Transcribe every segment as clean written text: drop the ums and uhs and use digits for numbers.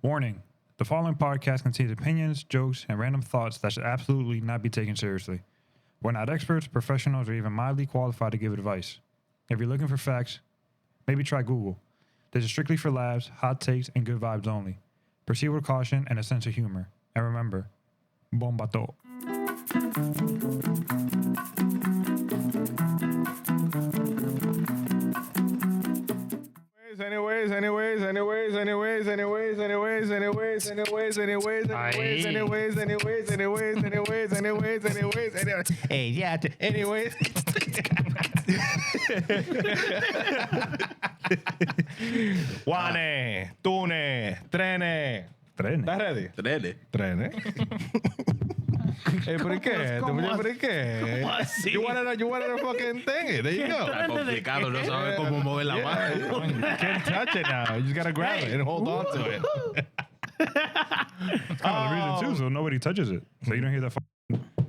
Warning. The following podcast contains opinions, jokes, and random thoughts that should absolutely not be taken seriously. We're not experts, professionals, or even mildly qualified to give advice. If you're looking for facts, maybe try Google. This is strictly for laughs, hot takes, and good vibes only. Proceed with caution and a sense of humor. And remember, Bomba'to. Anyways. Hey, yeah. Anyways. Juane, Tune, Trene. ¿Estás ready? Trene. Hey, ¿por qué? ¿Por qué? ¿Cómo así? You wanted a fucking thing. There you go. Está complicado, no sabe cómo mover la mano. You can't touch it now. You just gotta grab it and hold on to it. That's kind of the reason, too, so nobody touches it. So you don't hear that.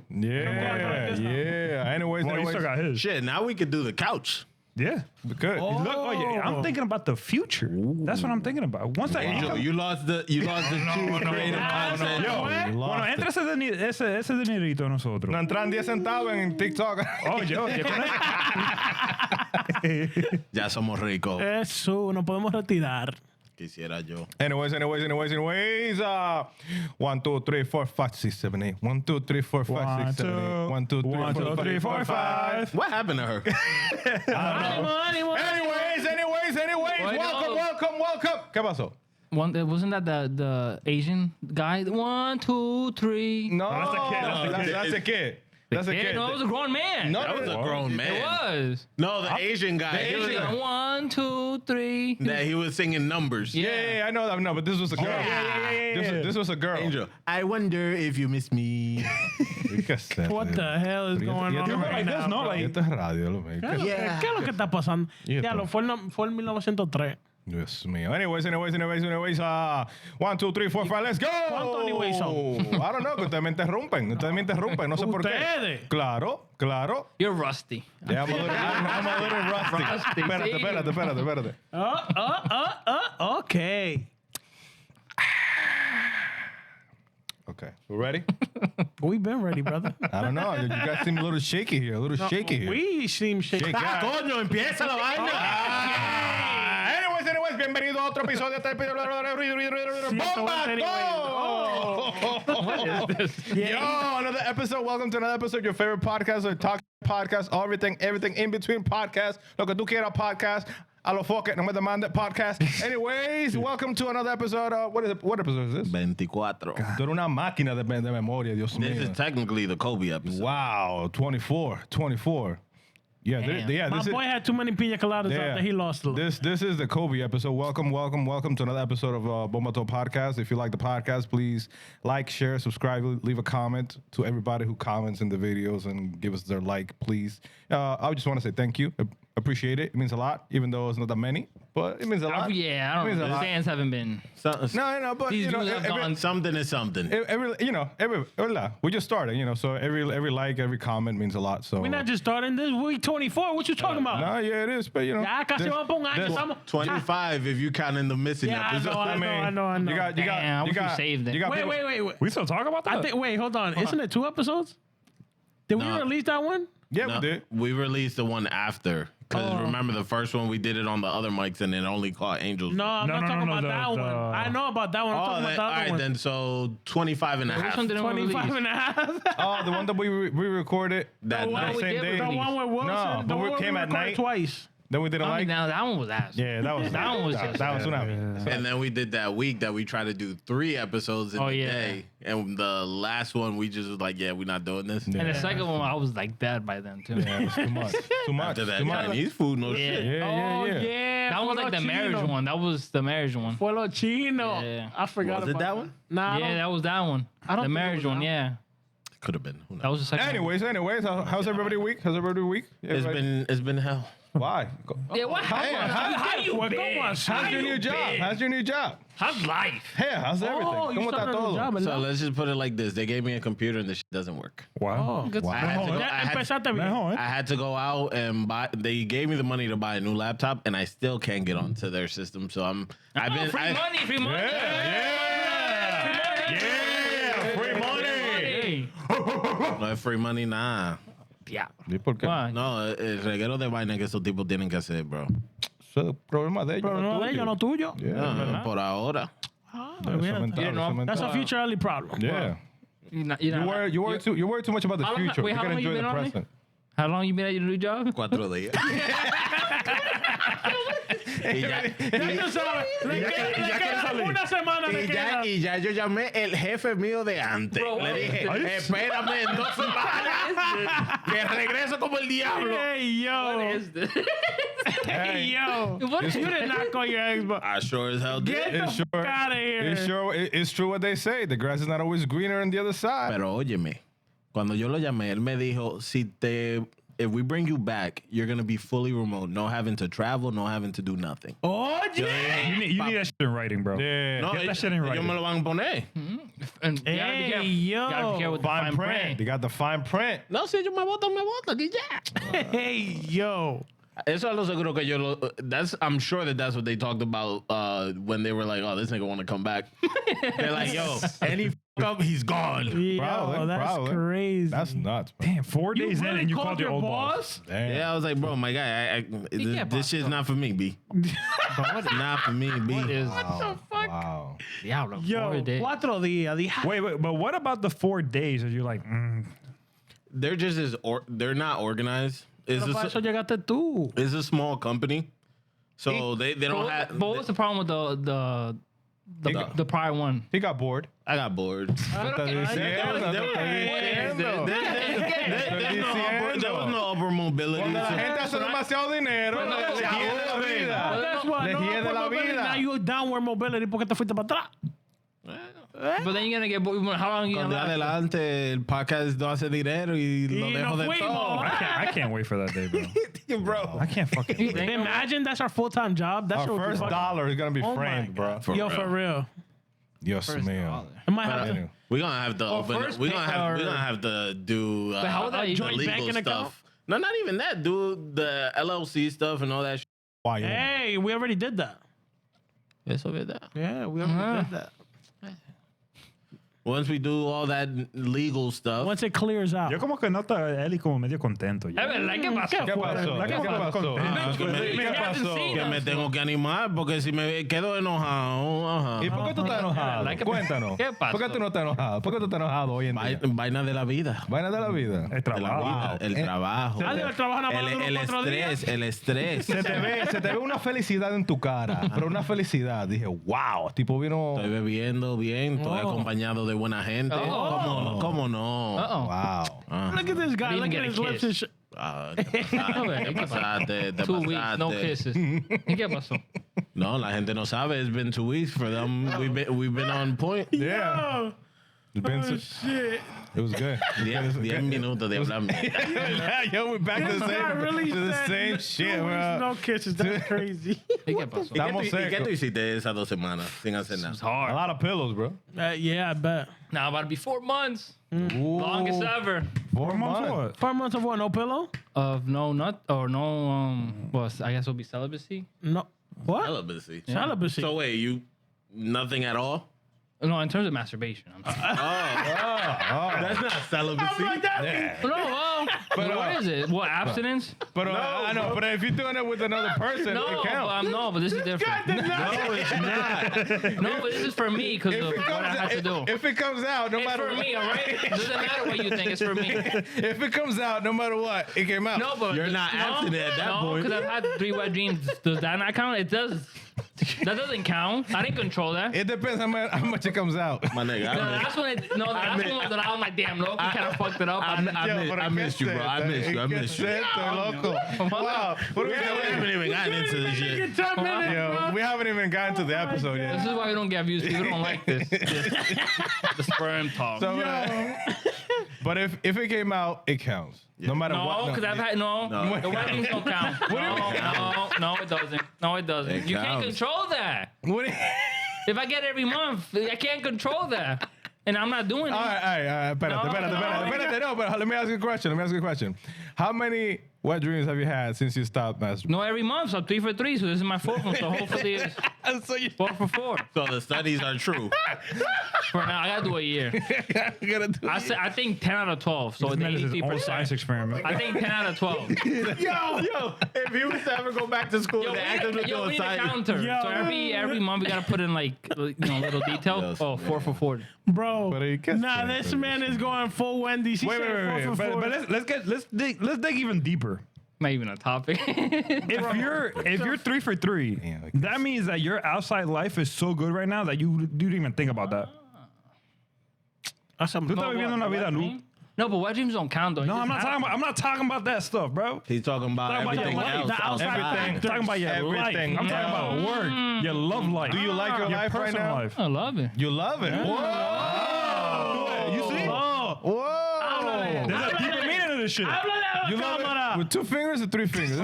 Yeah. Anyways. Well, you still got his. Shit, now we could do the couch. Yeah. Good. Look, yeah, I'm thinking about the future. That's what I'm thinking about. Once I Angel, you lost the true creative concept. Bueno, entra ese dinerito a nosotros. No entran 10 centavos en TikTok. Oh, yo. Ya somos ricos. Eso, nos podemos retirar. Quisiera yo. Anyways. 1, 2, 3, 4, 5, 6, 7, 8. 1, 2, 3, 4, 5, 6, 7, 8. 1, 2, 3, 4, 5. What happened to her? Anyways. Welcome. ¿Qué pasó? Wasn't that the Asian guy? 1, 2, 3. No, that's a kid. That's a kid. No, it was a grown man. No, That was a grown man. It was. No, the Asian guy. It was like 1, 2, 3. That he was singing numbers. Yeah, I know that. No, but this was a girl. Yeah. This was a girl. Angel, I wonder if you miss me. What the hell is going on right now? No, like, Esto es radio, lo me. ¿Qué es lo que está pasando? Yeah, Ya, fue en 1903. Dios mío. Anyways. 1, 2, 3, 4, 5. Let's go. ¿Cuántos anyways son? I don't know, que ustedes me interrumpen. No sé por qué. ¿Ustedes? Claro. You're rusty. Yeah, I'm a little rusty. Espérate. Okay. Okay, we ready? We've been ready, brother. I don't know. You guys seem a little shaky here. We seem shaky. Coño, empieza la vaina. Anyways, bienvenido a otro episodio de Bomba'to. Yo, another episode. Welcome to another episode of your favorite podcast or talk podcast, everything in between podcast. Lo que tú quieras podcast. A lo foque, no me demande podcast. Anyways, welcome to another episode. What episode is this? 24. Tú eres una máquina de memoria, Dios mío. This is technically the Kobe episode. Wow, 24. Yeah, My boy had too many pina coladas out there. He lost a little. This is the Kobe episode. Welcome to another episode of Bomba'to podcast. If you like the podcast, please like, share, subscribe, leave a comment to everybody who comments in the videos and give us their like, please. I just want to say thank you. Appreciate it. It means a lot, even though it's not that many, but it means a lot. I don't know. The fans haven't been. No, but These you know, dudes have gone. Something is something. we just started, so every like, every comment means a lot. So We're not just starting this. We 24. What you talking about? No, yeah, it is, but Ya casi vamos para un año. Estamos... 25 if you counting the missing episodes. I know. You got, Damn, I wish we saved it. Wait. we still talk about that? Wait, hold on. Isn't it 2 episodes? Did we release that one? Yeah, No, we did. We released the one after. Because remember the first one we did it on the other mics and it only caught Angels. No, I'm not talking about that one. I know about that one. I'm talking about the other one. All right, then so 25 and a half. 25 and a half. Oh, the one that we recorded That night. same day. The one with Wilson. No, the but one we came at recorded night. Twice. Then we didn't like. Now that one was ass. Yeah, that was That one was just. that was tsunami. And then we did that week that we tried to do 3 episodes in a day. And the last one, we just was like, yeah, we're not doing this. And the second one, I was like dead by then too. Yeah, it was too much. After that Chinese food, no shit. Yeah. That was like the marriage one. That was the marriage one. Fue lo chino. Yeah. I forgot Was it about that one? Nah, Yeah, that was that one. I don't The think it marriage was one, that yeah. Could have been. Who knows? That was the second one. Anyways, how's everybody week? It's been hell. Why? Yeah, what? How you been? How's your new job? How's life? Hey, how's everything? Oh, you ¿Cómo está started a new todo? job, So ¿verdad? let's just put it like this. They gave me a computer and the shit doesn't work. Wow. Good I had to go, Ya empezaste bien. I had to go out and buy. They gave me the money to buy a new laptop, and I still can't get onto their system. So I've been Free money. Yeah. No es free money, nada. Yeah. ¿Y por qué? Why? No, el reguero de vaina que esos tipos tienen que hacer, bro. Eso es problema de ellos. Pero no de ellos, no tuyo. Yeah. No, por ahora. Eso es mental, You know, eso es That's a mental. future early problem. Yeah. You worry too much about the How long- future. wait, You how gotta long you enjoy been the on it? present. How long you been at your new job? 4 días. Y ya, Ya tú sabes. Le queda una semana de queda. y ya yo llamé el jefe mío de antes. Bro, Le dije, espérame en 2 semanas que regreso como el diablo. Hey, yo. What is this? Hey, yo. What You did not call your ex, but I sure as hell did. get the It's fuck sure, out of here. it's true what they say. The grass is not always greener on the other side. Pero óyeme, cuando yo lo llamé, él me dijo, if we bring you back, you're going to be fully remote. No having to travel, no having to do nothing. Oye. You need that shit in writing, bro. Yeah. No, Get that shit in ellos writing. me lo van a poner. And you gotta be Hey, careful. yo. You gotta be careful with the Fine print. They got the fine print. No, si ellos me votan, aquí ya. Hey, yo. Eso es lo seguro que I'm sure that's what they talked about when they were like, oh, this nigga want to come back. They're like, yo, any fuck up, he's gone. Yo, Probably, that's probably. crazy. That's nuts, man. Damn, 4 days in and you called your old boss. Damn. Yeah, I was like, bro, my guy, this shit's not for me, B. Not for me, B. What is Wow. Diablo? Yo, 4 days. 4 días. Wait, but what about the 4 days that you're like, They're just they're not organized. It's Para eso llegaste tú. it's a small company, so they don't have. But what's the problem with the prior one? He got bored. I got bored. There was no upper mobility. Cuando la gente hace demasiado dinero, le hiede la vida. That's why. Le No, hiede la mobility. vida. Now you downward mobility porque te fuiste para atrás. But then you're gonna get bored. How long are you Cuando gonna last? adelante el podcast no hace dinero y lo Y dejo nos de fuimos. todo. I can't wait for that day, bro. Bro. I can't fucking. You think? Imagine that's our full-time job. That's Our what first dollar is gonna be Oh my framed, bro. God. Yo, for real. Dios mío. I might have to. We're gonna have to open. first We're gonna have to do But how would that the joint legal banking account? stuff. No, not even that. Do the LLC stuff and all that. Why? Hey, we already did that. Eso es verdad. Yeah, we already did that. Once we do all that legal stuff. Once it clears out. Yo como que noto a Eli como medio contento ya. Es verdad, ¿qué pasó? ¿Qué pasó? La ¿Qué que fue pasó? contento. ¿Qué pasó? Que me tengo que animar porque si me quedo enojado, ajá. ¿Y por qué tú estás enojado? Like- Cuéntanos. ¿Qué pasó? ¿Por qué tú no estás enojado? ¿Por qué tú estás enojado hoy en día? Vaina de la vida. Vaina de la vida. El De la trabajo. vida, el trabajo. Ah, el trabajo nada más dura El 4 días. estrés. Se te ve una felicidad en tu cara, pero una felicidad. Dije, wow, tipo vino. Estoy bebiendo bien, estoy acompañado de buena gente. ¿Cómo no? Uh-oh. Wow. Ah, Look at this guy. Didn't Look get at a his lips kiss. and shit. te pasaste. 2 weeks, no kisses. ¿Y qué pasó? No, la gente no sabe. It's been 2 weeks for them. We've been on point. Yeah. It's been Oh, shit. It was good. 10 minutos de hablar mierda. Yo, we're back to This the guy really to the said same 2 shit, weeks, bro. no kisses. That's crazy. ¿Y qué pasó? Estamos ¿Y qué tú secos. hiciste esas 2 semanas sin hacer nada? It's A hard. lot of pillows, bro. Yeah, I bet. Now about to be 4 months. Ooh, Longest ever. 4 months. What? 4 months of what? No pillow? Of no nut or no well, I guess it'll be celibacy. No. What? Celibacy. Celibacy. So wait, you nothing at all? No, in terms of masturbation. I'm saying. That's not celibacy. No, well, what is it? What, abstinence? But I know, but if you're doing it with another person, No, it but counts. but this is different. No, it's not. No, but this is for me because of what I had to do. If it comes out, no It's matter for what. me, all right? It doesn't matter what you think. It's for me. If it comes out, no matter what, it came out. No, but You're not abstinent at that point. because I've had 3 wet dreams. Does that not count? It does. That doesn't count. I didn't control that. It depends how much it comes out. My nigga, No, that's when it. No, that's when I was like, damn, no, you kind of fucked it up. I missed you, bro. I missed you. Loco. Wow. What are we We haven't even gotten into this shit. 10 minutes, Yo, bro. we haven't even gotten to the episode This yet. is why we don't get views. People don't like this. The sperm talk. So, but if it came out, it counts. No matter No, what. because I've had no. The wet dreams don't count. No, it doesn't. No, it doesn't. It You can't counts. control that. What If I get it every month, I can't control that, and I'm not doing it. All right. Espérate. No, but let me ask you a question. How many What dreams have you had since you stopped masturbating? No, every month, so 3 for 3. So this is my 4th one. So hopefully it's 4 for 4. So the studies are true. For now, I gotta do a year. I think 10 out of 12. So This it's man is his own 83%. science experiment. I think 10 out of 12. Yo, if he was to ever go back to school, Yo, they asked him to we do a need a science. counter. Yo. So every month we gotta put in like little detail. Yes, Oh, 4 for 4. Bro, But he gets nah, there, this but man is going full Wendy's. He Wait, said wait, wait, 4 wait. for 4. But let's dig even deeper. Not even a topic. If you're 3 for 3, Damn, I that means that your outside life is so good right now that you didn't even think about that. Tú estás viviendo una vida noob. No, but wet dreams don't count though. No, I'm not talking about that stuff, bro. He's talking about Talking about everything your life, else. the outside outside. I'm factors. talking about your Everything. life. I'm talking about work, your love life. Do you like your life right personal now? life? I love it. You love it. Whoa. You see? Whoa. There's a deeper meaning to this shit. You love it with 2 fingers or 3 fingers?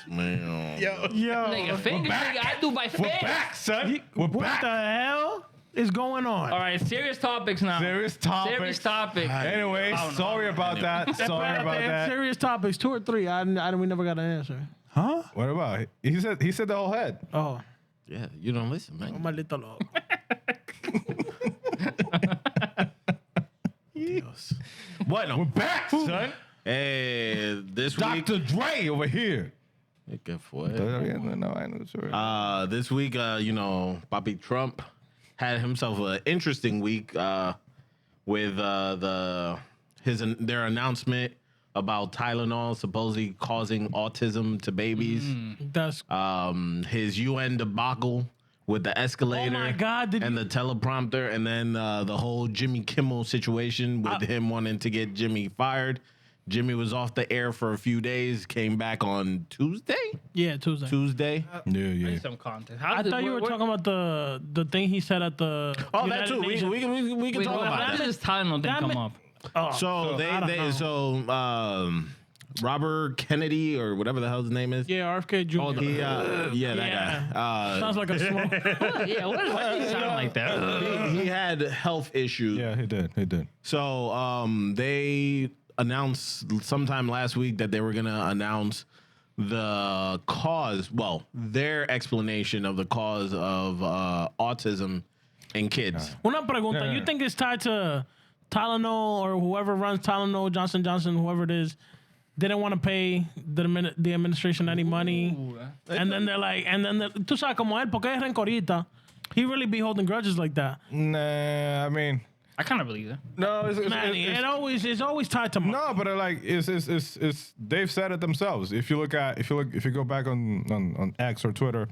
Man. Yo, Nigga, fingers, nigga, I do my We're fist. back, son. We're what back. the hell is going on? All right, serious topics now. Serious topics. Serious topic. Anyway, sorry about that. Sorry about that. Serious topics, 2 or 3. We never got an answer. Huh? What about it? He said the whole head. Oh, Yeah, you don't listen, man. maldito loco. Bueno, We're back, son. this week. Dr. Dre over here. ¿Qué fue? No, I know. Sorry. This week, Papi Trump had himself an interesting week with their announcement about Tylenol supposedly causing autism to babies. That's His UN debacle with the escalator. Oh my God, and the teleprompter, and then the whole Jimmy Kimmel situation with him wanting to get Jimmy fired. Jimmy was off the air for a few days, came back on Tuesday. Tuesday. Yeah. Some content. I thought you were talking about the thing he said at the. Oh, that United too. We Nations. can talk about How that. did this Tylenol thing come up? Oh, So I don't know. Robert Kennedy or whatever the hell his name is. Yeah, RFK Jr. He, that guy. Sounds like a smoke. Yeah, why does it sound like that? He had health issues. Yeah, he did. So they announced sometime last week that they were going to announce the cause, their explanation of the cause of autism in kids. Una pregunta. Yeah. You think it's tied to Tylenol or whoever runs Tylenol, Johnson & Johnson, whoever it is, didn't want to pay the administration any money? And then they're like, tú sabes como él, porque es rencorita. He really be holding grudges like that. Nah, I mean, I kind of believe that. no, It's always tied to money. no, but it's they've said it themselves. If you go back on X or Twitter,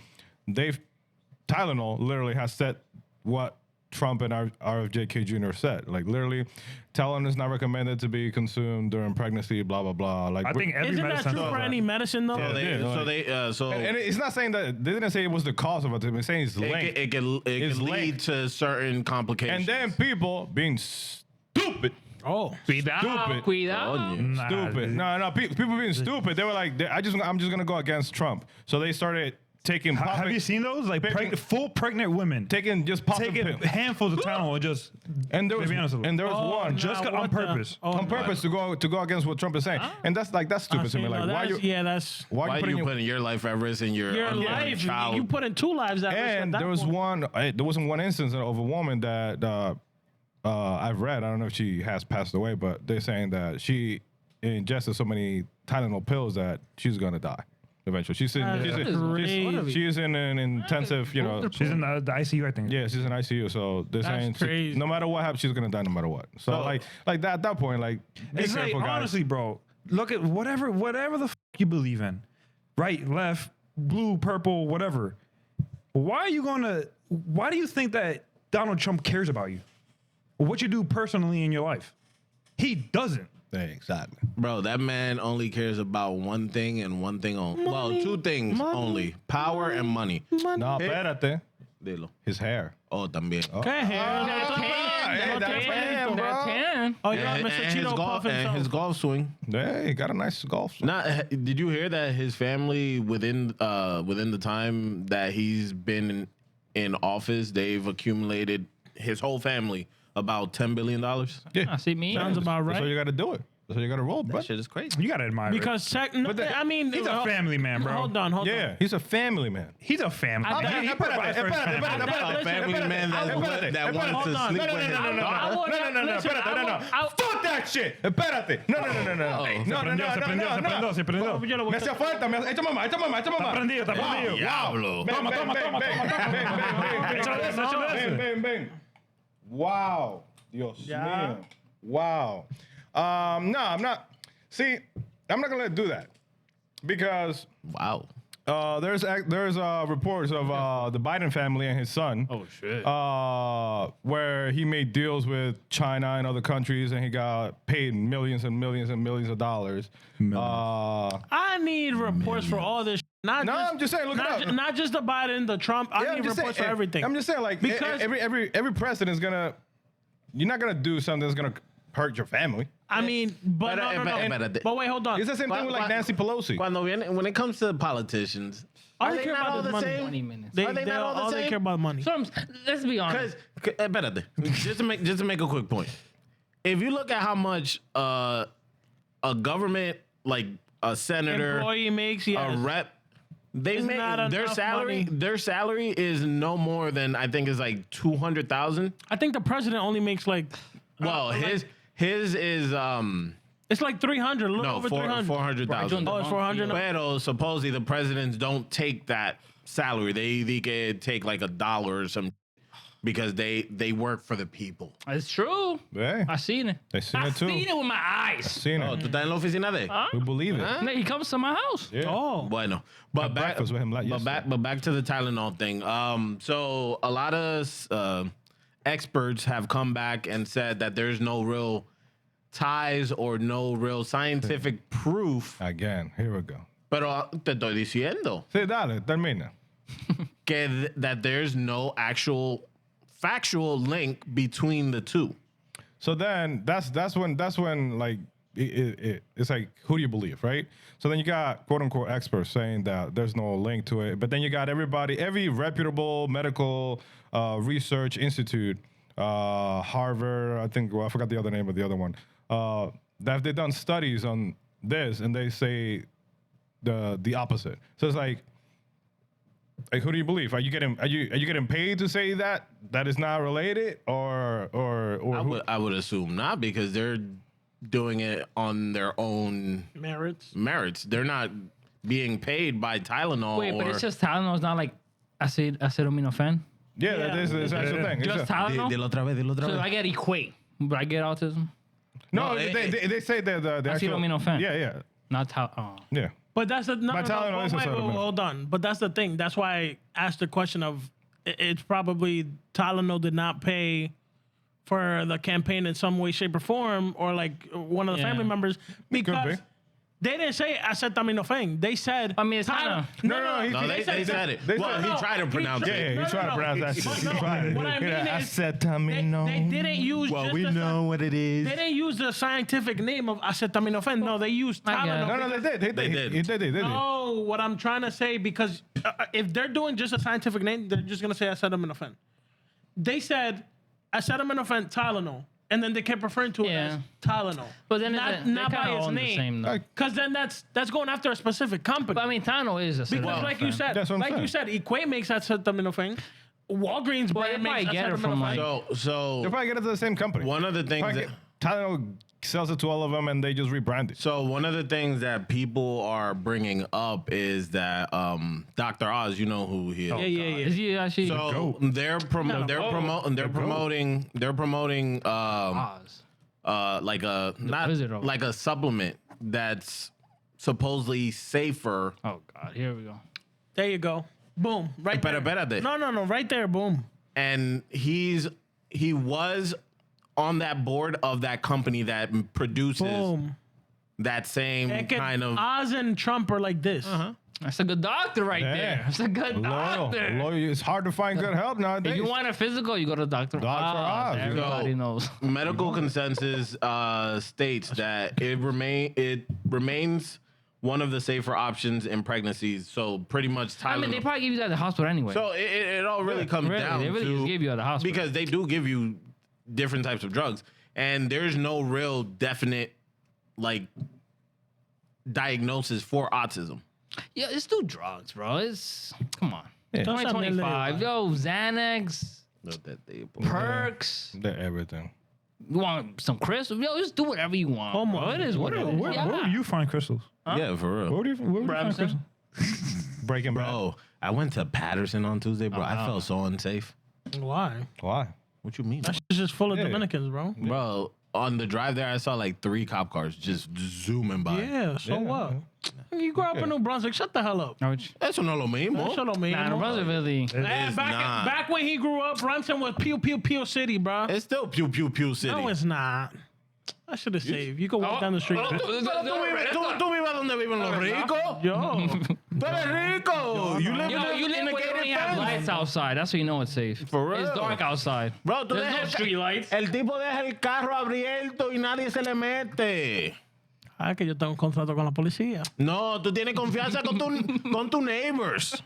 Tylenol literally has said what Trump and RFK Jr. said. Like literally, Tylenol is not recommended to be consumed during pregnancy. Blah blah blah. Like I think every Isn't that medicine true does for that. any medicine though? and it's not saying that they didn't say it was the cause of it. They're saying it's linked. it can It's lead linked. to certain complications. And then people being stupid. Oh, Stupid. Cuidado. Nah, Stupid. No. People being stupid. They were like, I'm just gonna go against Trump. So they started taking. Have you seen those? Like full pregnant women taking just popping taking pills. handfuls of Tylenol and just And there was Maybe honestly. one just on purpose. on purpose to go against what Trump is saying. And that's stupid to me. Like why you that's why why you are you putting putting your life at risk and your your unborn life. child? You put in 2 lives at risk. at And that there was point. there wasn't one instance of a woman that I've read. I don't know if she has passed away, but they're saying that she ingested so many Tylenol pills that she's gonna die eventually. She's in an intensive, She's in the ICU, I think. yeah, she's in ICU. So they're saying crazy. no matter what happens, she's gonna die no matter what. So like that at that point, like be It's like, careful, guys. honestly, bro, look at whatever the you believe in. Right, left, blue, purple, whatever. Why do you think that Donald Trump cares about you? What you do personally in your life? He doesn't. Exactly. Bro, that man only cares about one thing and one thing only. Well, 2 things only: power and money. No, espérate. Dilo. His hair. Oh, también. ¿Qué hair? Hey, that's him, bro. That tan. Oh, yeah, And, Mr. and his Cheeto golf, Puff and his himself. golf swing. Hey, he got a nice golf. Did you hear that his family within the time that he's been in office, they've accumulated his whole family about $10 billion? Yeah. I see me. Sounds about That's why right. you got to do it. So you got to roll, bro. That shit is crazy. You gotta admire it. Because I mean, He's a family man, bro. Hold on. Yeah, he's a family man. He's a family. I- man. He Espérate, provides for his espérate, family. espérate, espérate. A family man that wants Hold to on. sleep No, with his no, daughter. Fuck that shit. Espérate. No. Se prendió. Me hacía falta. Echa mamá. Está prendido. Diablo. Toma. Ven. Wow. Dios mío. Wow. No, I'm not. See, I'm not gonna do that because Wow. there's reports of the Biden family and his son. Oh shit. Where he made deals with China and other countries, and he got paid millions and millions and millions of dollars. I need reports for all this. Not No, just, I'm just saying, look it up. Not just the Biden, the Trump. I need reports for everything. I'm just saying, like, Because- every president is gonna. You're not gonna do something that's gonna hurt your family. I mean, but But- But wait, hold on. It's the same thing with like Nancy Pelosi. When it comes to politicians, All are they they care not about all is the money. same? 20 minutes. They, Are they they not all the they same? care about money. So let's be honest. Because espérate, just to make a quick point. If you look at how much a government, like a senator, Employee makes a rep, they It's make not their enough salary. money. Their salary is no more than I think is like 200,000. I think the president only makes like Well, his is it's like 300, a little no over 300. 400,000. Oh, it's 400. Pero supposedly the presidents don't take that salary. They could take like $1 or something because they work for the people. It's true. Hey, I seen it. they seen I it too. seen it with my eyes. Seen Oh, it. tú estás en la oficina de? We believe it. Huh? He comes to my house. Yeah. Oh, Bueno, but Had back, breakfast with him but back to the Tylenol thing. So a lot of experts have come back and said that there's no real ties or no real scientific proof. Again, here we go. Pero te estoy diciendo Sí, dale, termina. that there's no actual factual link between the two. So then that's when like it's like, who do you believe, right? So then you got quote unquote experts saying that there's no link to it, but then you got every reputable medical research institute, Harvard, I think. Well, I forgot the other name of the other one. That they've done studies on this, and they say the opposite. So it's like who do you believe? Are you getting paid to say that is not related, or who? I would assume not, because they're doing it on their own merits. They're not being paid by Tylenol. Wait, but it's just Tylenol. It's not like acetaminophen. Yeah, that is the actual thing. It's Just Tylenol. Dilo otra vez. So I get equate, but I get autism. No, No, they say that the actual. Acetaminophen. Yeah. Not Tylenol. Yeah. but that's the no, By Tylenol is a wait, supplement. hold on. But that's the thing. That's why I asked the question of it's probably Tylenol did not pay for the campaign in some way, shape, or form, or like one of the Yeah. family members, because be. they didn't say acetaminophen. They said I mean, it's kinda- No, they said it. Well, he tried to pronounce Yeah, it. he tried to pronounce that shit. But He no, tried. what I mean Yeah, is acetaminophen. they didn't use just the what it is. They didn't use the scientific name of acetaminophen. No, they used I get it. Tylenol. No, they did. They did. No, what I'm trying to say, because if they're doing just a scientific name, they're just gonna say acetaminophen. They said acetaminophen, Tylenol, and then they kept referring to it as Tylenol. But then not by its the name. same though. Because then that's going after a specific company. But I mean, Tylenol is a because like you said, That's what I'm saying. Equate makes acetaminophen. Walgreens Well, brand they makes probably get it from, like- acetaminophen. So They probably get it to the same company. one of the things Probably that, Tylenol sells it to all of them, and they just rebrand it. so one of the things that people are bringing up is that Dr. Oz, you know who he is. Yeah. Is he actually So they're promoting Oz? like a not Wizard of- like a supplement that's supposedly safer. Oh God, here we go. There you go. Boom. Right there. Espérate. No. Right there. Boom. And he was on that board of that company that produces Boom. that same kind of. Oz and Trump are like this. That's a good doctor right Yeah. there. That's a good doctor. Loyal. It's hard to find good help nowadays. If you want a physical, you go to Dr. Oz, you go. Everybody knows. Medical consensus states that it remains one of the safer options in pregnancies. So pretty much Tylenol. I mean, they probably give you that at the hospital anyway. So it all really comes Really, down they really to just give you at the hospital. because they do give you different types of drugs, and there's no real definite like diagnosis for autism. Yeah, it's still drugs, bro. It's come on. Yeah. 2025. Yo, Xanax, perks. They're everything. You want some crystals? Yo, just do whatever you want. Oh, Bro. It is what it is. Where do you find crystals? Yeah, for real. Where do you find Brampton. crystals? Breaking Bad. Bro, I went to Patterson on Tuesday, bro. I felt so unsafe. Why? Why? What you mean? That shit's just full of Yeah. Dominicans, bro. Bro, on the drive there, I saw like 3 cop cars just zooming by. Yeah, so what? You grew up in New Brunswick. Shut the hell up. Eso no lo mismo. Shut up, man. Nah, the Brunswick really. It's not. Back when he grew up, Brampton was Pew Pew Pew City, bro. It's still Pew Pew Pew City. No, it's not. I should have saved. You could walk down the street. ¿Tú vives donde viven los ricos? Yo, Tú eres rico. You live Yo, you live where they don't even have lights outside. That's how you know it's safe. For real. It's dark outside. Bro, tú There's no dejas street lights. el tipo deja el carro abierto y nadie se le mete. que yo tengo un contrato con la policía. No, tú tienes confianza con tus neighbors.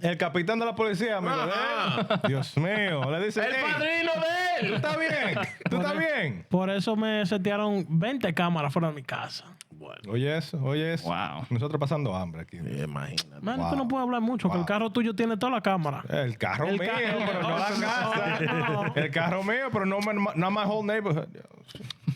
El capitán de la policía, amigo. Ajá. Dios mío. Le dice, El "Hey, padrino de ¿tú él. estás bien? ¿Tú estás bien? Por eso me setearon 20 cámaras fuera de mi casa. Oye eso, oye eso. Wow. Nosotros pasando hambre aquí. Imagínate. Man, Wow. tú no puedes hablar mucho, que el carro tuyo tiene toda la cámara. El carro mío, pero no la casa. No. El carro mío, pero no my whole neighborhood.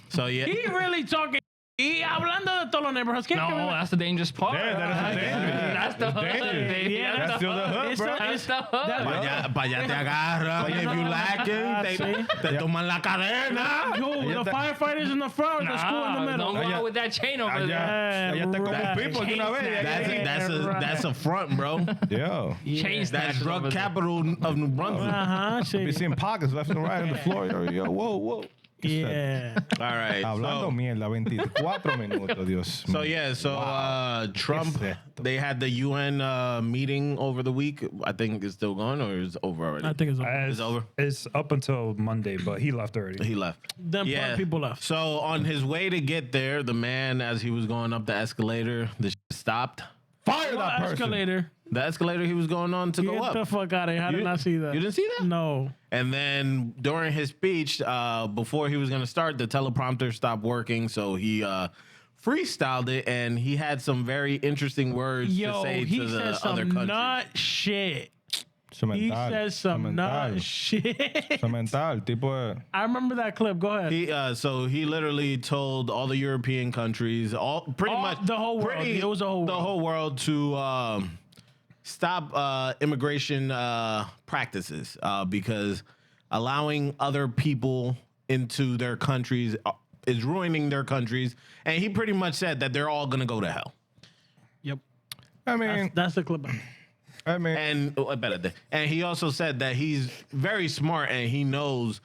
So yeah. He really talking. Y hablando de todos los neighborhoods, ¿quién No, que vive? that's the dangerous part. Yeah, that is the danger. That's the hood, dangerous. baby. Yeah, That's still the hood, bro. That's the hood. Para allá te agarran. If you lacking, te toman la cadena. Yo, the firefighters in the front, the school in the middle. Don't go out with that chain over there. Allá te como un right. people de una vez. That's a front, bro. Yo. Chain That's snatchers over drug there. capital of New Brunswick. Ajá, Be sí. seeing pockets left and right on the floor. Yo, whoa. Yeah. All right. Hablando mierda, 24 minutos, Dios mío. Trump, ¿Qué es they had the UN meeting over the week. I think it's still going or is over already? I think it's over. It's over. It's up until Monday, but he left already. He left. Them people left. So on his way to get there, the man, as he was going up the escalator, the shit stopped. Fire that person. Escalator. The escalator he was going on to go Get the up. fuck out of here. I did not see that. You didn't see that? No. And then during his speech, before he was going to start, the teleprompter stopped working. So he freestyled it, and he had some very interesting words to Yo, say he to the said other some countries. nut shit. He Cemental. said some nut shit. Cemental. Tipo. I remember that clip. Go ahead. So he literally told all the European countries, pretty much the whole world. It was the whole world. the whole world to stop immigration practices because allowing other people into their countries is ruining their countries. And he pretty much said that they're all gonna go to hell. Yep. I mean, That's the clip. And he also said that he's very smart and he knows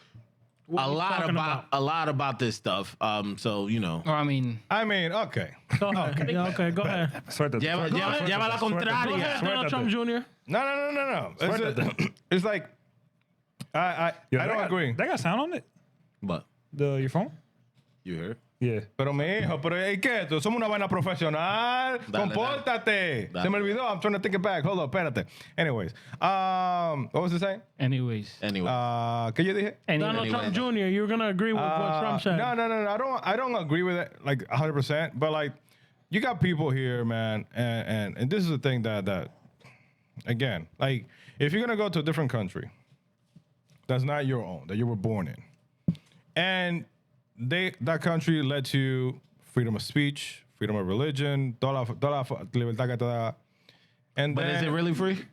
What a he's lot talking about this stuff. So you know. Or I mean, okay. Go ahead. Yeah, okay, go ahead. Suéltate, Lleva la Go contraria. ahead, Donald Trump Jr. No. It's like, I don't agree. That got sound on it? But Your phone? you heard? Yeah. Pero mi hijo, pero ¿y qué? Tú somos una vaina profesional. Dale, Compórtate. dale. Se me olvidó. I'm trying to think it back. Hold on, espérate. Anyways, what was it saying? anyways. Anyway. ¿Qué yo dije? Donald Trump Jr., you're going to agree with what Trump said. No. I don't agree with it like 100%. But like, you got people here, man, and this is the thing that again, like, if you're gonna go to a different country that's not your own, that you were born in, and that country lets you freedom of speech, freedom of religion, toda la libertad que te da. And But is it really free?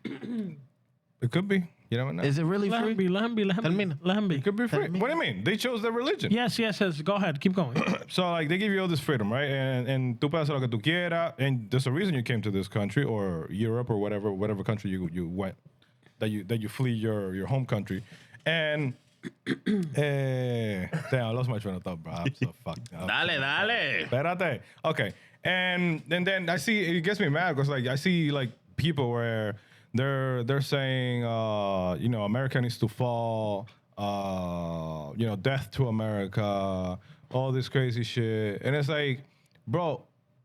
It could be. You never know. Is it really Let free? him be. Termina. Let him be. It could be free. What do you mean? They chose their religion. Yes. Go ahead. Keep going. So like they give you all this freedom, right? And tú puedes hacer lo que tú quieras. And there's a reason you came to this country or Europe or whatever country you went, that you flee your home country. And damn, I lost my train of thought, bro. I'm so fucked up. Dale. Espérate. Okay. And then I see, it gets me mad because like I see like people where they're saying America needs to fall, death to America, all this crazy shit. And it's like, bro,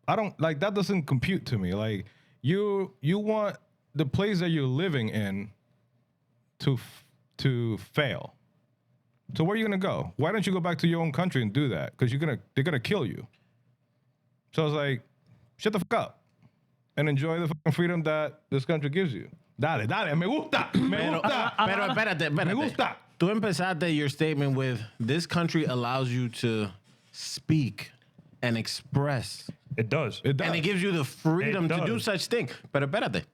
I don't like that doesn't compute to me. Like you want the place that you're living in to fail. So where are you gonna go? Why don't you go back to your own country and do that? Because they're gonna kill you. So it's like, shut the fuck up and enjoy the fucking freedom that this country gives you. Dale, me gusta, me gusta. Pero espérate. Me gusta. Tú empezaste your statement with, this country allows you to speak and express. It does. It does. And it gives you the freedom to do does. such thing. Pero espérate.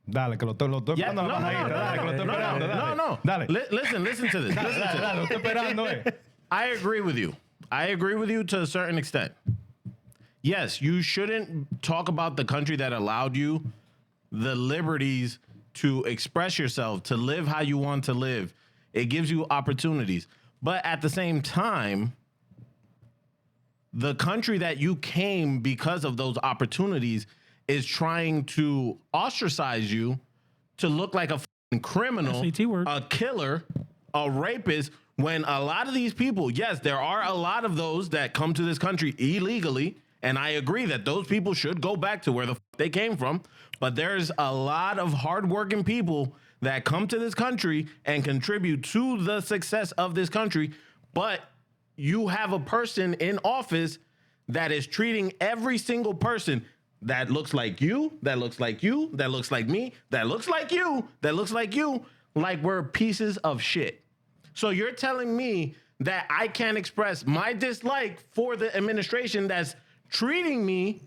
Dale, que lo estoy Yeah, esperando. Dale, que lo estoy esperando. Dale. no. Dale. Listen to this. Dale, lo estoy esperando, I agree with you. I agree with you to a certain extent. Yes, you shouldn't talk about the country that allowed you the liberties to express yourself, to live how you want to live. It gives you opportunities. But at the same time, the country that you came because of those opportunities is trying to ostracize you to look like a fucking criminal, SAT word. a killer, a rapist, when a lot of these people, yes, there are a lot of those that come to this country illegally, and I agree that those people should go back to where the they came from, but there's a lot of hardworking people that come to this country and contribute to the success of this country, but you have a person in office that is treating every single person that looks like you, that looks like you, that looks like me, that looks like you, that looks like you, like we're pieces of shit. So you're telling me that I can't express my dislike for the administration that's treating me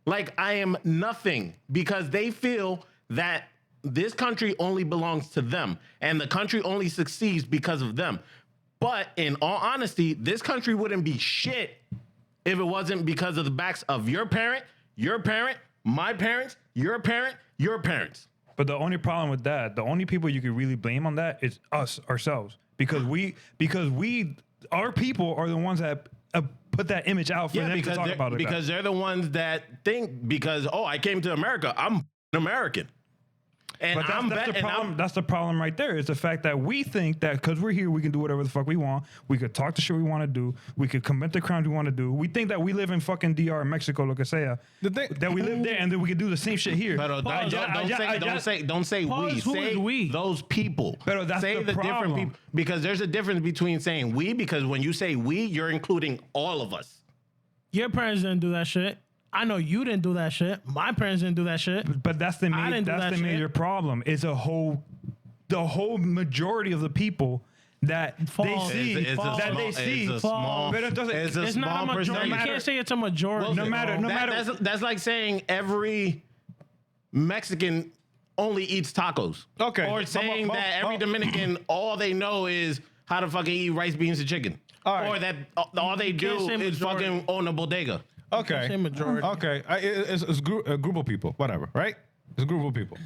like I am nothing because they feel that this country only belongs to them and the country only succeeds because of them. But in all honesty, this country wouldn't be shit if it wasn't because of the backs of your parent, my parents, your parent, your parents. But the only problem with that, the only people you could really blame on that is us ourselves, because our people are the ones that put that image out for them to talk about it. Because they're the ones that think because I came to America, I'm American. And But that's the problem. That's the problem right there. Is the fact that we think that because we're here, we can do whatever the fuck we want. We could talk the shit we want to do. We could commit the crimes we want to do. We think that we live in fucking DR, Mexico, lo que sea. That we live there and then we can do the same shit here. But don't say we. Say we? Those people. Pero that's say the different problem. people, because there's a difference between saying we, because when you say we, you're including all of us. Your parents didn't do that shit. I know you didn't do that shit. My parents didn't do that shit. But that's the major problem. It's the whole majority of the people that False. they see It's a small but it doesn't. It's not a majority. You can't say it's a majority. No matter. That's like saying every Mexican only eats tacos. Okay. Or saying that every Dominican, all they know is how to fucking eat rice, beans, and chicken. All right. Or that all they do say is majority. fucking own a bodega. Okay. Say majority. Okay. It's a group of people, whatever, right? It's a group of people.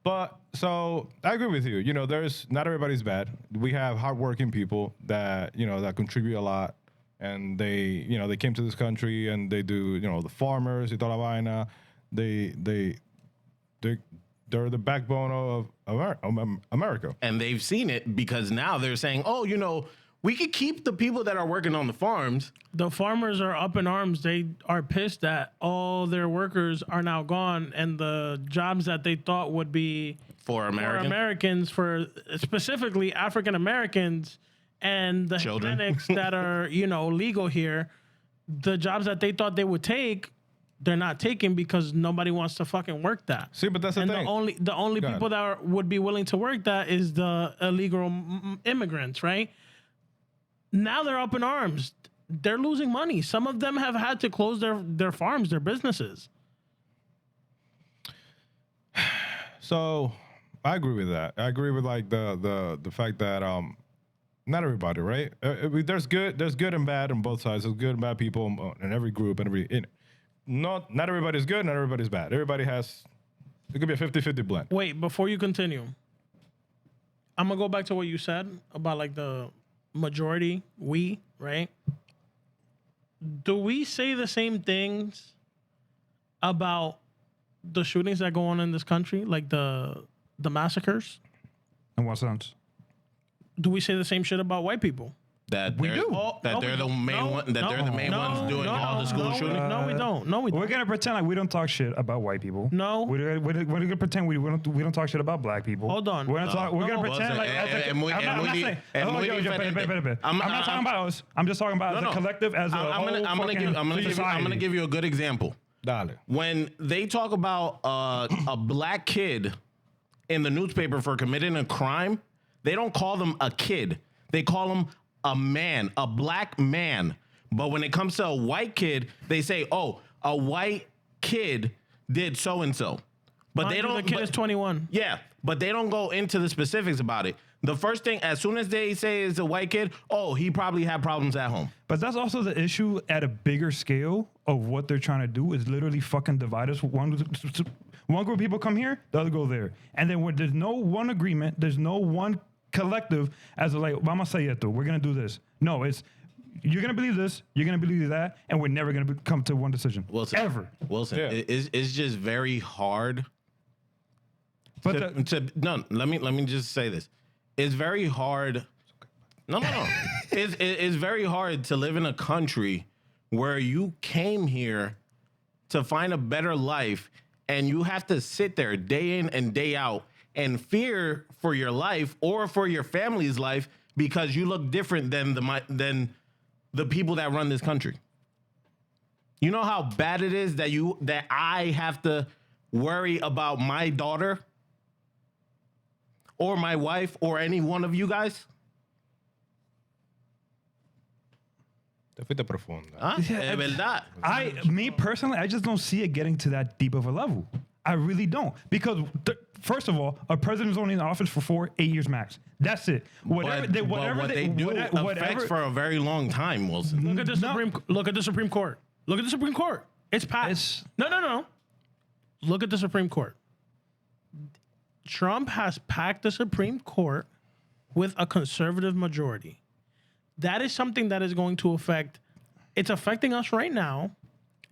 But so I agree with you. You know, there's not everybody's bad. We have hardworking people that, you know, that contribute a lot, and they came to this country and they do, you know, the farmers, y toda la vaina. They're the backbone of America. And they've seen it because now they're saying, we could keep the people that are working on the farms. The farmers are up in arms. They are pissed that all their workers are now gone, and the jobs that they thought would be For Americans, for specifically African Americans and the Children. Hispanics that are, legal here, the jobs that they thought they would take, they're not taking because nobody wants to fucking work that. See, but that's the and thing. the only Go people that would be willing to work that is the illegal immigrants, right? Now they're up in arms. They're losing money. Some of them have had to close their farms, their businesses. So I agree with that. I agree with like the fact that not everybody, right? There's good and bad on both sides. There's good and bad people in every group and not everybody's good, not everybody's bad. It could be a 50-50 blend. Wait, before you continue, I'm gonna go back to what you said about like the majority, we, right? Do we say the same things about the shootings that go on in this country, like the massacres? In what sense? Do we say the same shit about white people? That We they're, do. That No, they're we the don't. main No, one. That they're the main ones doing all the school shootings. No, we don't. No, we don't. We're gonna pretend like we don't talk shit about white people. No. We're gonna pretend we don't talk shit about black people. Hold on. We're gonna talk. We're gonna No. pretend like. I'm not talking about us. I'm just talking about as a collective, as a I'm gonna give you a good example. Dale. When they talk about a black kid in the newspaper for committing a crime, they don't call them a kid. They call them a man, a black man. But when it comes to a white kid, they say, "Oh, a white kid did so and so." But they don't. The kid is 21. Yeah, but they don't go into the specifics about it. The first thing, as soon as they say it's a white kid, oh, he probably had problems at home. But that's also the issue at a bigger scale of what they're trying to do is literally fucking divide us. One group of people come here, the other go there. And then when there's no one agreement, there's no one collective as a, like, vamos a hacer esto, we're going to do this. No, it's, you're going to believe this, you're going to believe that, and we're never going to come to one decision. Wilson, Ever. Wilson, Yeah. it's just very hard. But Let me just say this. It's very hard. No. It's very hard to live in a country where you came here to find a better life, and you have to sit there day in and day out and fear for your life or for your family's life because you look different than the people that run this country. You know how bad it is that I have to worry about my daughter or my wife or any one of you guys? Te fuiste profundo. Huh? Yeah, Es verdad. me personally, I just don't see it getting to that deep of a level. I really don't. Because, first of all, a president's only in office for 8 years max. That's it. But what they do affects for a very long time, Wilson. Look at the Supreme Court. Look at the Supreme Court. It's passed. No. Look at the Supreme Court. Trump has packed the Supreme Court with a conservative majority. That is something that is going to affect. It's affecting us right now.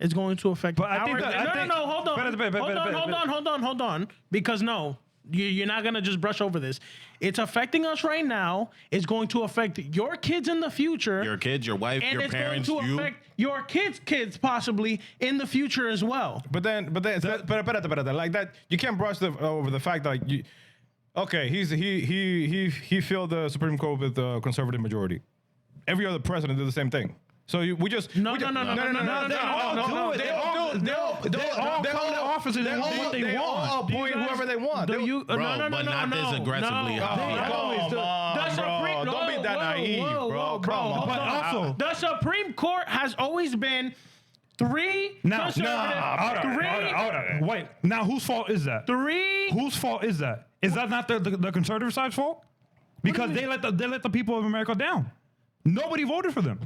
It's going to affect. But I think that- No. Hold on. Because no, you're not gonna just brush over this. It's affecting us right now. It's going to affect your kids in the future. Your kids, your wife, and your it's parents, going to you. affect your kids possibly in the future as well. But espérate, like that, you can't brush over the fact that you. Okay, he filled the Supreme Court with a conservative majority. Every other president did the same thing. So we just No. They all come to office and they all appoint whoever they want. But not this aggressively. Don't be that naive, bro. Come on. But also, The Supreme Court has always been three conservative. Wait, now whose fault is that? Whose fault is that? Is that not the conservative side's fault? Because they let the people of America down. Nobody voted for them.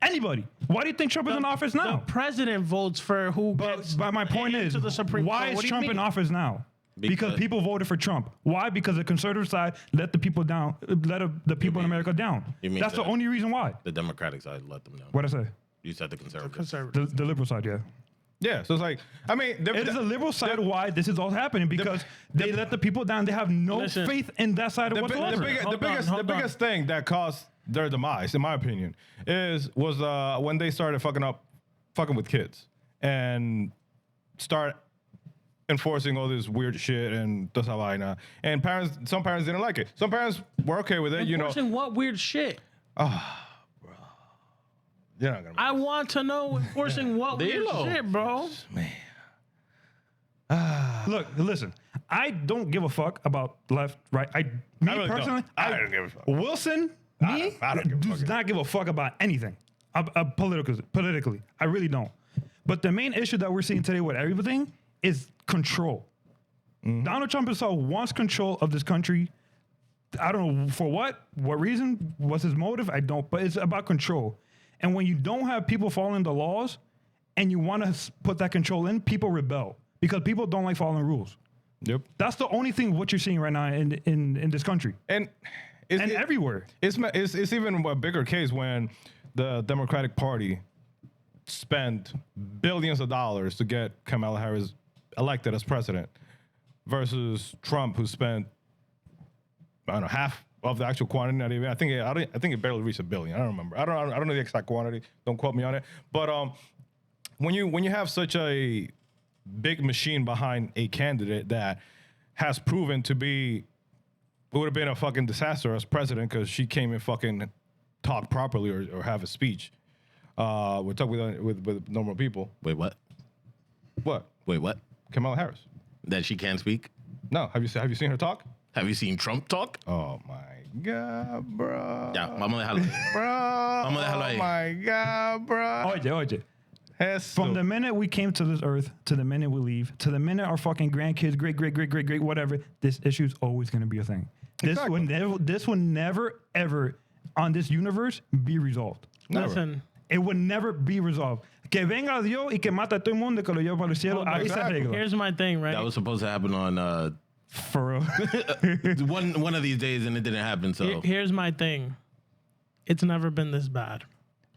Anybody. Why do you think Trump is in office The now? president votes for who gets But my point is, into the Supreme why Court. is What do you Trump in mean? office now? Because Because- people voted for Trump. Why? Because the conservative side let the people down, the people in America down. you mean That's the the- only reason why. The Democratic side let them know. What I say? You said the conservatives. Conservative. The liberal side, yeah. Yeah, so it's like, I mean, It is a liberal side why this is all happening because they let the people down. They have no Listen, faith in that side of whatsoever. the biggest thing that caused their demise, in my opinion, was when they started fucking with kids and start enforcing all this weird shit and toda esa vaina. And some parents didn't like it. Some parents were okay with it, you know. Enforcing what weird shit? You're not gonna. I want to know enforcing what weird Dilo. shit, bro. Look, listen. I don't give a fuck about left, right. I really don't. I don't give a fuck. Wilson, me, I don't give a does fuck. not give a fuck about anything politically. I really don't. But the main issue that we're seeing today with everything is control. Donald Trump himself wants control of this country. I don't know for what reason, what's his motive? I don't, but it's about control. And when you don't have people following the laws and you want to put that control in, people rebel because people don't like following rules. Yep. That's the only thing what you're seeing right now in this country And everywhere. It's even a bigger case when the Democratic Party spent billions of dollars to get Kamala Harris elected as president versus Trump, who spent, I don't know, of the actual quantity. Not even. I think it barely reached 1 billion. I don't remember. I don't know the exact quantity. Don't quote me on it. But when you have such a big machine behind a candidate that has proven to be, it would have been a fucking disaster as president because she came and fucking talk properly or have a speech. We're talking with normal people. Wait, what? What? Wait, what? Kamala Harris. That she can't speak? No. Have you seen her talk? Have you seen Trump talk? Oh my God, bro. Ya, vamos a dejarlo ahí. Bro. Vamos a dejarlo ahí. Oh my God, bro. Oye. Esto. From the minute we came to this earth to the minute we leave to the minute our fucking grandkids, great, whatever, this issue is always going to be a thing. Exactly. This will never, ever on this universe be resolved. Never. Listen, It would never be resolved. Que venga Dios y que mata a todo el mundo que lo lleva para el cielo. Ahí se arregla. here's my thing, right? That was supposed to happen on For real. one of these days, and it didn't happen. So Here's my thing. It's never been this bad.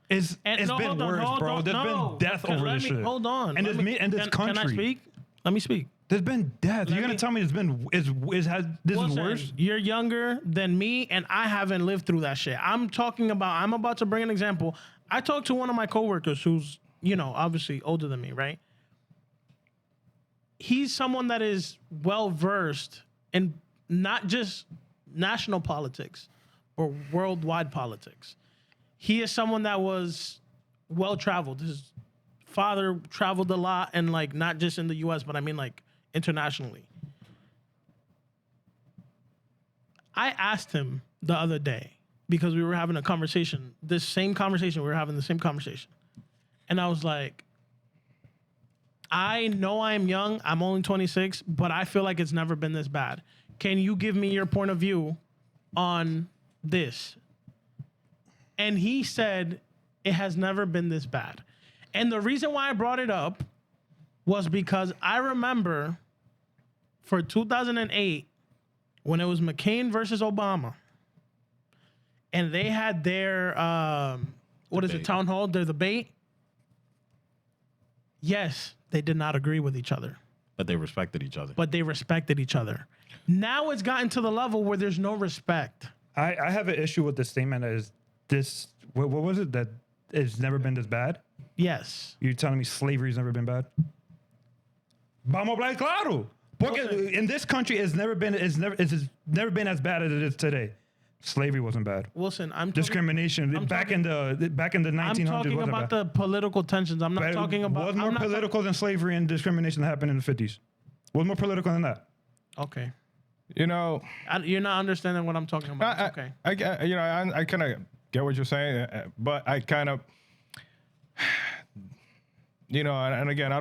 It's been worse, bro. There's been death over this shit. Hold on. And this country. Can I speak? Let me speak. There's been death. You're gonna tell me this is worse? You're younger than me, and I haven't lived through that shit. I'm about to bring an example. I talked to one of my coworkers who's, obviously older than me, right? He's someone that is well versed in not just national politics or worldwide politics. He is someone that was well traveled. His father traveled a lot, and like not just in the US, but I mean like internationally. I asked him the other day because we were having a conversation, we were having the same conversation. And I was like, I know I'm young, I'm only 26, but I feel like it's never been this bad. Can you give me your point of view on this? And he said, it has never been this bad. And the reason why I brought it up was because I remember for 2008, when it was McCain versus Obama, and they had their, town hall, their debate. Yes, they did not agree with each other. but they respected each other. Now it's gotten to the level where there's no respect. I have an issue with the statement that is this. What was it that it's never been this bad? Yes. You're telling me slavery's never been bad? Vamos a hablar claro. Porque in this country, it's never been as bad as it is today. Slavery wasn't bad. Wilson, Discrimination back in the 1900s. I'm talking wasn't about bad. the political tensions. I'm not talking about. What's more political than slavery and discrimination that happened in the 50s? What's more political than that? Okay. You know, You're not understanding what I'm talking about. It's okay. I kind of get what you're saying, but I kind of, and again, I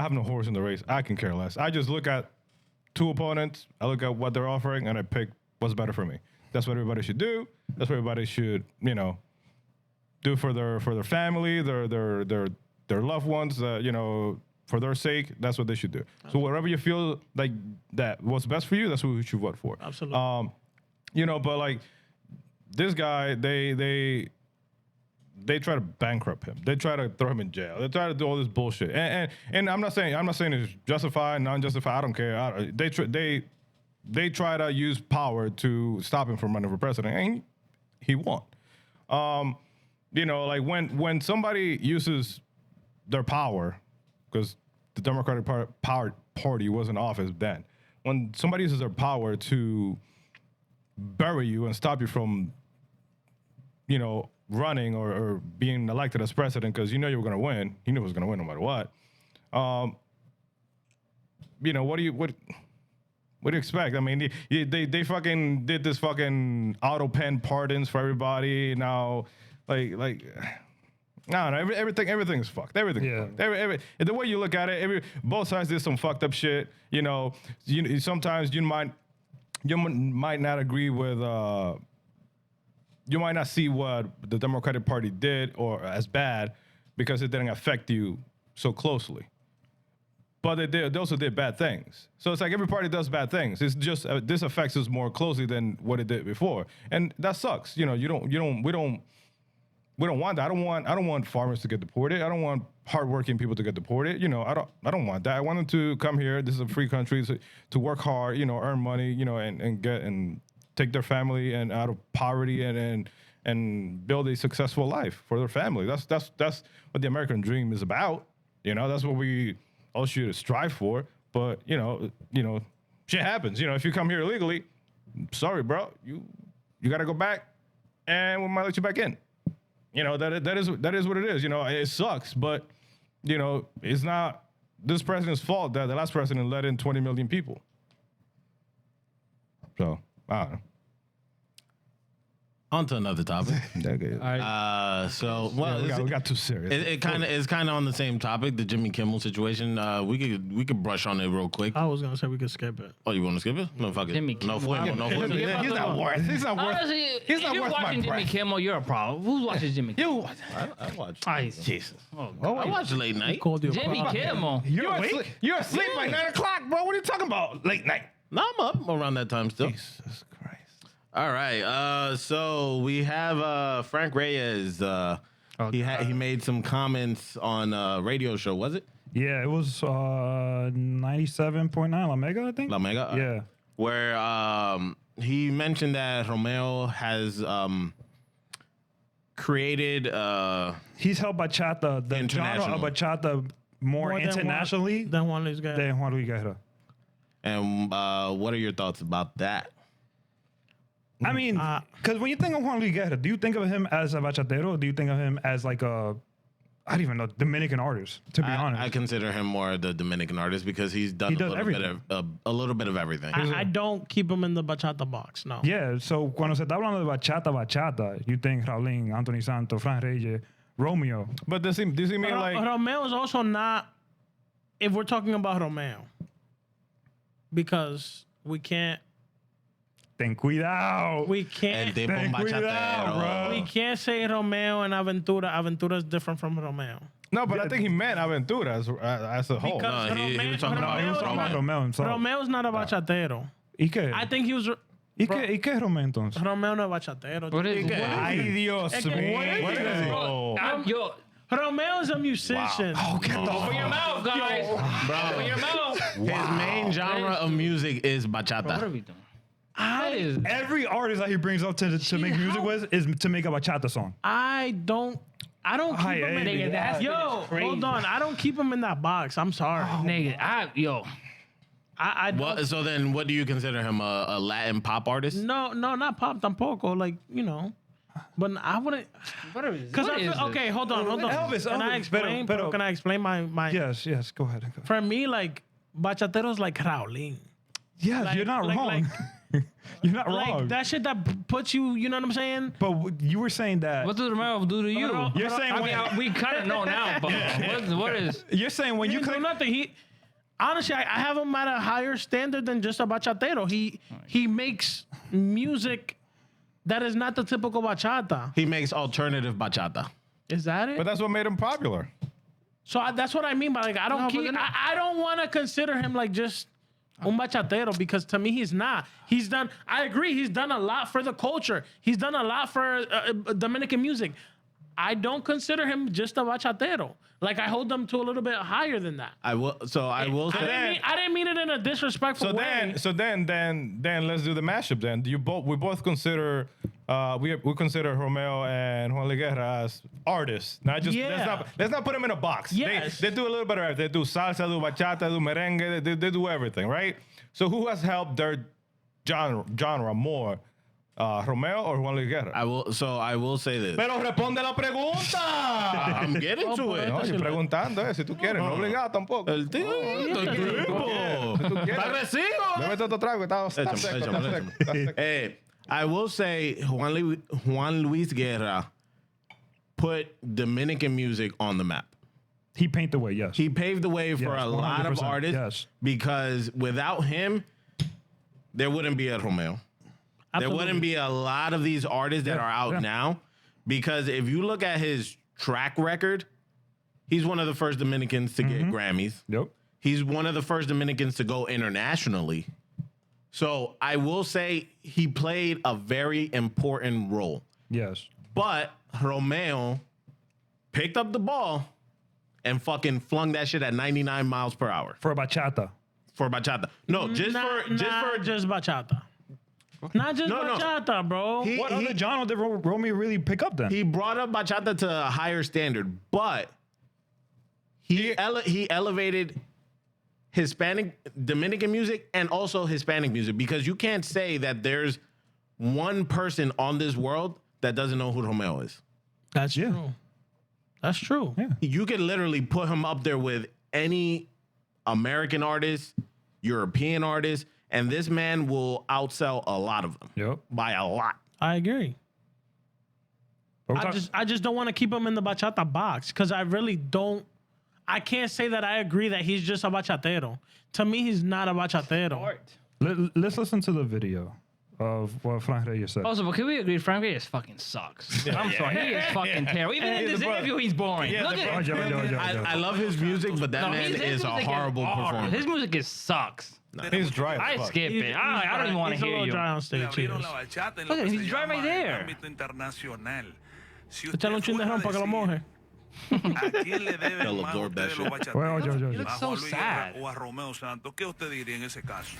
have no horse in the race. I can care less. I just look at two opponents. I look at what they're offering, and I pick what's better for me. That's what everybody should do. That's what everybody should, do for their family, their loved ones. For their sake, that's what they should do. So whatever you feel like that what's best for you, that's what you should vote for. Absolutely. But like this guy, they try to bankrupt him. They try to throw him in jail. They try to do all this bullshit. And I'm not saying it's justified, non-justified. I don't care. They try to use power to stop him from running for president, and he won. Like when somebody uses their power, because the Democratic Party was in office then. When somebody uses their power to bury you and stop you from, running or being elected as president because you know you were going to win. He knew he was going to win no matter what. What do you expect? I mean, they fucking did this fucking auto pen pardons for everybody. Now, like. No, everything is fucked. Everything. Yeah. The way you look at it, both sides did some fucked up shit. Sometimes you might not agree with. You might not see what the Democratic Party did or as bad because it didn't affect you so closely. But they also did bad things. So it's like every party does bad things. It's just this affects us more closely than what it did before, and that sucks. We don't want that. I don't want farmers to get deported. I don't want hardworking people to get deported. I don't want that. I want them to come here. This is a free country to work hard, earn money, and take their family and out of poverty and build a successful life for their family. That's what the American dream is about. You know, that's what we all should strive for. But you know, shit happens. You know, if you come here illegally, sorry, bro, you got to go back, and we might let you back in. You know, that is what it is. You know, it sucks, but you know, it's not this president's fault that the last president let in 20 million people. So I don't know. On to another topic. We got too serious. It's kind of on the same topic, the Jimmy Kimmel situation. We could brush on it real quick. I was gonna say we could skip it. Oh, you want to skip it? No, fuck it. Jimmy No, Kimmel. fuck it. He's not worth. He's not worth. Honestly, He's if not you're worth my watching Jimmy breath. Kimmel, you're a problem. Who watches Jimmy Kimmel? I watched. Jesus. Oh, I watched late night. Called you a Jimmy problem. Kimmel. You're asleep by 9 o'clock, bro. What are you talking about? Late night. No, I'm up around that time still. Jesus Christ. All right. So we have Frank Reyes. He made some comments on a radio show. Was it Yeah, it was 97.9 La Mega, I think. La Mega? Yeah. Where he mentioned that Romeo has created. He's held bachata, the genre of bachata, more More internationally than one of these guys. than Juan Luis Guerra. And what are your thoughts about that? I mean, because when you think of Juan Luis Guerra, do you think of him as a bachatero, or do you think of him as like a, I don't even know, Dominican artist? To be honest, I consider him more the Dominican artist because he's done a little bit of everything. I don't keep him in the bachata box. No. yeah. So cuando se está hablando de bachata, you think Raulin, Anthony Santos, Reyes, Romeo. But does he mean like? Romeo is also not. If we're talking about Romeo, because we can't. Ten cuidado. We El can't. tipo Ten cuidado, bachatero. bro. We can't say Romeo and Aventura. Aventura is different from Romeo. No, but I think he meant Aventura as a whole. Because No, he was talking about He was talking about Romeo himself. Romeo's not a bachatero. ¿Y qué? I think he was. ¿Y qué es Romeo entonces? Romeo no es bachatero. What is it? Ay, Dios Es que- mío. What is it? Bro. Yo, Romeo is a musician. open your mouth, guys. Open your mouth. His main genre of music is What are bachata. we doing? What is Every artist that he brings up to make music how- with is to make a bachata song. I don't keep Hi, him in. Andy. Nigga, that's Yo, crazy. hold on. I don't keep him in that box. I'm sorry. Nigga, I don't. What? So then, what do you consider him a Latin pop artist? No, not pop tampoco. Like, you know. But I wouldn't. what is Because what I feel, is okay, hold on. Elvis, Can I Elvis, explain? pero- Can I explain my? Yes, go ahead. For me, like bachateros like Raulin. Yes, Like- you're not like- wrong. You're not Like wrong. that shit that puts you. You know what I'm saying? But you were saying that. What does Romeo do to you? You're saying I when, mean, we kind of know now, but what is? you're saying when He you didn't do click. nothing. He honestly, I have him at a higher standard than just a bachatero. He makes music that is not the typical bachata. He makes alternative bachata. Is that it? But that's what made him popular. So that's what I mean by like I don't No, but keep. then- I don't want to consider him like just un bachatero because to me he's not. He's done. I agree. He's done a lot for the culture. He's done a lot for Dominican music. I don't consider him just a bachatero. Like I hold them to a little bit higher than that. I will say. I didn't mean it in a disrespectful way. So then let's do the mashup. Then we both consider we consider Romeo and Juan Luis Guerra as artists. Not just Yeah. let's not put them in a box. Yes. They do a little bit of everything. They do salsa, do bachata, do merengue. They do everything, right? So who has helped their genre more? Romeo or Juan Luis Guerra? I will say this. Pero responde la pregunta. I'm getting to it. No, estoy preguntando, si tú quieres, no obligado tampoco. El tipo. Si tú quieres. Agresivo. Bébete otro trago, está seco, está seco, está seco. Hey, I will say Juan Luis Guerra put Dominican music on the map. He painted the way. Yes. He paved the way for Yes, a lot of 100%, artists yes. because without him, there wouldn't be a Romeo. There wouldn't be a lot of these artists that are out now because if you look at his track record, he's one of the first Dominicans to get Grammys. Yep. He's one of the first Dominicans to go internationally. So I will say he played a very important role. Yes. But Romeo picked up the ball and fucking flung that shit at 99 miles per hour For bachata. for bachata. No, just Not for just bachata. Not just No, no. bachata, bro. What other genre did Romeo really pick up then? He brought up bachata to a higher standard, but he elevated Hispanic, Dominican music, and also Hispanic music, because you can't say that there's one person on this world that doesn't know who Romeo is. That's true. That's true. Yeah. You can literally put him up there with any American artist, European artist, and this man will outsell a lot of them. Yep. By a lot. I agree. But we're I just don't want to keep him in the bachata box because I really don't. I can't say that I agree that he's just a bachatero. To me, he's not a bachatero. Let's listen to the video of what Frank Reyes said. Also, but can we agree Frank Reyes fucking sucks? I'm sorry, he is fucking terrible. Even in this interview, he's boring. Look at him. I love his music, but that man is a horrible performer. His music is sucks. He's dry. I skip it. I don't even want to He's a hear little you. dry on stage. Look at him, he's dry right there. Échale un chin de ron para que lo moje. ¿A quién le deben They'll más absorb that ustedes los shit. Well, bachateros? yo. He looks so ¿A Juan Luis Guerra sad. o a Romeo Santos? ¿Qué usted diría en ese caso?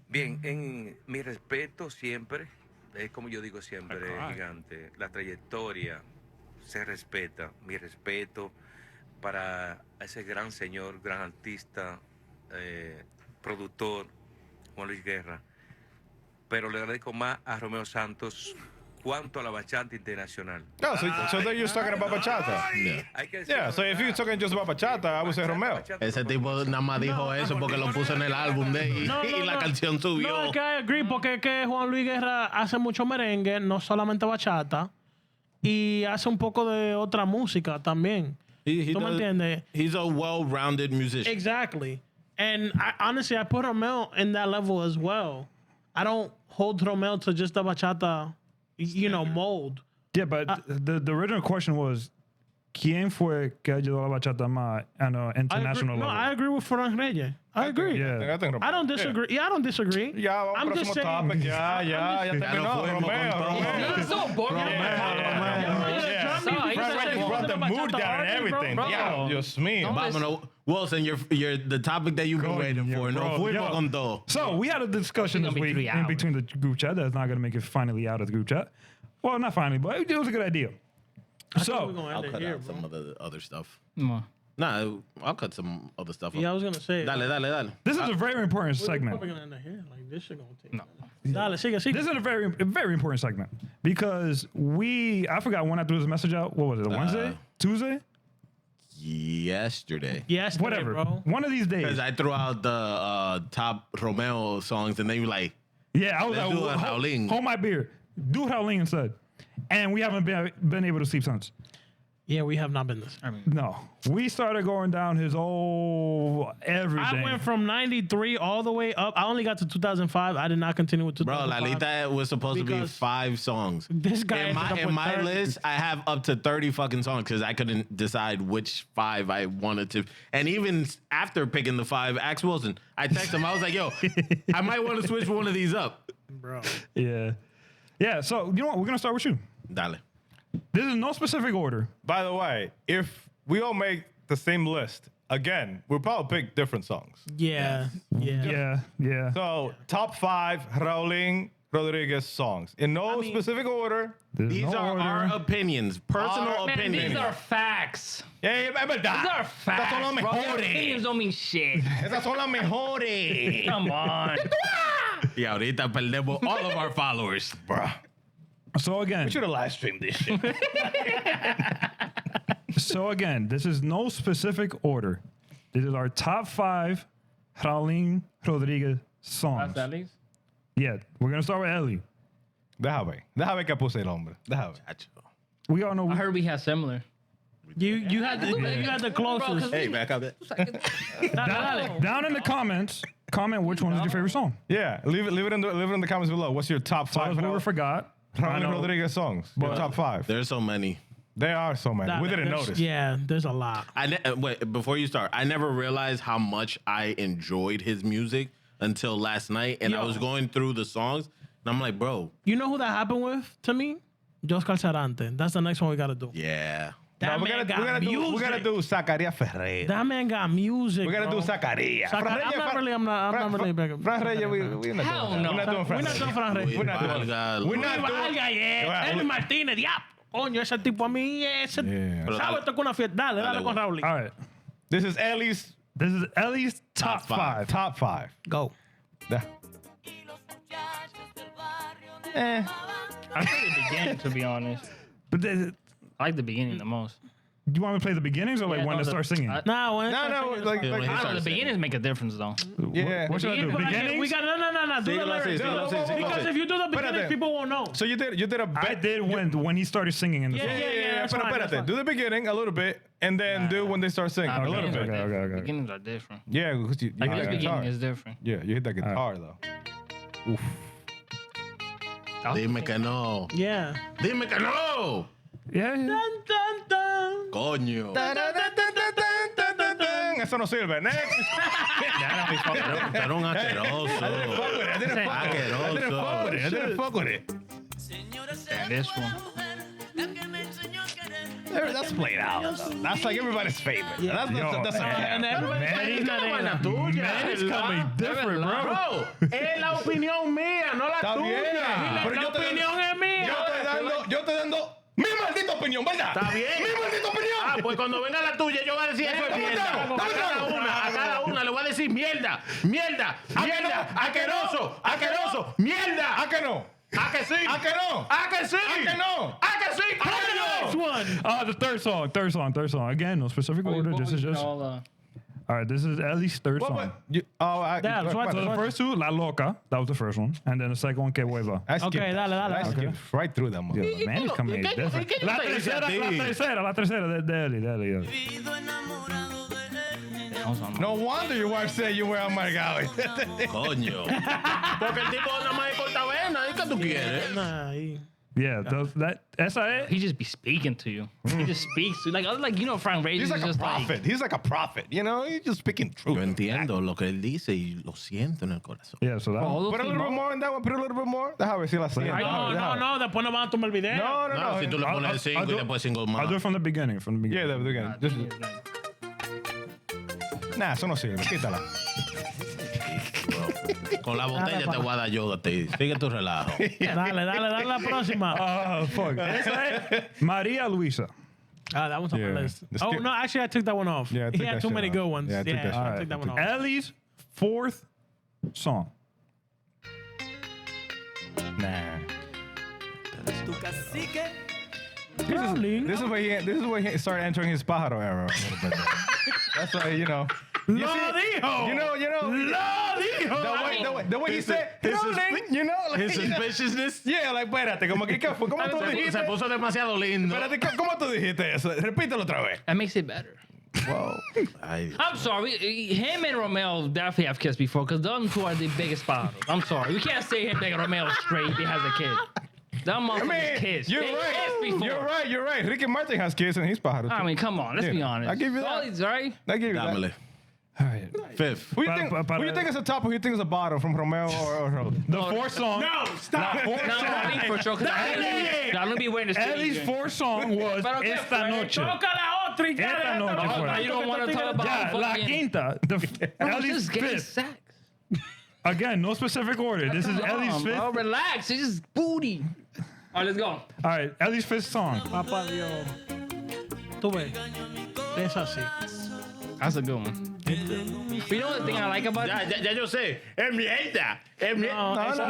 Bien, en mi respeto siempre, es como yo digo siempre, gigante, la trayectoria se respeta, mi respeto para ese gran señor, gran artista, productor, Juan Luis Guerra, pero le agradezco más a Romeo Santos cuanto a la bachata internacional. No, so then you're talking about bachata. Hay que decir Yeah, la so if verdad. you're talking just about bachata, I would say Romeo. Bachata, Ese tipo nada más dijo eso porque lo puso en el álbum de él y la canción No, subió. es que I agree, porque es que Juan Luis Guerra hace mucho merengue, no solamente bachata, y hace un poco de otra música también. He ¿Tú me does- entiendes? He's a well-rounded musician. Exactly. And honestly, I put Romeo in that level as well. I don't hold Romeo to just the bachata, mold. Yeah, but the original question was, ¿quién fue que ayudó a la bachata más on an international level? I agree with Frank Reyes. I agree. Yeah. I think Romeo. I don't disagree. Yeah, I don't disagree. Ya, vamos I'm al just próximo saying. topic. Ya terminó. fuimos Romeo, con todo. Romeo. He's so boring. Frank brought the mood down and everything. Yeah, Dios mío. Vámonos. Wilson, you're the topic that you've been waiting for. No bro. fuimos Yo. con todo. So we had a discussion It's this gonna be week 3 in hours. between the group chat. That's not going to make it finally out of the group chat. Well, not finally, but it was a good idea. We're So gonna I'll end it cut here, out bro. some of the other stuff. Come Nah, I'll cut some other stuff. Yeah, I was gonna say. Dale. this is a very important We're segment. probably gonna end it here. Like this shit gonna take. No. Dale, sigue. This is a very important segment because I forgot when I threw this message out. What was it? Wednesday? Tuesday? Yesterday. Yes, Whatever. bro. One of these days. Because I threw out the top Romeo songs, and then you were like, Yeah, I was Let's like, do a Raulin. hold my beer. Do what Raulin said. And we haven't been able to sleep since. Yeah, we have not been this. No. We started going down his whole everything. I went from 93 all the way up. I only got to 2005. I did not continue with bro, 2005. Lalita was supposed to be Because 5 songs. This guy In ended up my with 30. list, I have up to 30 fucking songs because I couldn't decide which 5 I wanted to. And even after picking the 5, Ax Wilson, I texted him. I was like, yo, I might want to switch one of these up. Bro. Yeah. Yeah, so you know what? We're going to start with you. Dale. This is no specific order. By the way, if we all make the same list, again, we'll probably pick different songs. Yeah. Yeah. So, top 5 Raulin Rodríguez songs. In no specific order. There's These no are order. our opinions, personal Man, opinions. these are facts. Yeah, es verdad. These are facts. Estas son las Bro. Your mejores. opinions don't mean shit. Esas son las mejores. Come on. Y ahorita perdemos all of our followers. Bruh. So again, We should have live streamed this shit. this is no specific order. This is our top 5 Raulin Rodríguez songs. Yeah, we're going to start with Ellie. Déjame que puse el hombre. Déjame. We all know I heard we had similar. You had the closest. Hey, back up it. down in the comments, comment which one is your favorite song. Yeah, leave it in the comments below. What's your top So 5 we were forgot. I Raulin know. Rodríguez songs? Your top 5. There's so many. There are so many. We didn't There's- notice. Yeah, there's a lot. Wait, before you start, I never realized how much I enjoyed his music until last night, and I was going through the songs, and I'm like, bro, You know who that happened with to me? Jos Calzarante. That's the next one we got to do. yeah. That No, man got we're music. gonna do Zacarías Ferreira. That man got music. We're gonna bro. do Zacarías. I'm not really big. Fran Reyes, we're not Hell doing that. no. We're not doing Fran We're not Reyes. doing Fran Reyes. We're not doing Valga- We're not doing. Valga, yeah. Well, Elvis Martínez, diablo. Coño, ese tipo a mí, ese. Yeah. ¿Sabes? Toca una fiesta. Dale con Raulin. All right. This is Ellie's This is Ellie's top five. top 5. Go. Yeah. I play the beginning, to be honest. But I like the beginning the most. you want me to play the beginnings or like Yeah, when no, to start singing? Nah, when No, like, Yeah, like when I don't know, the beginnings make a difference, though. yeah. What should I do? We Beginnings? got no. Do the lyrics. Because if you do the beginnings, people won't know. So you did a I did when he started singing in the song. Yeah, that's Pero fine, that's espérate, fine. do the beginning a little bit and then do when they start singing a little bit. Okay. Beginnings are different. Yeah, because you Like hit this that guitar. beginning is different. Yeah, you hit that guitar though. Oof. Dime que no. Yeah. Dime que no. Yeah. Dun, dun, dun. Coño. Eso no sirve. Next. Pero un asqueroso. I didn't fuck with it. And this one. That's played out. That's like everybody's favorite. That's a And everybody's Manny's coming different, bro. Bro, es la opinión mía, no la Está bien. tuya. Pero La yo te- opinión es mía. Yo estoy dando mi maldita opinión, ¿verdad? Está bien. Mi maldita opinión. Ah, pues cuando venga la tuya, yo voy a decir eso es mierda. A cada una le voy a decir mierda, mierda, mierda, asqueroso, asqueroso, mierda. ¿A que no? ¿A que sí? ¿A que no? ¿A que sí? ¿A que no? ¿A que sí? Next ¡Coño! one. The third song. Again, no specific order. This is just all right. This is Ellie's third song. Yeah, So the first two, La Loca, that was the first one, and then the second one, Que Vuelva. Okay, dale. I skipped right through them. Yeah, Manny's coming in different. ¿Qué La te dice a ti? tercera de Ellie. No wonder your wife said you were amargado. Coño. Porque el tipo nada más es cortavena. ¿Y qué tú quieres? Yeah, esa es. He just be speaking to you. He just speaks to like you know, Frank Reyes He's is like a just prophet. He's like a prophet. You know, he's just speaking truth. Yo entiendo lo que él dice y lo siento en el corazón. Yeah, so that one. Put a little bit more on that one. Put a little bit more. Déjame ver si la siento. No, después nos van a tomar el video. No. Si tú le pones 5 y después 5 I'll do más. it from the beginning. Yeah, the beginning. Nah, eso no sirve. Quítala. Con la botella te voy a dar yo a ti. Sigue tu relajo. Dale la próxima. Oh, fuck. Esa es María Luisa. That one's on Yeah. my list. The Oh, skip- no, actually, I took that one off. Yeah, I he took had that too shit many off. good ones. Yeah, I took that shit I off. took that one off. Ellie's fourth song. Nah. Raulin. This is where he started entering his pájaro era. A little bit. That's why, you know. Lo dijo. You know. Lo dijo. The way he said, Raulin, you know, like, His suspiciousness. yeah, like, espérate, como que, ¿qué fue? ¿Cómo tú dijiste? Se puso demasiado lindo. Espérate, ¿cómo tú dijiste eso? Repítelo otra vez. that makes it better. Wow. Ay, I'm sorry. Him and Romeo definitely have kissed before because them two are the biggest bottles. I'm sorry. We can't say him and Romeo straight. He has a kid. Them I motherfuckers mean, kissed. you're They right. kissed before. You're right. Ricky Martin has kids and he's pájaro. I mean, come on. Let's Yeah, be honest. I'll give you that. All these, right? I give you that. dámele. All right. Fifth. Who you think is the top? Who you think is the bottom from Romeo or Raul? The fourth song. No, stop. No, I mean for sure. Cause I'm gonna be wearing this. Ellie's fourth song was Pero qué Esta fue? Noche. Toca la otra y ya. Esta noche Oh, fue. now you don't want to talk about Yeah, La fucking- Quinta. Ellie's Just gay fifth. sex. Again, no specific order. This is Ellie's fifth. Oh, All relax. It's just booty. All right, let's go. right, Ellie's fifth song. Papá Dios. Tú ves. Es así. That's a good one. But you know the thing I like about it? Ya yo sé. Es mierda. Es mierda. I like Esa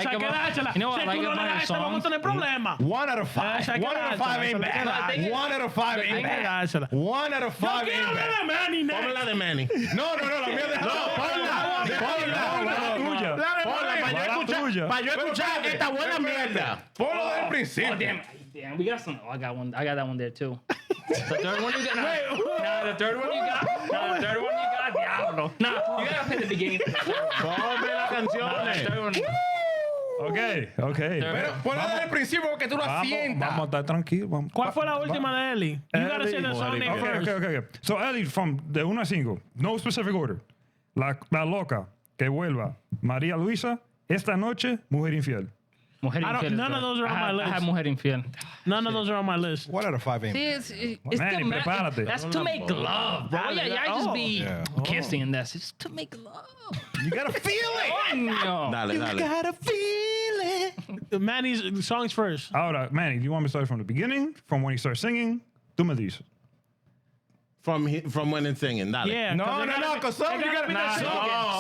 hay que about- dársela. you know what Si I like tú no le about das his esta, vamos a songs? tener problemas. 1 out of 5. Esa hay que 1 out of 5 dársela, ain't esa hay que bad. dársela. 1 out of 5 Hay ain't que bad. dársela. 1 out of 5 Quiero ain't hablar bad. de Manny next. Ponme la de Manny. No, la mía de ponla. La tuya. Ponla para yo escuchar esta buena mierda. Ponlo del Oh, principio. damn. We got some. Oh, I got one. I got that one there too. The third one you got. Nah, the third one you got. Nah, the third one you got. Diablo. Nah, you gotta play the beginning. Ponme las Nah, the canciones. third one. Okay. Pero ponlo del principio porque tú lo Vamos sientas. a estar tranquilos. Vamos. ¿Cuál fue la última de Ellie? You gotta say the song name Okay, first. okay. So Ellie, from de 1 a 5, no specific order. La Loca, Que Vuelva, María Luisa, Esta Noche, Mujer Infiel. Mujer Infiel. None of those are on my list. I have Mujer Infiel. None of those are on my list. What out of 5 ain't? See, it's Manny, prepárate. that's to make love, bro. Dale, Yeah, I just be Yeah. kissing and that's it's to make love. You gotta feel it. No. Dale, dale. Gotta feel it. Manny's songs first. Ahora, Manny, do you want me to start from the beginning? From when he starts singing? Tú me dices. From when it's singing. Dale. Yeah. No, because some you gotta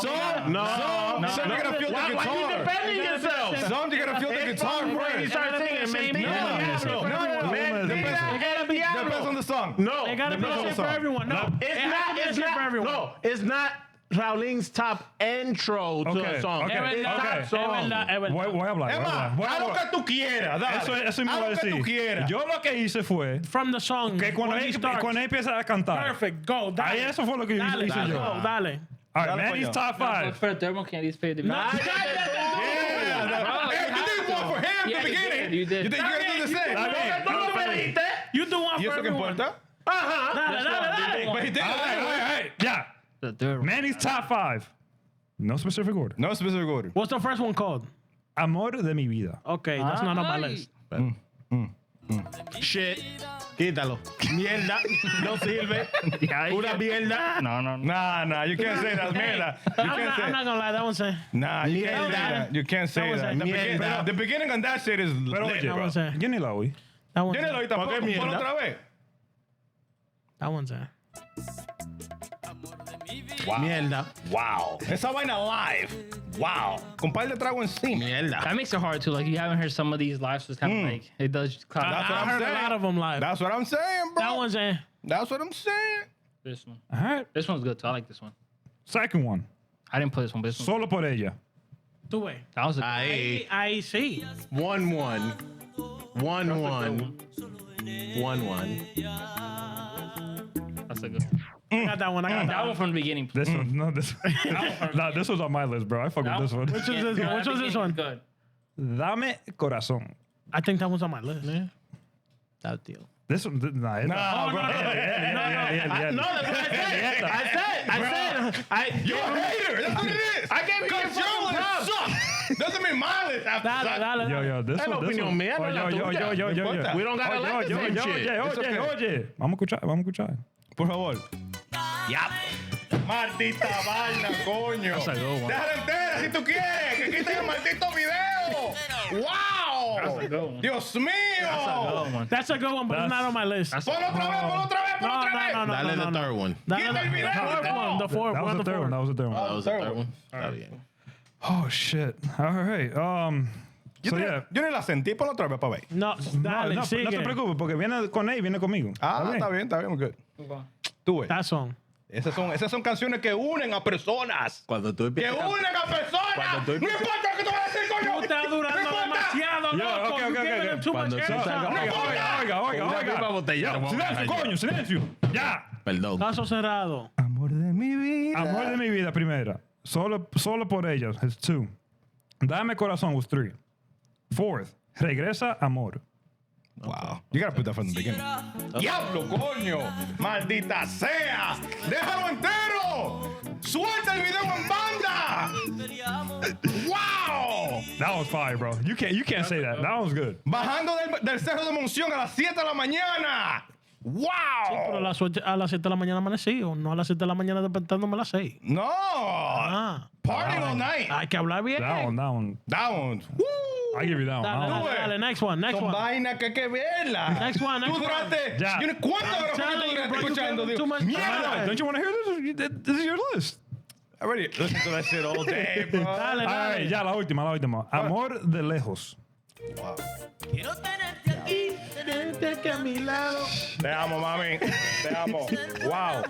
Some you gotta feel the Why you guitar. defending yourself? Some you gotta feel the guitar When you first. start singing, No. Depends on the song. No, They gotta be the same for everyone. No, it's not for everyone. No, it's not Raulin's top intro to Okay, a song. okay, It's okay. top song. Voy a hablar. Haz lo que tú quieras. Dale. Eso me Haz iba a lo que tú decir. quieras. Yo lo que hice fue From the song. que cuando when he él starts. empieza a cantar. Perfect. Go. Dale. Ahí eso fue lo que Dale, hice dale, yo. go, dale. All right, Dale Manny's pa' top But 5. for the third one, can't these pay the Yeah. Hey, you did one for him at Yeah, the beginning. you did. You think you're gonna do the same? You do one ¿Y for eso qué everyone. importa? Dale. But he did. Yeah. The third one. Manny's top 5. No specific order. No specific order. What's the first one called? Amor de mi vida. Okay, that's not on my list. Shit. Quítalo. Mierda. No sirve. Una mierda. No. Nah, you can't say that. Mierda. You I'm can't not say. gonna lie, that one say. Nah, you can't say Mierda. that. You can't say was that. it. The Mierda. the beginning on that shit is Pero lit, oye, That bro. one say. yo ni la oí. That one Yo ni lo say. oí tampoco. qué mierda? Ponlo otra vez. That one say. Mierda. Wow. Esa vaina live. Wow. Con par de trago encima. Mierda. That makes it hard too. Like you haven't heard some of these lives, so it's kind of like it does. That's what I I'm heard saying. a lot of them live. That's what I'm saying, bro. That one say. That's what I'm saying. This one. All right. This one's good too. I like this one. Second one. I didn't play this one, but this one. Solo por ella. Tú ves. That was a Ahí. I see. 1-1. 1-1. 1-1. That's a good. I got that one. I got that That one. one from the beginning. This one. No, this. Nah, this was on my list, bro. I fuck with this one. Which was this one? Which was this one? Good. Dame corazón. I think that was on my list. That deal. This one. Nah, it's Nah, bro. No, that's what I said. You're a hater. That's what it is. I gave you Because your list sucks. Doesn't mean my list has to Dale, suck. dale. Yo, this Es la one. This opinión one. mía, no es la tuya. Yo. We don't gotta like the same shit. It's okay. Oye. Vamos a escuchar. Por favor. Maldita vaina, coño. That's a good one. Déjala entera si tú quieres. Que quiten el maldito video. ¡Wow! That's a good one. Dios mío. Good one. That's a good one, but it's not on my list. That's Ponlo otra vez, ponlo otra vez, ponlo otra vez. No. Dale the third one. Quita el video. The fourth That one. was the third one. That was the third one. That was the third one. Está bien. Oh shit. All right. So yeah. Yo ni la sentí, ponlo otra vez para ver. No, dale, No se sigue. preocupe porque viene con él y viene conmigo. Ah, está bien, good. Tú ves. That song. Esas son canciones que unen a personas. Cuando tú Que empiezas a unen a personas. Cuando No tú importa lo que tú vas a decir, coño. Tú estás durando No importa. demasiado, Yo, loco. okay, You okay, giving okay. them too much Cuando tú airtime. salgas- Una misma botella, Yo, vamos a silencio, dejar coño, ya. silencio. Ya. Perdón. Caso cerrado. Amor de mi vida. Amor de mi vida, primera. Solo por ellos. It's 2. Dame corazón was 3. 4th. Regresa amor. Wow. You gotta put that from the beginning. ¡Diablo, coño! ¡Maldita sea! ¡Déjalo entero! ¡Suelta el video en banda! ¡Wow! That was fire, bro. You can't say that. That was good. Bajando del Cerro de Monción a las 7 de la mañana. Pero ¡Wow! a las 7 de la mañana amanecí, o no a las 7 de la mañana despertándome a las 6. No! Ah. Party all night. Hay que hablar bien. That one. That one. Woo! I give you that one. Dale, I don't- dale, dale. Next one. Son vainas que hay que verlas. Next one, Tú duraste. Ya. Yo no- ¿Cuántas horas fue que tú telling you, duraste bro, you escuchando? gave too much Mierda. time. Don't you want to hear this? This is your list. I already listen to that shit all day, bro. Dale, All dale. right, ya la última. Amor de lejos. Wow. Tenerte aquí a mi lado. Te amo, mami. Te amo. Wow.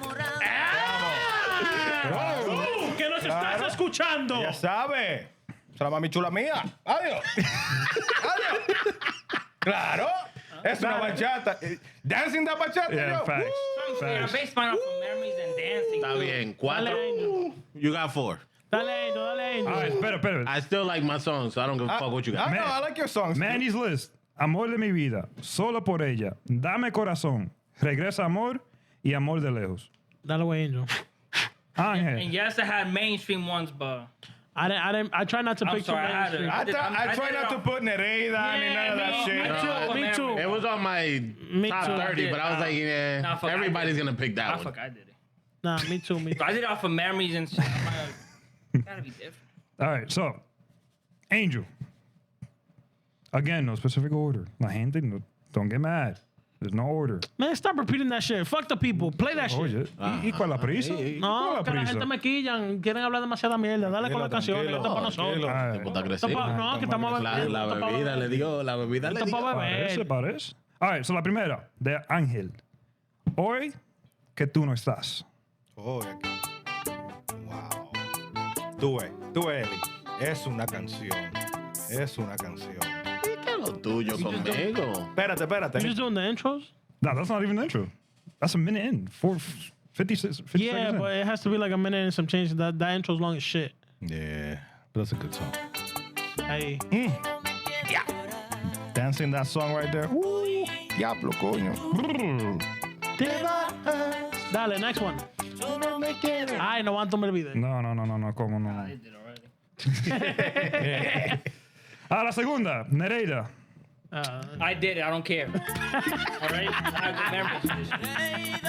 Que nos estás escuchando. Ya sabes. Es la mami chula mía. Adiós. Adiós. Claro. Es una bachata. Dancing da bachata. Yeah, yo. facts. Facts. Based on memories and dancing. Está bien. 4. Dale, You got 4. Angel. Dale, Angel. All right, espera. I still like my song, so I don't give a fuck what you got. I know, I like your songs. Manny's list. Amor de mi vida. Solo por ella. Dame corazón. Regresa amor y amor de lejos. Dale, güey, Angel. And Ángel. yes, I had mainstream ones, but I try not to I'm picture sorry, I had it. mainstream. I try not to put Nereida and none of that shit. Me too. It was on my top too. 30, but I was like, yeah, Nah, fuck, I everybody's did. gonna pick that one. Fuck, I did it. Nah, me too. I did it off of memories and shit. I'm like, gotta be different. All right, so Angel. Again, no specific order. La gente, no, don't get mad. There's no order. Man, stop repeating that shit. Fuck the people. Play that shit. Oye, ¿y cuál la prisa? No, ¿Cuál que la gente me quillan. Quieren hablar demasiada mierda. Dale con la canción. Esto es para nosotros. Ay, Tipo, está agresivo. No, que estamos La bebida le dio, la bebida le Esto dio. para beber. parece. All right, so la primera, de Ángel. Hoy que tú no estás. Oh, wow. Tú, Eli. Es una canción. Es una canción. ¿Qué es lo tuyo conmigo? Espérate. You just doing the intros? No, that's not even the intro. That's a minute in. 56 Yeah, seconds but in. it has to be like a minute and some change. That intro's long as shit. Yeah, but that's a good song. Hey. Dancing that song right there. Ooh, diablo, coño. Dale, next one. Ay, no aguanto me olvide. No, ¿cómo no? I did already. La segunda, Nereida. I did it. I don't care. Alright? I have good memories of this shit.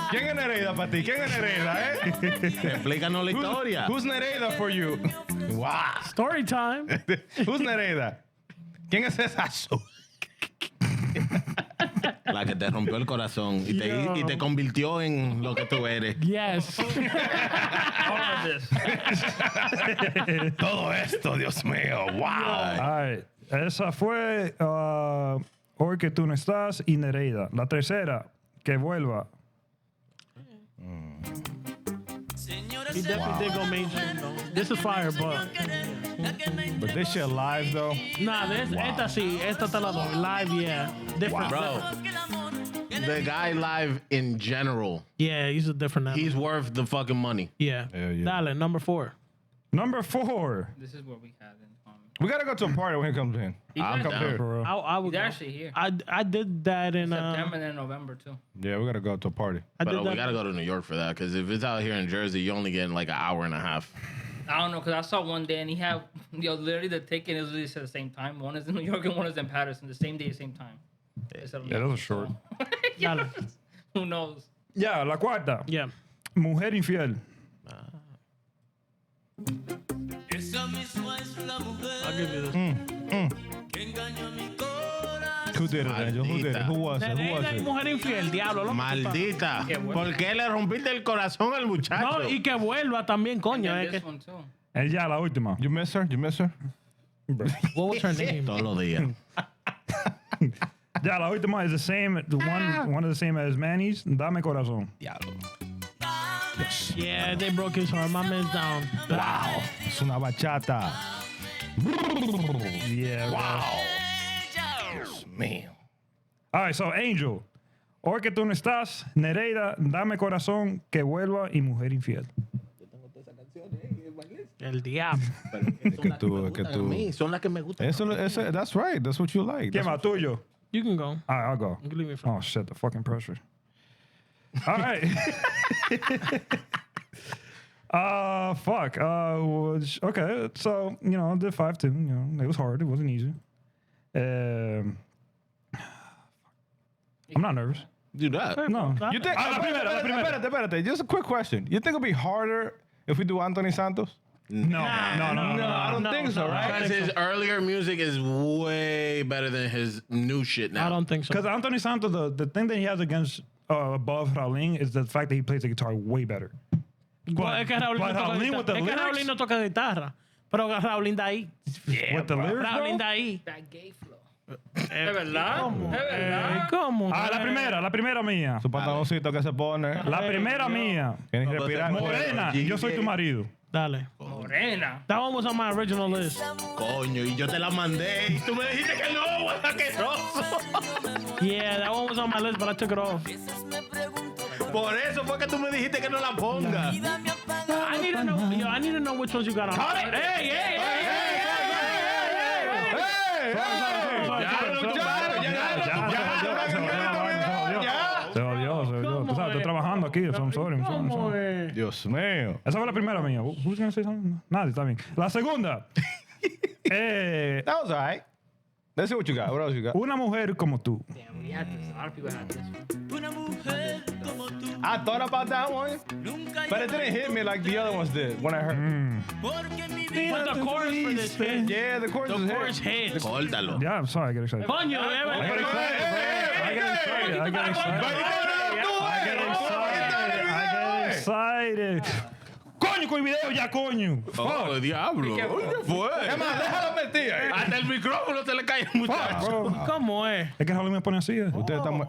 ¿Quién es Nereida para ti? ¿Quién es Nereida, Explícanos la historia. Who's Nereida for you? Wow. Story time. Who's Nereida? ¿Quién es esa? La que te rompió el corazón y te convirtió en lo que tú eres. Yes. All of this. Todo esto, Dios mío. Wow. All right. Esa fue Hoy que tú no estás y Nereida. La tercera, que vuelva. He definitely did go mainstream, though. This is fire, but... But this shit live, though. Nah, esta sí. Esta te la doy. Live, yeah. Different. Bro, the guy live in general, Yeah, he's a different animal. he's worth the fucking money. Yeah. Hell yeah. Dale, number 4. Number 4. This is what we had in common. We gotta go to a party when he comes in. He's I'm right down. there. For real. I would He's go. actually here. I did that in... September and then November too. Yeah, we gotta go to a party. I But did we that. gotta go to New York for that, because if it's out here in Jersey, you're only getting like an hour and a half. I don't know, because I saw one day and he had, literally the ticket is literally at the same time. One is in New York and one is in Patterson, the same day, same time. Yeah, those are short. Dale. Who knows? Ya, la cuarta. Yeah. Mujer infiel. I'll give you this. Who did it, Angel? Who did it? Who was it? Who was Nereida y it? mujer infiel, diablo. loco. Maldita. Qué bueno. ¿Por qué le rompiste el corazón al muchacho? No, y que vuelva también, coño. And Es this que, one too. Ya, la última. You miss her? You miss her? what was her name? Todos los días. Ya, la última is the same. One of the same as Manny's. Dame corazón. Yeah, they broke his heart. My man's down. Wow. Es una bachata. Yeah. Wow. Dios mío. All right, so Angel. Hoy que tú no estás, Nereida, dame corazón, que vuelva y mujer infiel. El diablo. Que tú. Son las que me gustan. Eso, that's right. That's what you like. ¿Quién más? Tuyo. You can go. All right, I'll go. You can leave me for Oh, shit, the fucking pressure. All right. Fuck. Okay, so, I did 5 too. It was hard. It wasn't easy. I'm not nervous. Do that. No. You think? La primera. Espérate. Just a quick question. You think it'll be harder if we do Anthony Santos? No, I don't think so, right? Because his earlier music is way better than his new shit now. I don't think so. Because Anthony Santos, the thing that he has against above Raulin is the fact that he plays the guitar way better. Well, es que Raulin no toca Raulin with the guitarra. Es que lyrics, Raulin no toca guitarra. Pero Raulin da ahí. with the lyrics, Raulin bro? da ahí. That gay flow. ¿Es verdad? ¿Es verdad? ¿Cómo? La primera mía. Su pantaloncito que se pone. La primera mía. Tienes que respirar. Morena, yo soy tu marido. Dale. Morena. That one was on my original list. Coño, y yo te la mandé. Y tú me dijiste que no, asqueroso. Yeah, that one was on my list, but I took it off. Por eso fue que tú me dijiste que no la ponga. I need to know. Yo, I need to know which ones you got on. Hey! Se odió. Tú sabes, estoy trabajando aquí. I'm sorry. Dios mío. Esa fue la primera mía. Who's gonna say something? Nadie, está bien. La segunda. That was all right. Let's see what you got. What else you got? Una mujer como tú. Damn, we had this. A lot of people had this one. I thought about that one, but it didn't hit me like the other ones did when I heard. But the chorus for this hit. Yeah, the chorus The is chorus hit. hit. Córtalo. Yeah, I'm sorry, I get excited. Coño, I get excited, bro. I get excited. I get excited. Coño, con el video ya, coño. Oh, diablo. ¿Qué fue? Es más, déjalo meter ahí. Hasta el micrófono se le cae al muchacho. ¿Cómo es? Es que Raulin me pone así. Ustedes están muy...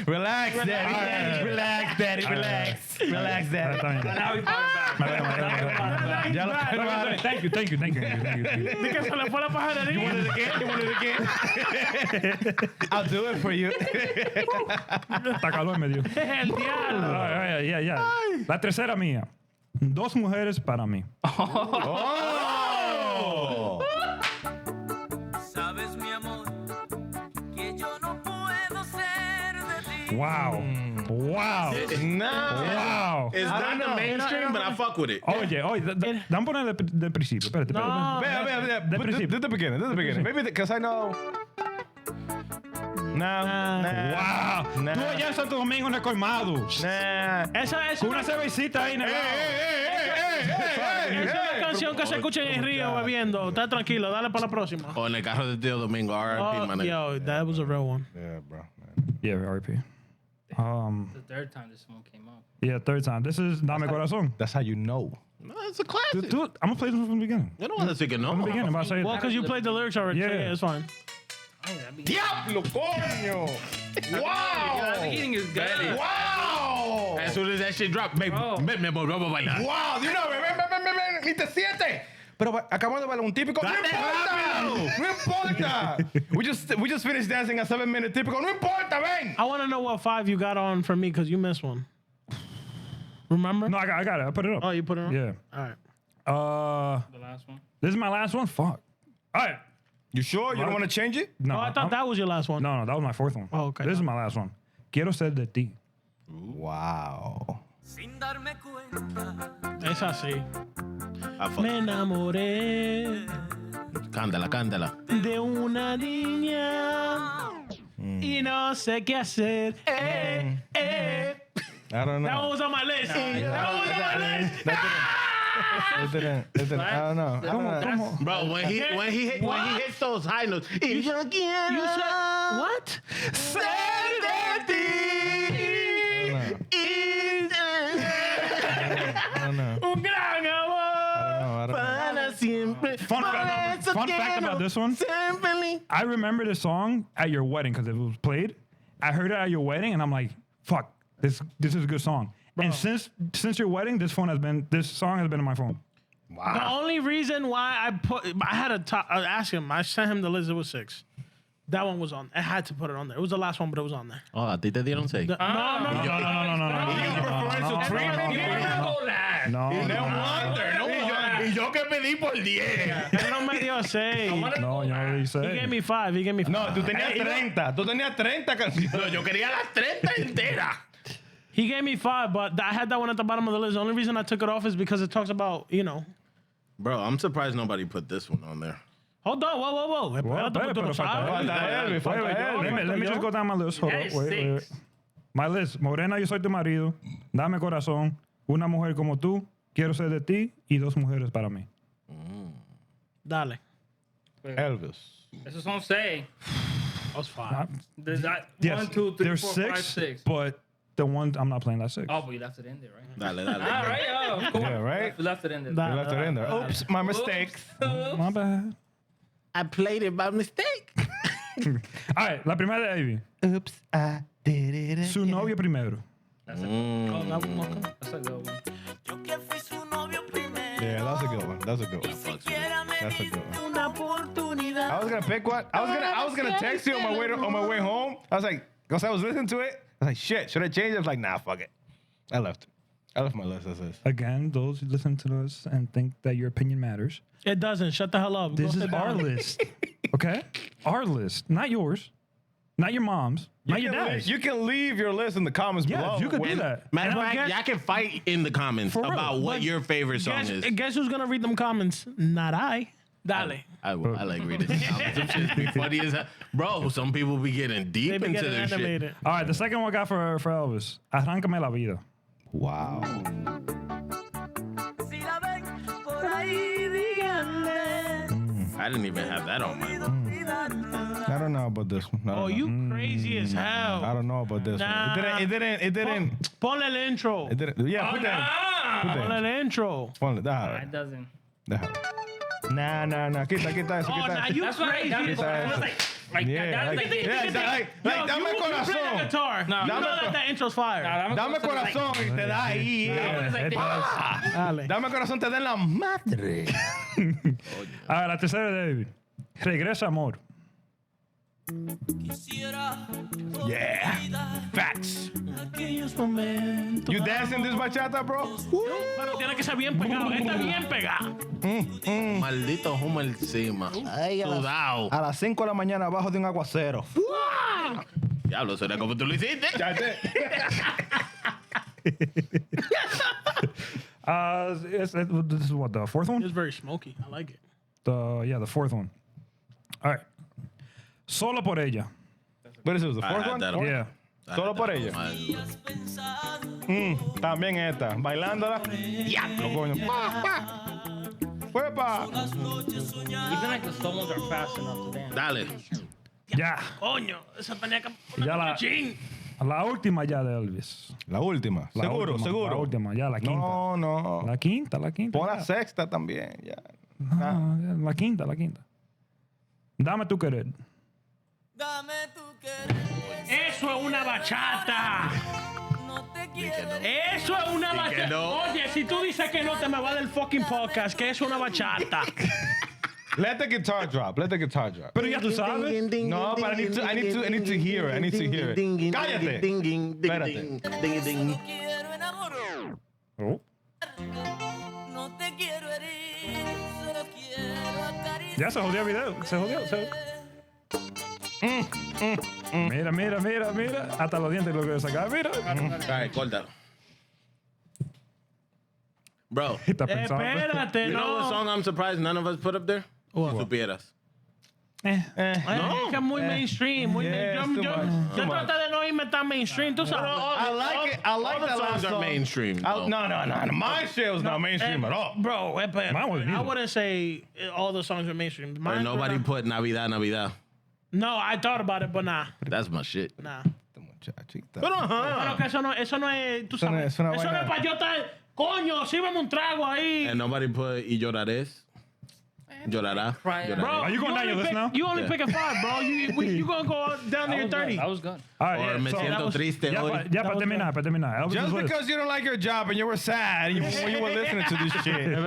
Relax, daddy. Relax, daddy. Relax. Relax, daddy. Está bien. Now we brought it back. Ya lo Thank you. ¿De que se le fue la pajarería? You want it again? I'll do it for you. Está calor me dio. El diablo. Ya. La tercera mía. 2 mujeres para mí. Oh. Sabes, mi amor, que yo no puedo ser de ti. Wow. Wow. Wow. It's not the mainstream, but I fuck with it. Oye, dame poner del principio. Espérate. No. Vea. Del principio. This the beginning. Maybe because I know... Nah. Wow. Nah. Tú allá en Santo Domingo en el colmado. Nah. Esa es Con una cervecita ahí, negado. una canción que se escucha en el río bebiendo. Está tranquilo, dale para la próxima. O en el carro de Tío Domingo, R.I.P., Oh, man. yo, that was a real one. Yeah, bro. Yeah, RP. The third time this one came up. Yeah, third time. This is Dame Corazón. That's how you know. No, it's a classic. Dude, I'm gonna play this from the beginning. Yo no voy a decir que no. From the beginning, I'm about to say Well, because you played the lyrics already. So Yeah. yeah, it's fine. Diablo, coño. The heating is good. Wow. As soon as that shit drop, me volvemos a bailar. Wow, de una vez, ven, ni te sientes. Pero acabamos de bailar un típico. No importa. We just finished dancing a 7-minute typical. No importa, ven. I want to know what 5 you got on for me because you missed one. Remember? No, I got it. I put it up. Oh, you put it on? Yeah. All right. The last one. This is my last one? Fuck. All right. You sure you don't want to change it? No, Oh, I thought that was your last one. No, that was my 4th one. Oh, okay. This is my last one. Quiero ser de ti. Wow. Sin darme cuenta. Es así. I fuck. Me enamoré Cántala. de una niña y no sé qué hacer. I don't know. That one was on my list. That was on my list. It didn't. I don't know. Bro, when he hits those high notes, y yo quiero You said what? ser de ti. I don't know. Un gran amor Para siempre. Fun fact about this one. I remember this song at your wedding because it was played. I heard it at your wedding and I'm like, fuck, this is a good song. And since your wedding, this song has been on my phone. The only reason why I had to ask him. I sent him the list. It was 6. That one was on. I had to put it on there. It was the last one, but it was on there. Oh, a ti te dieron 6. No. Y yo que pedí por 10. Él no me dio 6. No, you already He said. gave me 5. He gave me 5. No, tú tenías 30. Tú tenías 30 canciones. No, yo quería las 30 enteras. He gave me 5, but I had that one at the bottom of the list. The only reason I took it off is because it talks about, Bro, I'm surprised nobody put this one on there. Hold on, whoa. Espérate, Espérate, tú no pero sabes. Let me just go down my list. Hold That up. is Wait. 6. My list. Morena, yo soy tu marido. Dame corazón. Una mujer como tú. Quiero ser de ti. Y 2 mujeres para mí. Dale. Elvis. Esos son 6. That was 5. There's that Yes, 1, 2, 3, there's 4, 5, 6. but the one I'm not playing that 6. Oh, but you left it in there, right? Dale. All right, oh, of course. Yeah, right? You left it in there. That- You left it in there. Oops, my mistake. My bad. I played it by mistake. All right, la primera de Ivy. Oops, I did it. Su novio primero. That's a good one. Yo que fui su novio primero. Yeah, that's a good one. That's a good one. Siquiera me That's a good one. una oportunidad. I was gonna pick one. I was gonna text you on my way home. I was like, because I was listening to it. I was like, shit, should I change it? I was like, nah, fuck it. I left my list as is. Again, those who listen to us and think that your opinion matters. It doesn't. Shut the hell up. This Go is sit our down. list. Okay? Our list, not yours. Not your mom's. Not your can dad's. you can leave your list in the comments Yeah, below. you could do that. Matter of And I fact, guess- y'all can fight in the comments For real. about what But your favorite song Guess, is. guess who's gonna read them comments? Not I. Dale. I like reading the comments. Some shit be funny as hell. Bro, some people be getting deep They be into getting their shit. animated. All right, the second one I got for Elvis. Arráncame la vida. Wow. Si la ven por ahí, díganle. I didn't even have that on my list. I don't know about this one. I don't Oh, know. you crazy as hell. I don't know about this Nah. one. It didn't. Ponle el intro. It didn't. Yeah, put that. Put Ponle that. el intro. Ponle, It déjalo. doesn't. Déjalo. Nah. Quita eso, Oh, quita now eso. you That's what crazy. that's what it feels like Yeah, that. like- Like, yeah, like, Yo, dame you play the corazón. guitar. No. You Dame know co- that intro's fire. Dame corazón y te da ahí. It's like this. Dale. Dame corazón, te da en la madre. Ahora, la tercera de David. Regresa, amor. Quisiera Yeah. Facts. Aquellos momentos. You dancing this bachata, bro? Pero tiene que ser bien pegado. Está bien pegado. Maldito humo encima. Sudado. A las 5 de la mañana abajo de un aguacero. Diablo, será como tú lo hiciste. This is what, the fourth one? It's very smoky. I like it. The fourth one. All right. Solo por ella. What is this, the I fourth had one? that on- Yeah. I Solo had por that on ella. my- También esta. Bailándola. Diablo, coño. ¡Huepa! Even like the solos are fast enough to dance. Dale. Ya. Coño, esa tenía que Ya la- chin. La última ya de Elvis. La última. La Seguro, última, seguro. La última, ya, la quinta. No. La quinta. Pon la ya. sexta también. Ya. No, la quinta. Dame tu querer. Dame tu querer, Eso es una bachata. no te quiero. Eso es una que bachata. no. Oye, si tú dices que no, te me va del fucking podcast, que eso es una bachata. Let the guitar drop. Pero ya tú sabes. No, but I need to hear it. Cállate. Espérate. Solo quiero enamorar, Oh. no te quiero herir, solo quiero acariciar. Ya se jodió el video. Se jodió. Mira. Hasta los dientes lo que sacar. Mira. Alright, córtalo. Bro, Está pensando. Espérate, you know what no. song I'm surprised none of us put up there? What? Supieras. Es que es muy mainstream. Muy Yeah, yo it's too much. traté de no irme tan mainstream, tú sabes. I like it. I like all the that songs last are song. mainstream. though. No. My shit was not mainstream at all. Bro, Mine wasn't I either. wouldn't say all the songs are mainstream. Or Mine nobody were not- put Navidad. No, I thought about it, but nah. That's my shit. Nah. Muchachita. Pero que eso no es, tú Eso no sabes. es una Eso no vaina. es para yo estar, coño, sírveme un trago ahí. And nobody put Y llorarás. Llorará. Cry. Lloraré. Bro, Are you going down your list now? You only Yeah. pick a 5, bro. You gonna go down to your 30. That was good. All right, Or yeah, me so- siento triste Ya, hoy. para terminar. Elvis Just is list. because you don't like your job and you were sad when you were listening to this shit.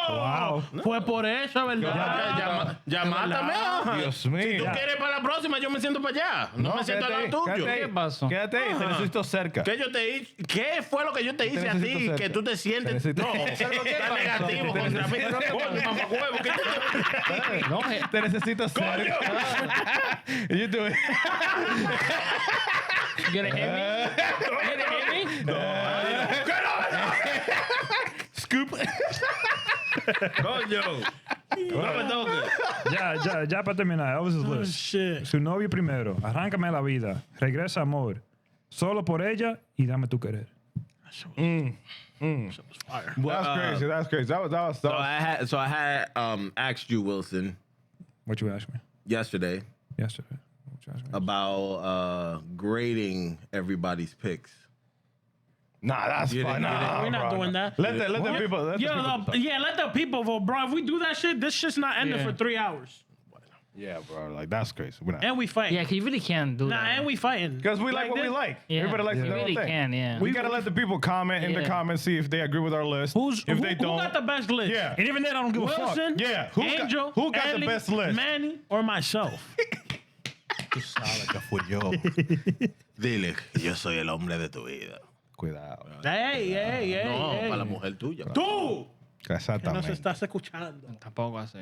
Wow. Fue por eso, ¿verdad? Ya mátame. Dios Si mío. tú quieres para la próxima, yo me siento para allá. No me siento al lado tuyo. ¿Qué pasó? Quédate ahí, te necesito cerca. ¿Qué yo te hice? ¿Qué fue lo que yo te hice a necesito ti? cerca. Que tú te sientes. Te necesito- No, está negativo Te contra mí. necesito- Coño, mamacuevo, ¿qué te- No, Te necesito cerca. Y yo te voy- you gonna hit me? You gonna hit me? Scoop. Coño. No me toques. Ya para terminar. Elvis is Oh, list. shit. Su novio primero. Arráncame la vida. Regresa, amor. Solo por ella y dame tu querer. Fire. That's crazy. That was So I had asked you, Wilson, What you asked me yesterday yesterday? What you asked me? about grading everybody's picks. Nah, that's You fine. didn't- you Nah, We're not bro. doing that. Let the people. Let the Yo, people talk. let the people vote, bro. If we do that shit, this shit's not ending Yeah. for 3 hours. Yeah, bro. Like that's crazy. We're not. And we fighting. Yeah, 'cause you really can't do Nah, that. and we fighting. Because we like what we this- like. Yeah. Everybody likes You their own really thing. can, yeah. We gotta let the people comment in the Yeah. comments, see if they agree with our list. Who they don't? got the best list? Yeah. And even then, I don't give a fuck. Wilson, Yeah, Angel, who got the Ellie, best list? Manny, or myself? Dile que yo soy el hombre de tu vida. Cuidado. Hey. No, para la mujer tuya. Tú, que nos Exactamente. estás escuchando. Tampoco así.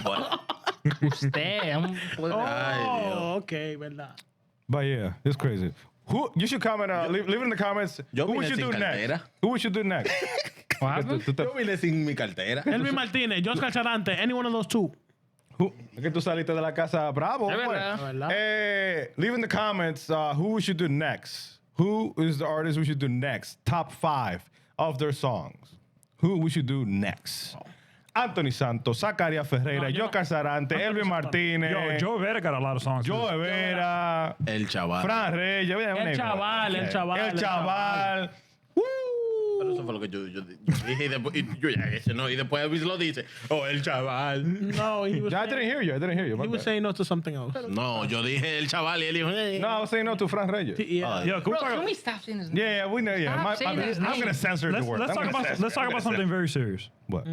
Bueno, Usted. Oh, okay, verdad. But yeah, it's crazy. Who you should comment? Leave it in the comments. Yo Who we vine should do sin next? cartera. Who we should do next? What happened? Yo vine sin mi cartera. Elvis Martínez, Joscar Charante, any one of those two. Who? Es que tú saliste de la casa bravo. Es pues. verdad. Leave in the comments who we should do next. Who is the artist we should do next? Top 5 of their songs. Who we should do next? Anthony Santos, Zacaria Ferreira, Joscar Sarante, Elvis Martínez, Yo, Joe Vera got a lot of songs. Joe Vera, El chaval. Fran Reyes. El chaval. Pero eso fue lo que yo dije y después, y después Elvis lo dice. Oh, el chaval. No, he was, I didn't hear you. he was saying no to something else. No, yo dije el chaval y él dijo. No, I was saying no to Fran Reyes. Yeah. Yo, can we Bro, talk can we stop saying his name? Yeah, we know. Yeah, Stop saying his I'm name. gonna censor the word. let's talk about something very serious. What?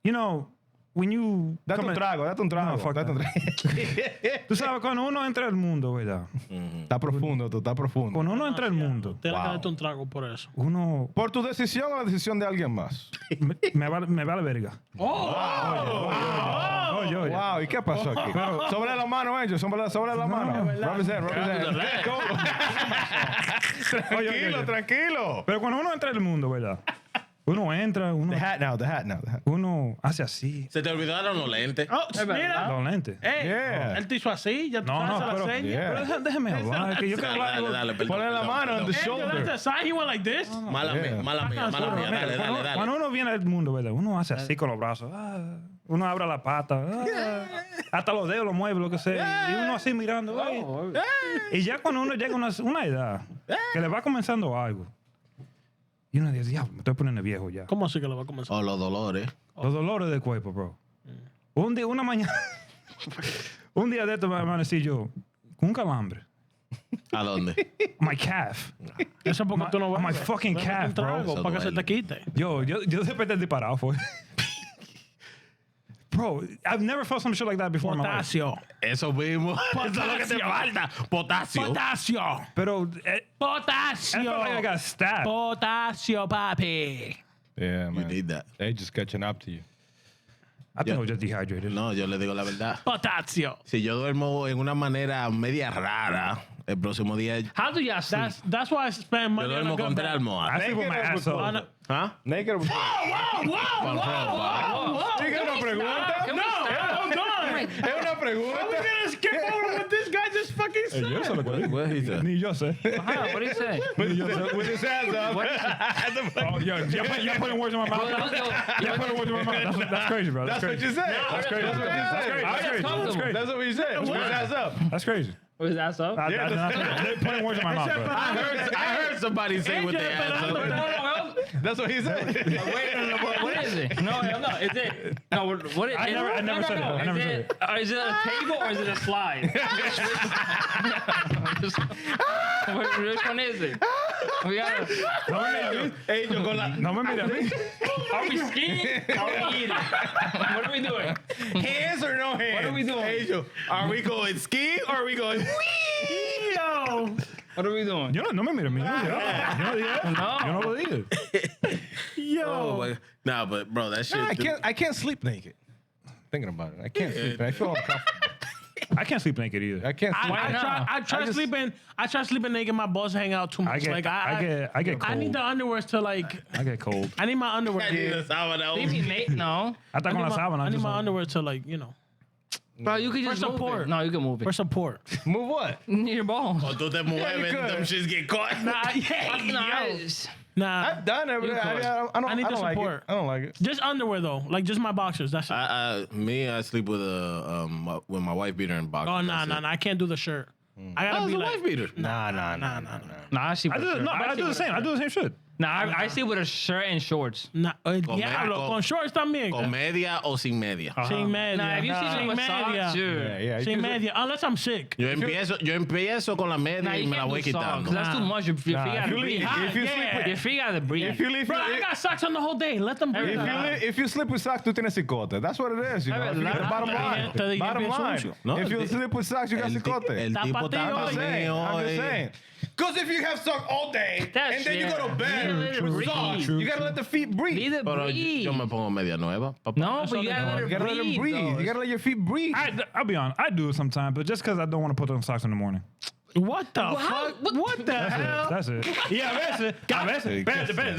You know, when you Date come un in- trago, date un trago. No, fuck date un trago. Tú sabes, cuando uno entra al mundo, ¿verdad? Está profundo, tú, está profundo. Cuando uno entra al mundo, Te la quedaste un trago por eso. uno ¿Por tu decisión o la decisión de alguien más? me vale verga. Oye, oye. Wow, ¿y qué pasó aquí? Sobre la mano, ellos, sobre la mano. Represent. Tranquilo, tranquilo. Pero cuando uno entra al mundo, ¿verdad? Uno entra, The hat now. uno hace así. Se te olvidaron los lentes. Oh, mira. Los lentes. Yeah. Él te hizo así, ya tú No, sabes no, la pero, seña. Yeah. pero déjeme hablar, que yo quiero hablar. Dale, perdón, Ponle la perdón, mano on perdón. the Yo that's shoulder. the sign, he went like this. Mala mía, mala mía. Dale. Cuando uno viene al mundo, ¿verdad? Uno hace así con los brazos. Uno abre la pata. Hasta los dedos lo mueve, lo que sea. Y uno así mirando. ay. Y ya cuando uno llega a una edad que le va comenzando algo. Y uno dice, diablo, me estoy poniendo viejo ya. ¿Cómo así que lo va a comenzar? Oh, los dolores. Los dolores del cuerpo, bro. Un día, una mañana. Un día de esto me amanecí yo con un calambre. ¿A dónde? My calf. Eso es porque tú no vas. My fucking calf, bro. Eso Para que se duele. te quite. Yo después de disparado fue. Bro, I've never felt some shit like that before in my life. Potasio. Eso mismo. Eso es lo que te falta. Potasio. Potasio. Pero I Potasio. felt like I got stabbed. Potasio, papi. Yeah, You man. need that. They just catching up to you. I think I was just dehydrated. No, yo le digo la verdad. Potasio. Si yo duermo en una manera media rara, el próximo día yo How do y'all sleep? That's why I spend money on a duermo good con tres bed. almohadas. I sleep with my ass up. ¿Ah? Naked. Con ropa. ¿Es una pregunta? Can we stop? ¿Es una pregunta? Skip over what this guy just fucking said. Yo se lo cuento. What he said? Ni yo sé. Huh, what do you say? With his hands up. Oh, you're putting words in my mouth. You're putting words in my mouth. That's crazy, bro. That's what you said. That's crazy. That's what you said. That's crazy. That's crazy. That's what we said. With his hands up. That's crazy. Was that so? They're putting words in my mouth, bro. I heard somebody say with their ass No, up. no, That's what he said. wait, no, what is it? No, is it? No, what is it? I never said it. I never said it. Is it a table or is it a slide? Which one is it? We gotta, No me mire a mí. are we skiing? Are we eating? What are we doing? Hands or no hands? What are we doing? Angel, are we going skiing or are we going? Yo. What are we doing? Yo no me mire a mí. Yo no lo dije. Oh, my. Nah, but bro, that shit. I can't sleep naked. Thinking about it, I can't sleep. I feel uncomfortable. I can't sleep naked either. I can't sleep. I try sleeping naked. My balls hang out too much. I get I cold. need the underwears to like. I get cold. I need my underwear. Maybe Nate, no. Hasta con la sábana. I need just my like- underwear to like, you know, Bro, you could just For move support. it. No, you can move for it. support. Move what? Your balls. O tú te mueves, could. them shits get caught. Nah, I've done it, but I don't. I need the don't like it. support. I don't like it. just underwear though, like just my boxers. That's it. I sleep with with my wife beater and boxers. Oh nah, I can't do the shirt. I gotta be a like. wife beater. Nah. Nah, I see. I do the same. I do the same shit. Nah, I see with a shirt and shorts. Nah, diablo, con shorts también. Con media o sin media. Sin media. Nah, if you see them with socks, sure. Yeah. Sin media, unless I'm sick. Yo empiezo con la media Nah, y you me la can't voy do socks, 'cause quitando. that's too much. Your feet gotta breathe. If you sleep with Your feet gotta breathe. if you leave Bro, I got socks on the whole day. Let them breathe. if you sleep with socks, tú tienes cicote. That's what it is. You know. If you- Bottom line. Te dije Bottom bien line. sucio. No, If you sleep with socks, you got cicote. El tipo Tapatío, está I'm just saying. mío. I'm just saying. Because if you have suck all day and then you go to bed with suck, you gotta let the feet breathe. Need to Pero breathe. yo me pongo media nueva. papá. No, but you gotta You gotta let them breathe. You gotta let your feet breathe. I'll be honest. I do it sometimes, but just because I don't want to put on socks in the morning. What the fuck? What the hell? That's it. Yeah, that's it.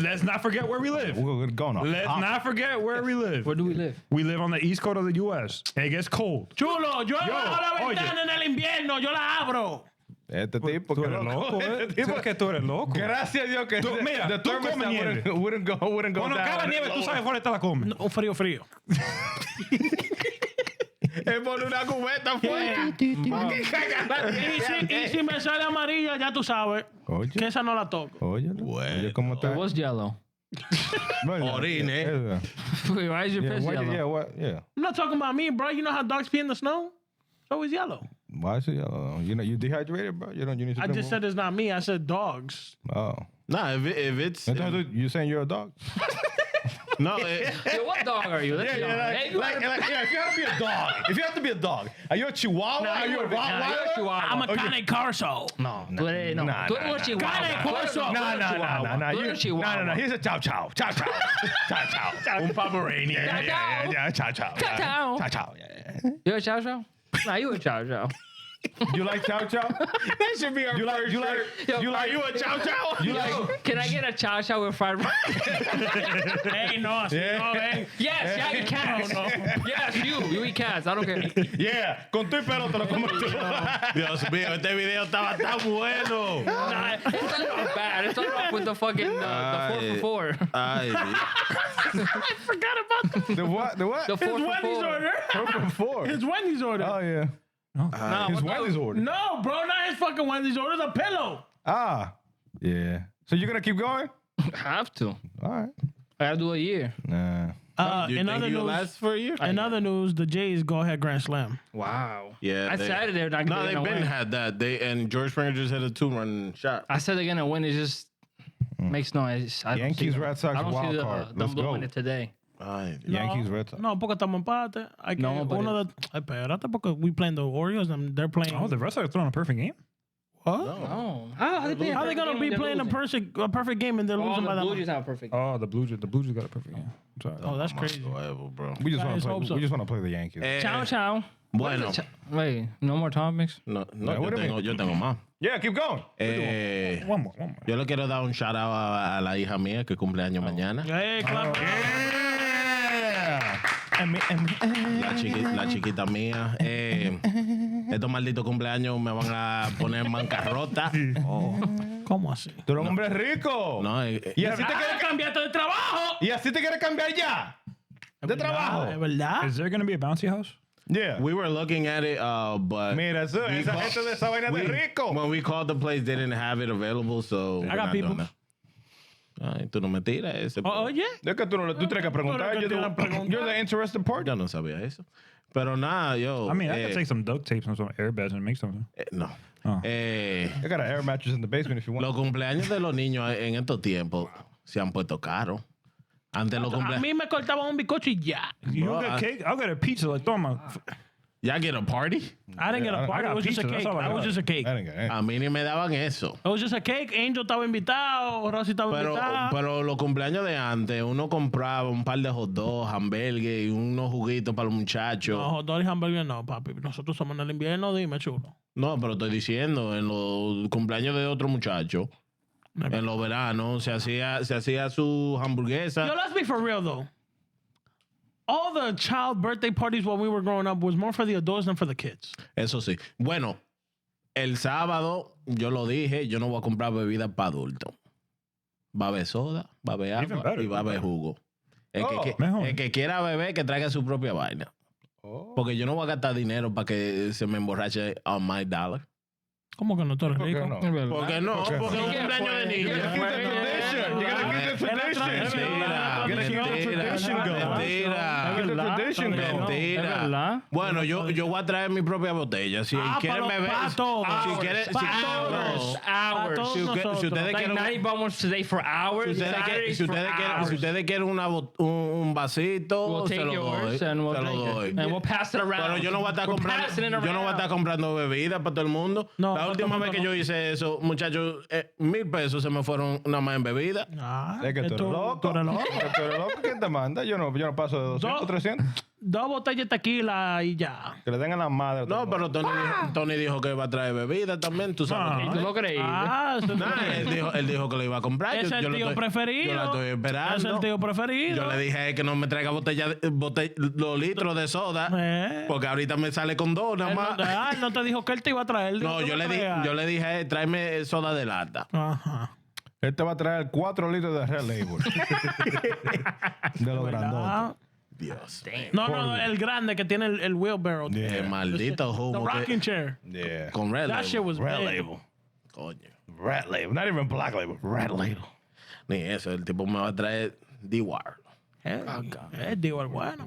Let's not forget where we live. We're going on. Let's not forget where we live. Where do we live? We live on the east coast of the U.S. It gets cold. Chulo, yo abro la oye. ventana en el invierno, yo la abro. Este tipo Tú que eres loco. loco, Este tipo Es que tú eres loco. Gracias a Dios que mira, the tú thermostat comes nieve. wouldn't go Cuando down. cae la nieve, tú sabes fuera te la comes. Un frío. Es por una cubeta afuera. Y si me sale amarilla, ya tú sabes Oye. que esa no la toco. Oye, oye, ¿cómo está? It was yellow. Orine, eh. Why is your piss yellow? Yeah, what? Yeah. I'm not talking about me, bro. You know how dogs pee in the snow? It's always yellow. Why is it yellow? You know, you dehydrated, bro. You need to. I just said it's not me. I said dogs. Oh. Nah, if it's Entonces, you saying you're a dog? no, Yo, what dog are you? Let's be honest. Hey, you gotta- if you have to be a dog, are you a Chihuahua? Nah, are you a you're a Rottweiler? Chihuahua. I'm a cane corso. No, tú eres un chihuahua. Cane corso. No. Tú eres chihuahua. No. He's a chow. Chow. Un Pomeranian. Yeah. Chow. Chow. Chow. Yeah. You a chow chow? Nah, you a chow chow. You like chow? That should be our first shirt. Are you a chow? Yo, can I get a chow chow with fried rice? Hey, no, no, hey. Yes, yeah, you can. Yes, you eat cats. I don't care. Yeah, con tu y pelo te lo comes tú. Dios mío, este video estaba tan bueno. Nah, it's not bad. It's all off with the fucking the 4 for 4. Ay, I forgot about that. The what? The 4 His for Wendy's 4. order. 4 for 4. His Wendy's order. Oh yeah. Nah, His what the- Wendy's order. No, bro, not his fucking Wendy's order. It's a pillow. Ah. Yeah. So you're gonna keep going? Have to. All right. I gotta do a year. Nah. you In think other you'll news, last for a year? the Jays go ahead Grand Slam. Wow. Yeah, I they- said they're not No, gonna they've been win. had that. And George Springer just hit a 2-run shot. I said they're gonna win. It just makes no. I don't Yankees, see Red Sox, I don't wild see card. them Let's blowing go. it today. Ay, Yankees, Red Sox. No, porque estamos empate. Hay que, No, but uno de, espérate, porque we playing the Orioles and they're playing. Oh, the Red Sox throwing a perfect game? What? Oh, how they playing? How they gonna be playing a perfect game and they're losing by the that Blue much? Jays have a perfect. Oh, the Blue Jays got a perfect game. I'm sorry. Oh, that's crazy. whatever, bro. We just Guys, hope so. want to play the Yankees. Chow chow. Bueno, Wait, no more topics. no, what do you mean? yo tengo más. Yeah, keep going. One more. Yo le quiero dar un shout out a la hija mía que cumple años mañana. Hey, clap. La chiquita mía. Estos malditos cumpleaños me van a poner en bancarrota. ¿Cómo así? Tú eres un hombre rico. No, Y así te quieres cambiaste de trabajo. Y así te quieres cambiar ya. De trabajo. ¿Es verdad? Is there going to be a bouncy house? Yeah. we were looking at it, but Mira, esa gente de esa vaina de rico. when we called the place, they didn't have it available, so I got people. Ay, tú no me tiras ese. Oye. Es que tú tienes que preguntar. Tú tienes que preguntar. You're the interested party. Yo no sabía eso. Pero nada, yo. I mean, I could take some duct tapes and some airbeds and make something. No. Oh. I got an air mattress in the basement if you want. Los cumpleaños de los niños en estos tiempos se han puesto caros. Antes los A cumpleaños. mí me cortaban un bizcocho y ya. You Bro, get I- cake? I'll get a pizza. Like, toma. ¿Ya get a party? I didn't get I a party. got It was just a pizza, that's cake. all I It was got. just a cake. I didn't get it. A mí ni me daban eso. It was just a cake. Angel estaba invitado. Rosy estaba invitada. Pero los cumpleaños de antes, uno compraba un par de hot dogs, hamburgues y unos juguitos para los muchachos. No, hot dog y hamburger no, papi. Nosotros somos en el invierno, dime, chulo. No, pero estoy diciendo, en los cumpleaños de otro muchacho, en los veranos, se hacía su hamburguesa. Yo, let's be for real, though. All the child birthday parties when we were growing up was more for the adults than for the kids. Eso sí. Bueno, el sábado, yo lo dije, yo no voy a comprar bebidas para adultos. Va a haber soda, va a haber Even agua better, y va a haber even jugo. El, mejor. el que quiera beber, que traiga su propia vaina. Porque yo no voy a gastar dinero para que se me emborrache on my dollar. ¿Cómo que no? Tú eres ¿Por qué rico. no? ¿Por qué no? Porque es un cumpleaños de niños. You gotta get the tradition. Mentira. Bueno, yo voy a traer mi propia botella. Si quieren beber. Si quieren. Hours. Si ustedes Like quieren. night bombers today for hours. Si ustedes quieren un vasito, We'll se take lo yours doy. and we'll Se lo drink doy. it. And we'll pass it around. Pero yo no voy a estar comprando bebidas para todo el mundo. No, La para última todo el vez que mundo yo hice eso, muchachos, 1,000 pesos se me fueron nada más en bebida. Es que tú eres loco. Tú eres loco. Tú eres loco. ¿Quién te manda? Yo no paso de 200, 300. 2 botellas de tequila y ya. Que le den a la madre. No, pero Tony dijo que iba a traer bebida también, tú sabes. ¿Y tú lo creíste? Él dijo que lo iba a comprar. Es el tío preferido. Yo la estoy esperando. Es el tío preferido. Yo le dije a él que no me traiga los litros de soda, porque ahorita me sale con 2 nada más. No te dijo que él te iba a traer. No, yo le dije a él, tráeme soda de lata. Ajá. Él te va a traer 4 litros de Red Label. De los grandotes. Dios. No, el grande que tiene el wheelbarrow. El maldito The humo rocking chair. Yeah. con Red That Label. shit was Red big. Label. Coño. Red Label. Not even Black Label. Red Label. Ni eso, el tipo me va a traer D-War. Digo, bueno.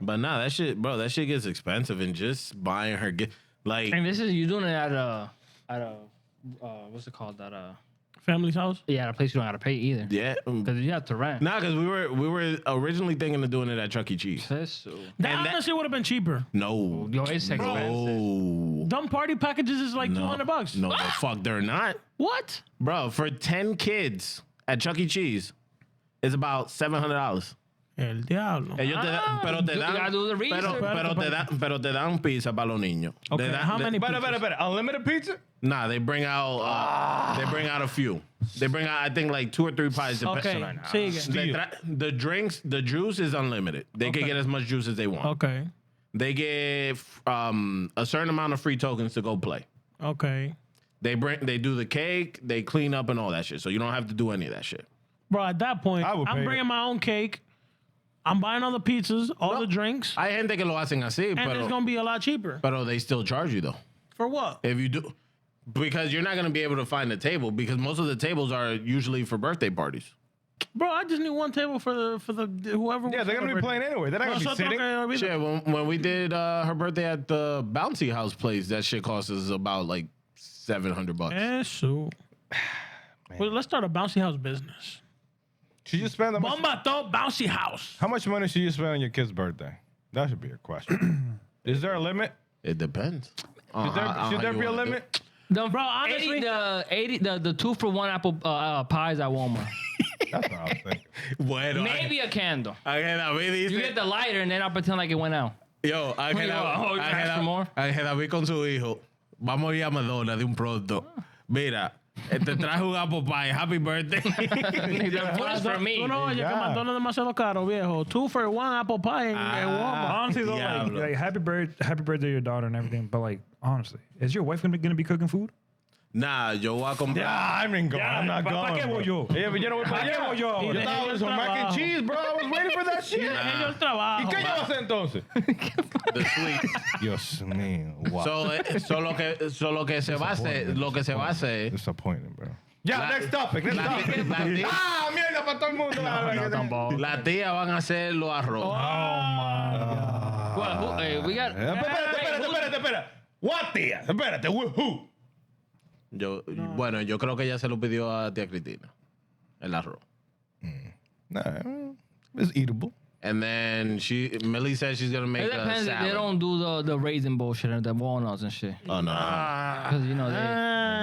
But nah, that shit gets expensive, and just buying her like And this is you doing it at a what's it called? Family's house. Yeah, at a place you don't have to pay either. yeah. Because you have to rent. Nah, because we were originally thinking of doing it at Chuck E. Cheese. Eso. That And that- honestly would have been cheaper. No. Yo, it's expensive. No. Dumb party packages is like No. $200. No, the fuck, they're not. What? Bro, for 10 kids at Chuck E. Cheese, it's about $700. El diablo. Ellos te dan, pero te you dan, gotta do the research. pero te dan pizza para los niños. Okay, They dan- how they- many Better. Unlimited pizza? Nah, they bring out a few. They bring out, I think, like 2 or 3 pies. Okay, sigue. The drinks, the juice is unlimited. They can get as much juice as they want. Okay. They get a certain amount of free tokens to go play. Okay. They do the cake, they clean up and all that shit. So you don't have to do any of that shit. Bro, at that point, I would I'm pay bringing it. my own cake. I'm buying all the pizzas, all the drinks, Hay gente que lo hacen así, and it's going to be a lot cheaper. pero they still charge you though. For what? If you do, because you're not going to be able to find a table because most of the tables are usually for birthday parties. Bro, I just need one table for the whoever. Yeah, they're going to be playing anyway. They're not going to be sitting. Shit, when we did her birthday at the Bouncy House place, that shit cost us about like $700. Eso. Well, let's start a bouncy house business. Should you spend Bomba'to bouncy house. how much money should you spend on your kid's birthday? That should be a question. Is there a limit? It depends. Should there be a limit? Bro, honestly- the 2-for-1 apple pies at Walmart. That's what I was thinking. Bueno, Maybe a candle. Ángel David dice, You get the lighter and then I'll pretend like it went out. yo, Ángel you ask for more? David con su hijo, vamos a ir a Madonna de un pronto. Mira, te traje un apple pie. Happy birthday. The food is for me. Tú no oyes que Yeah. McDonald's es demasiado caro, viejo. 2 for 1 apple pie en Walmart. Honestly, though, Diablo. like happy birthday to your daughter and everything. But like, honestly, is your wife gonna be cooking food? Nah, yo voy a comprar. Yeah, I mean, I'm not ¿para going. qué voy bro. yo? Yeah, but you know what? ¿Para qué voy yo? You thought it was some mac and cheese, bro. I was waiting for that shit. Ellos trabajo. ¿Y qué yo voy a hacer entonces? The sweet. Dios mío. Wow. So lo que se va a hacer, Disappointing, bro. Yeah, La- next topic. Next topic. Mierda para todo el mundo. la tía van a hacer los arroz. Well, we got. Espérate. What tía? Espérate, who? Bueno, yo creo que ella se lo pidió a tía Cristina, el arroz. Nah, it's eatable. And then Millie said she's gonna make It a depends if salad. they don't do the raisin bullshit and the walnuts and shit. Oh no. Because, you know, they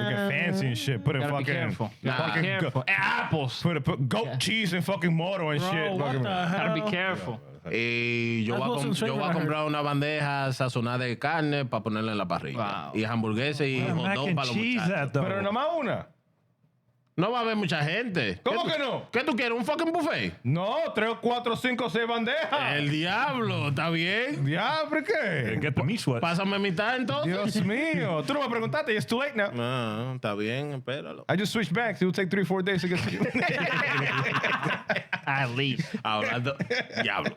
We get fancy and shit. Put in gotta be fucking. careful. fucking Careful. And apples. Put goat cheese and fucking mortar and Bro, shit. what Fucking- the hell? Gotta be careful. Y yo That's voy Wilson's a favorite, I comprar una bandeja sazonada de carne para ponerla en la parrilla. Wow. Y hamburguesas y hot Mac dog and para los cheese muchachos. at though. Pero nomás una. No va a haber mucha gente. ¿Cómo que no? ¿Qué tú quieres? ¿Un fucking buffet? No, 3, 4, 5, 6 bandejas. El diablo, ¿está bien? Diablo, ¿qué? Get the meat sweats. Pásame mitad entonces. Dios mío. Tú no me preguntaste. It's too late now. No, está bien, espéralo. I just switched banks. It will take 3, 4 days to get to you. At least. Hablando. Diablo.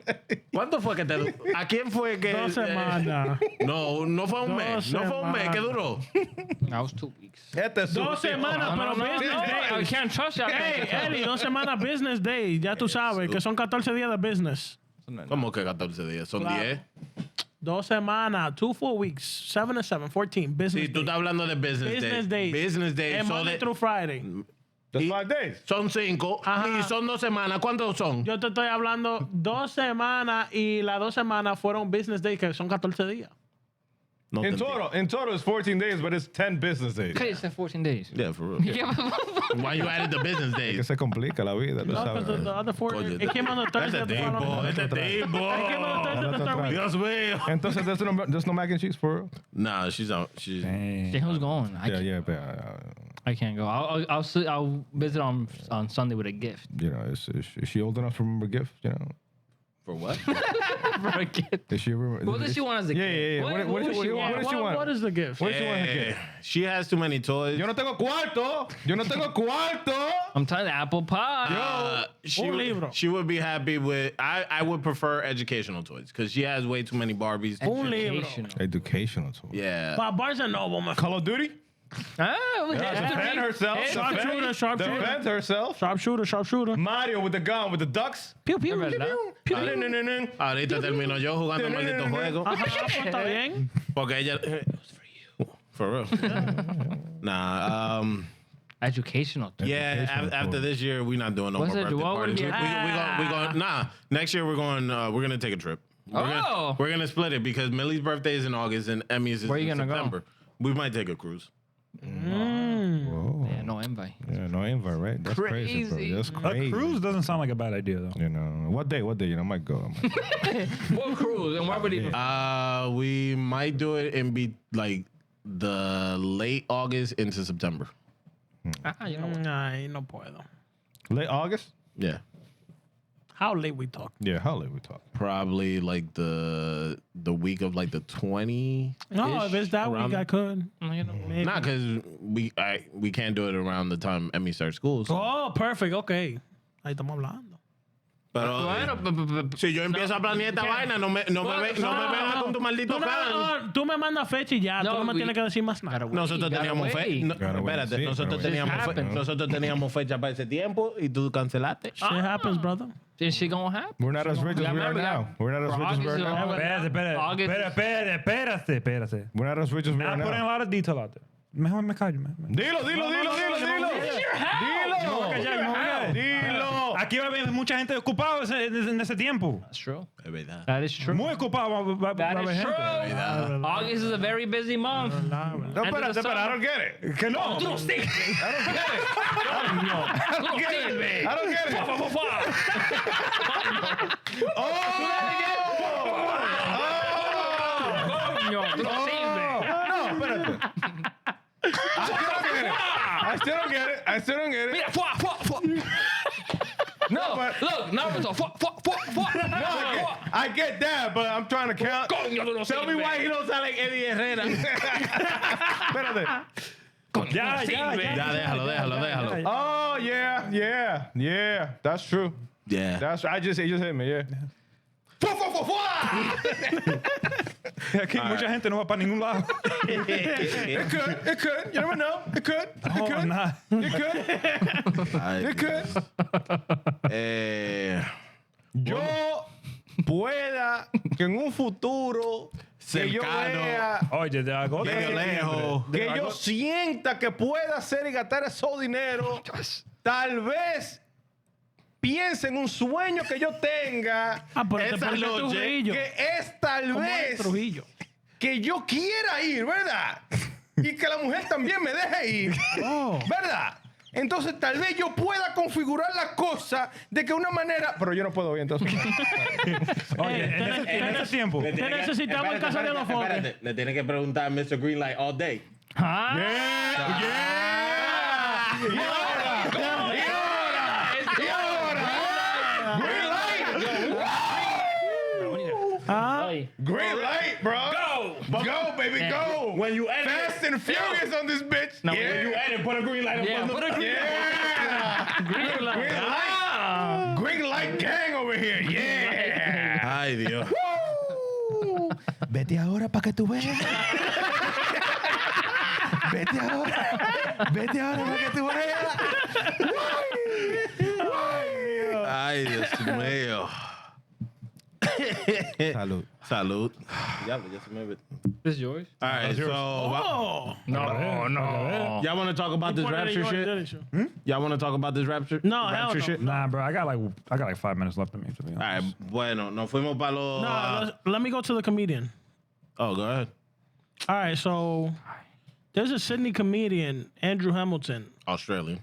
¿Cuánto fue que te duró? ¿A quién fue que.? 2 semanas. No fue un mes. No fue un mes que duró. That was 2 weeks. Este es 2 semanas, pero business I days. can't trust you. Hey, Eli, 2 semanas business days. Ya tú sabes que son 14 días de business. ¿Cómo que 14 días? Son Claro. 10. 2 semanas, 2 full weeks, 7 and 7, 14 business Sí, tú days. estás hablando de business Business days. days. Business days. And So Monday de- through Friday. Just 5 days. son 5 Ajá. y son 2 semanas. ¿Cuántos son? Yo te estoy hablando 2 semanas y las 2 semanas fueron business days, que son 14 días. No In te total, it's 14 days, but it's 10 business days. Okay, it's 14 days. entiendo. Yeah, for real. Yeah, Why you added the business Que days? se complica la vida, tú No, sabes. but the other 4, Coño, it came on the Thursday. Este the tipo, following- este tipo. It came on the Thursday the third week. Dios mío. Entonces, there's no mac and cheese for real? Nah, she's out. She's. Dang. then who's going? I can't go. I'll visit on Sunday with a gift. You know, is she old enough to remember gift? You know, For what? For a gift. is she remember? What does she want as a Yeah, gift? yeah, yeah. What does she want? What does she want? What is the gift? What does she want as a Eh, gift? she has too many toys. Yo no tengo cuarto. Yo no tengo cuarto. I'm telling you, apple pie. She would be happy with. I would prefer educational toys because she has way too many Barbies. Un libro. Educational. Educational tool. Yeah. Pa Barnes and Noble, my Call of Duty. Ah, Defend herself. Sharpshooter, sharpshooter. Defend herself. Sharpshooter. Mario with the gun with the ducks. Pew, pew. Ahorita termino yo jugando el maldito juego Ajá, pues está bien. porque ella. It was for you. For real. Nah. Educational. Yeah. After this year, we're not doing no What's more it- birthday what would parties. be- We going. Nah. Next year we're going. We're gonna take a trip. Oh. We're gonna split it because Millie's birthday is in August and Emmy's is Where in you gonna go? September. We might take a cruise. Whoa. Yeah, no invite. Yeah, no invite, right? That's crazy, bro. Crazy. That's A crazy. cruise doesn't sound like a bad idea, though. You know, what day? You know, I might go. What cruise? And where would he? We might do it in like the late August into September. You know what? Ay, no puedo. Late August? Yeah. How late we talk? Yeah, how late we talk? Probably like the week of like the 20. No, if it's that week, I could. You know. Maybe. Not because we can't do it around the time Emmy starts school. So. Oh, perfect. Okay. Ahí estamos hablando. Pero Bueno, si yo empiezo a planear esta vaina, no me vengas con tu maldito can. Tú me mandas fecha y ya. No, tú no me we- tienes que decir más nada. Gotta wait, Nosotros gotta teníamos wait. fecha. Gotta wait and Espérate, see, gotta wait. nosotros teníamos fecha para ese tiempo y tú cancelaste. Shit happens, brother. Is she gonna happen? We're not as rich as we are remember now. that. We're not as For rich as we are August, now. August. Espérate. We're not as rich as we Now are I'm putting a now. lot of detail out there. Mejor me callo, man. Dilo. Aquí va a haber mucha gente ocupada en ese tiempo. That's true. Es verdad. That is true. Muy ocupado va a That haber is gente. true. August is a very busy month. No, End of espérate, the I summer. don't get it. Que no. I don't get it. No, tú no sirves. No, espérate. I still don't get it. Mira, fuá, fuá, fuá. No, but- look, Naruto, fuá, fuá, fuá, fuá. I get that, but I'm trying to count. Coño, tú no Tell me sirves. why he don't sound like Eddie Herrera. Espérate. Ya. Ya, déjalo. Oh, yeah. That's true. Yeah. It just hit me, yeah. Aquí mucha gente no va para ningún lado. It could. You never know. It could. Oh, nah. It could. Yo pueda que en un futuro que yo Cercano. vea, Oye, de agosto. Medio lejos. que yo sienta que pueda hacer y gastar ese dinero, tal vez piense en un sueño que yo tenga, Ah, pero te Esa pusiste noche Trujillo. que es tal ¿Cómo es vez Trujillo? que yo quiera ir, ¿verdad? Y que la mujer también me deje ir, ¿verdad? Entonces tal vez yo pueda configurar la cosa de que una manera, pero yo no puedo ir entonces. Oye, en ese tiempo. Te necesitamos en casa de los foques. Le tiene que preguntar a Mr. Greenlight all day. Ah, Ay. Green light, bro. Go, baby, go. When you edit, Fast and furious on this bitch. No, yeah. when you edit, put a green light Yeah, put a green Yeah. Green light. Green light. Green light gang over here. Yeah. Ay, Dios. Vete ahora para que tú veas. Vete ahora para que tú veas. Ay, Dios mío. Salud. Salud. Diablo, ya se me ve. This is yours? All right, so Oh. No. y'all want to talk about this Put it in rapture yours, shit? didn't you? Y'all want to talk about this rapture? No, hell rapture no. shit. Nah, bro, I got like 5 minutes left of me, to be All right, honest. bueno, nos fuimos para los. No, let me go to the comedian. Oh, go ahead. All right, so there's a Sydney comedian, Andrew Hamilton. Australian.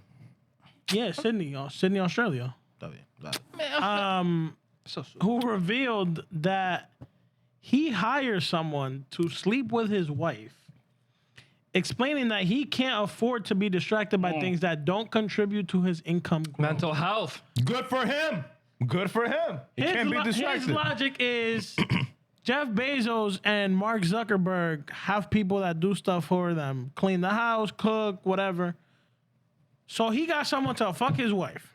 Yeah, Sydney, Australia. Está bien. Dale. Who revealed that he hires someone to sleep with his wife, explaining that he can't afford to be distracted by things that don't contribute to his income growth. Mental health. Good for him. Good for him. He can't be His distracted. logic is Jeff Bezos and Mark Zuckerberg have people that do stuff for them, clean the house, cook, whatever. So he got someone to fuck his wife.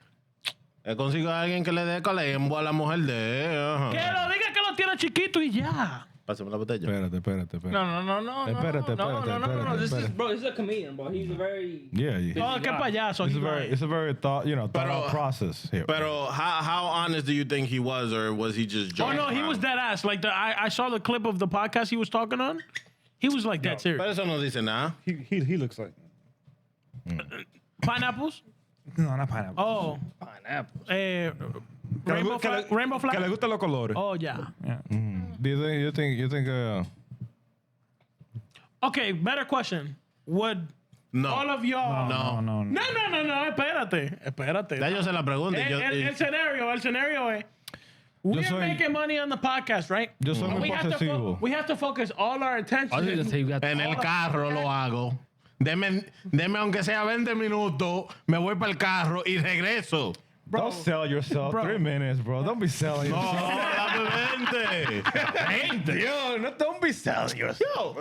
Consigo a alguien que le dé calembo a la mujer de. Que lo diga que lo tiene chiquito y ya. Pásame la botella. Espérate. No. Espérate. This is a comedian, bro. He's a very. Yeah. Oh, qué payaso. It's a very thought out process here. Pero how honest do you think he was, or was he just Oh joking? no, he was dead ass. Like I saw the clip of the podcast he was talking on. He was like that serious. Pero eso no dice nada. He looks like Pineapples? no, not pineapple. Oh, Pineapple. rainbow flag. Rainbow Que le flag. gustan los colores. Oh yeah. Yeah. Do you think Okay, better question. Would No. all of y'all? No. No, espérate. Ya yo se la pregunto. El scenario es, we are making money on the podcast, right? Yo soy muy we posesivo. have to focus all our attention. I was gonna say you got. En el carro lo hago. Deme aunque sea 20 minutos, me voy para el carro y regreso. Don't sell yourself. 3 minutes, bro. Don't be selling No, yourself. dame 20. Yo, no, don't be selling yourself.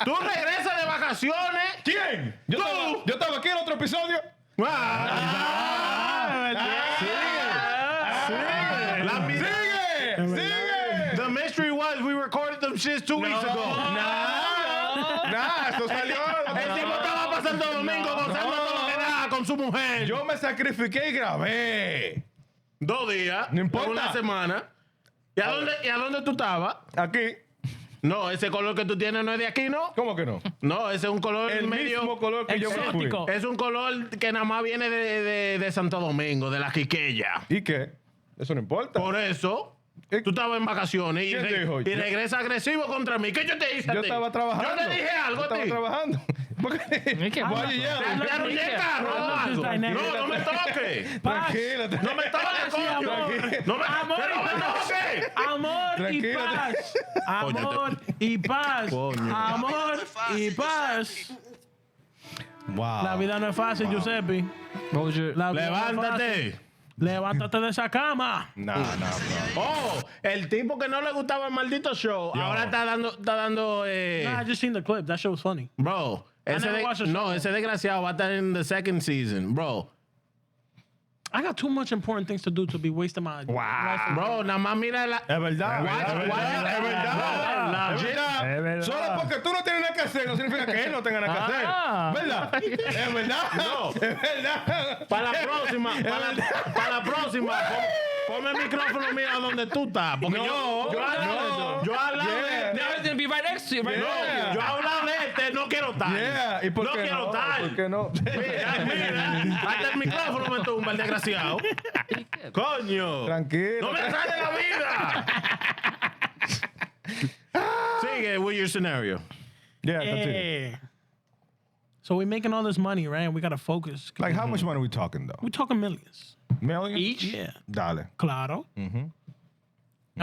Tú regresas de vacaciones. ¿Quién? Yo estaba aquí en otro episodio. Sigue. The mystery was we recorded them shits 2 weeks ago. Nah, esto salió. El tipo estaba pasando domingo gozando todo lo que da con su mujer. Yo me sacrifiqué y grabé. 2 días. No importa. por una semana. ¿Y a dónde tú estabas? Aquí. No, ese color que tú tienes no es de aquí, ¿no? ¿Cómo que no? No, ese es un color El medio. mismo color que yo me fui. exótico. Es un color que nada más viene de Santo Domingo, de la Quiqueya. ¿Y qué? Eso no importa. Por eso, tú estabas en vacaciones y, ¿Quién dijo? y regresa agresivo contra mí. ¿Qué yo te hice? a Yo ti? estaba trabajando. Yo te dije algo Yo a estaba ti. trabajando. ¿Por qué? que- Voy a llegar. Te arruiné el carro, This is algo. dynamic. No me toques. Tranquilo. No me toques, coño. Tranquilo. No me Amor pero no me toques. Amor y Tranquilo. paz. Amor y paz. Amor y paz. Wow. La vida no es fácil, Giuseppe. What was your? La vida no es Levántate. fácil. Levántate de esa cama. Nah, bro. Oh, el tipo que no le gustaba el maldito show, ahora está dando Nah, I just seen the clip. That shit was funny. bro, never watched the show. ese desgraciado va a estar en the second season, bro. I got too much important things to do to be wasting my life. Bro, nada más mira la Es verdad. la- Es verdad. Solo porque tú no tienes nada que hacer no significa que él no tenga nada que hacer. ¿Verdad? Es verdad. No. Es verdad. Para la próxima, ponme el micrófono, mira donde tú estás. Porque yo al lado Yeah. Now he's gonna be right next to you, right Yeah. yo al lado de este no quiero estar. Yeah. ¿Y por no qué quiero no? estar. ¿Por qué no? Mira, hasta el micrófono me tumba el desgraciado. Coño. Tranquilo. No me sale la vida. Sigue with your scenario. Yeah, continue. Yeah. So we're making all this money, right? And we gotta focus. Like, how much money are we talking, though? We're talking millions. Million? Each? Yeah. Dale. Claro. And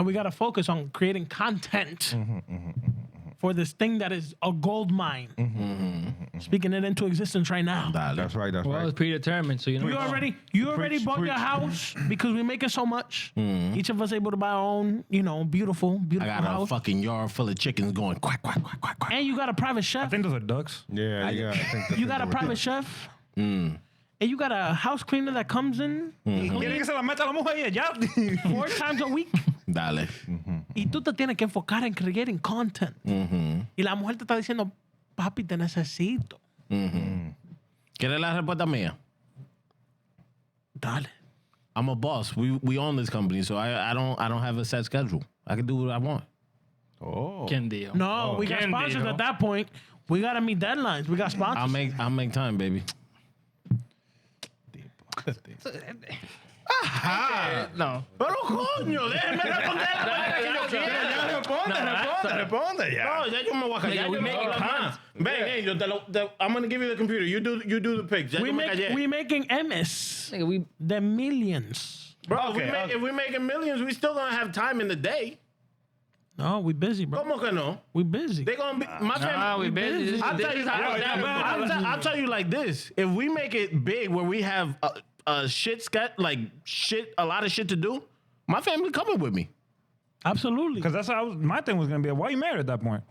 we gotta focus on creating content for this thing that is a gold mine. Speaking it into existence right now. That's right. That's Well, right. it's predetermined, so you know. You already bought your preach. house because we make it so much. Each of us able to buy our own, beautiful I got a house. fucking yard full of chickens going quack, quack, quack, quack, quack. And you got a private I chef. think those are ducks. Yeah, You got a private chef. and you got a house cleaner that comes in Quiere que se la meta la mujer y ya. 4 times a week. Dale. Y tú te tienes que enfocar en creating content. Y la mujer te está diciendo, papi, te necesito. ¿Quieres la respuesta mía? Dale. I'm a boss. We own this company, so I don't have a set schedule. I can do what I want. Oh. ¿Quién dijo? No, we got ¿Quién sponsors dijo? at that point. We got to meet deadlines. We got sponsors. I'll make time, baby. No. Pero coño, déjeme responder Responde ya. No, ya yo me voy a callar. we making plans. Ven, Angel, I'm going to give you the computer. You do the picks. Ya yo me callé. We making MS. Nigga, we The millions. Bro, Okay, if we making millions, we still gonna have time in the day. No, we busy, bro. ¿Cómo que no? We busy. They gonna be my family. we busy. This I'll is tell you, how it's happening. I'll tell you like this: if we make it big, where we have a lot of shit to do, my family coming with me. Absolutely. Because that's how my thing was gonna be. Why you married at that point?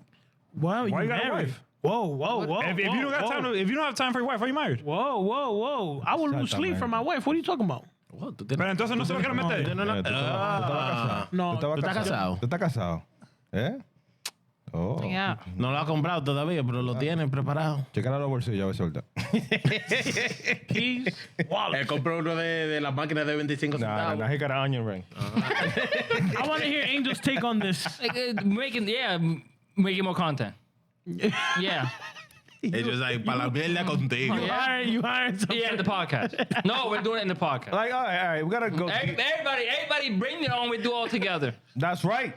Why Why you got a married? wife? Whoa. If you don't got time, if you don't have time for your wife, why you married? Whoa. I will lose sleep for my wife. What are you talking about? Pero entonces no se lo quiero meter. No. ¿Tú estás casado? ¿Tú estás casado? ¿Eh? Oh. Yeah. No lo ha comprado todavía, pero lo tiene preparado. Checar los bolsillos, a ver suelta. Keys. Wallet. Compró uno de las máquinas de 25 Nah, he got an onion ring. I want to hear Angel's take on this. Like, making more content. Yeah. Ellos ahí, para la mierda contigo. You hired some. Yeah, the podcast. No, we're doing it in the podcast. Like, all right, we gotta go. Everybody bring their own. We do all together. That's right.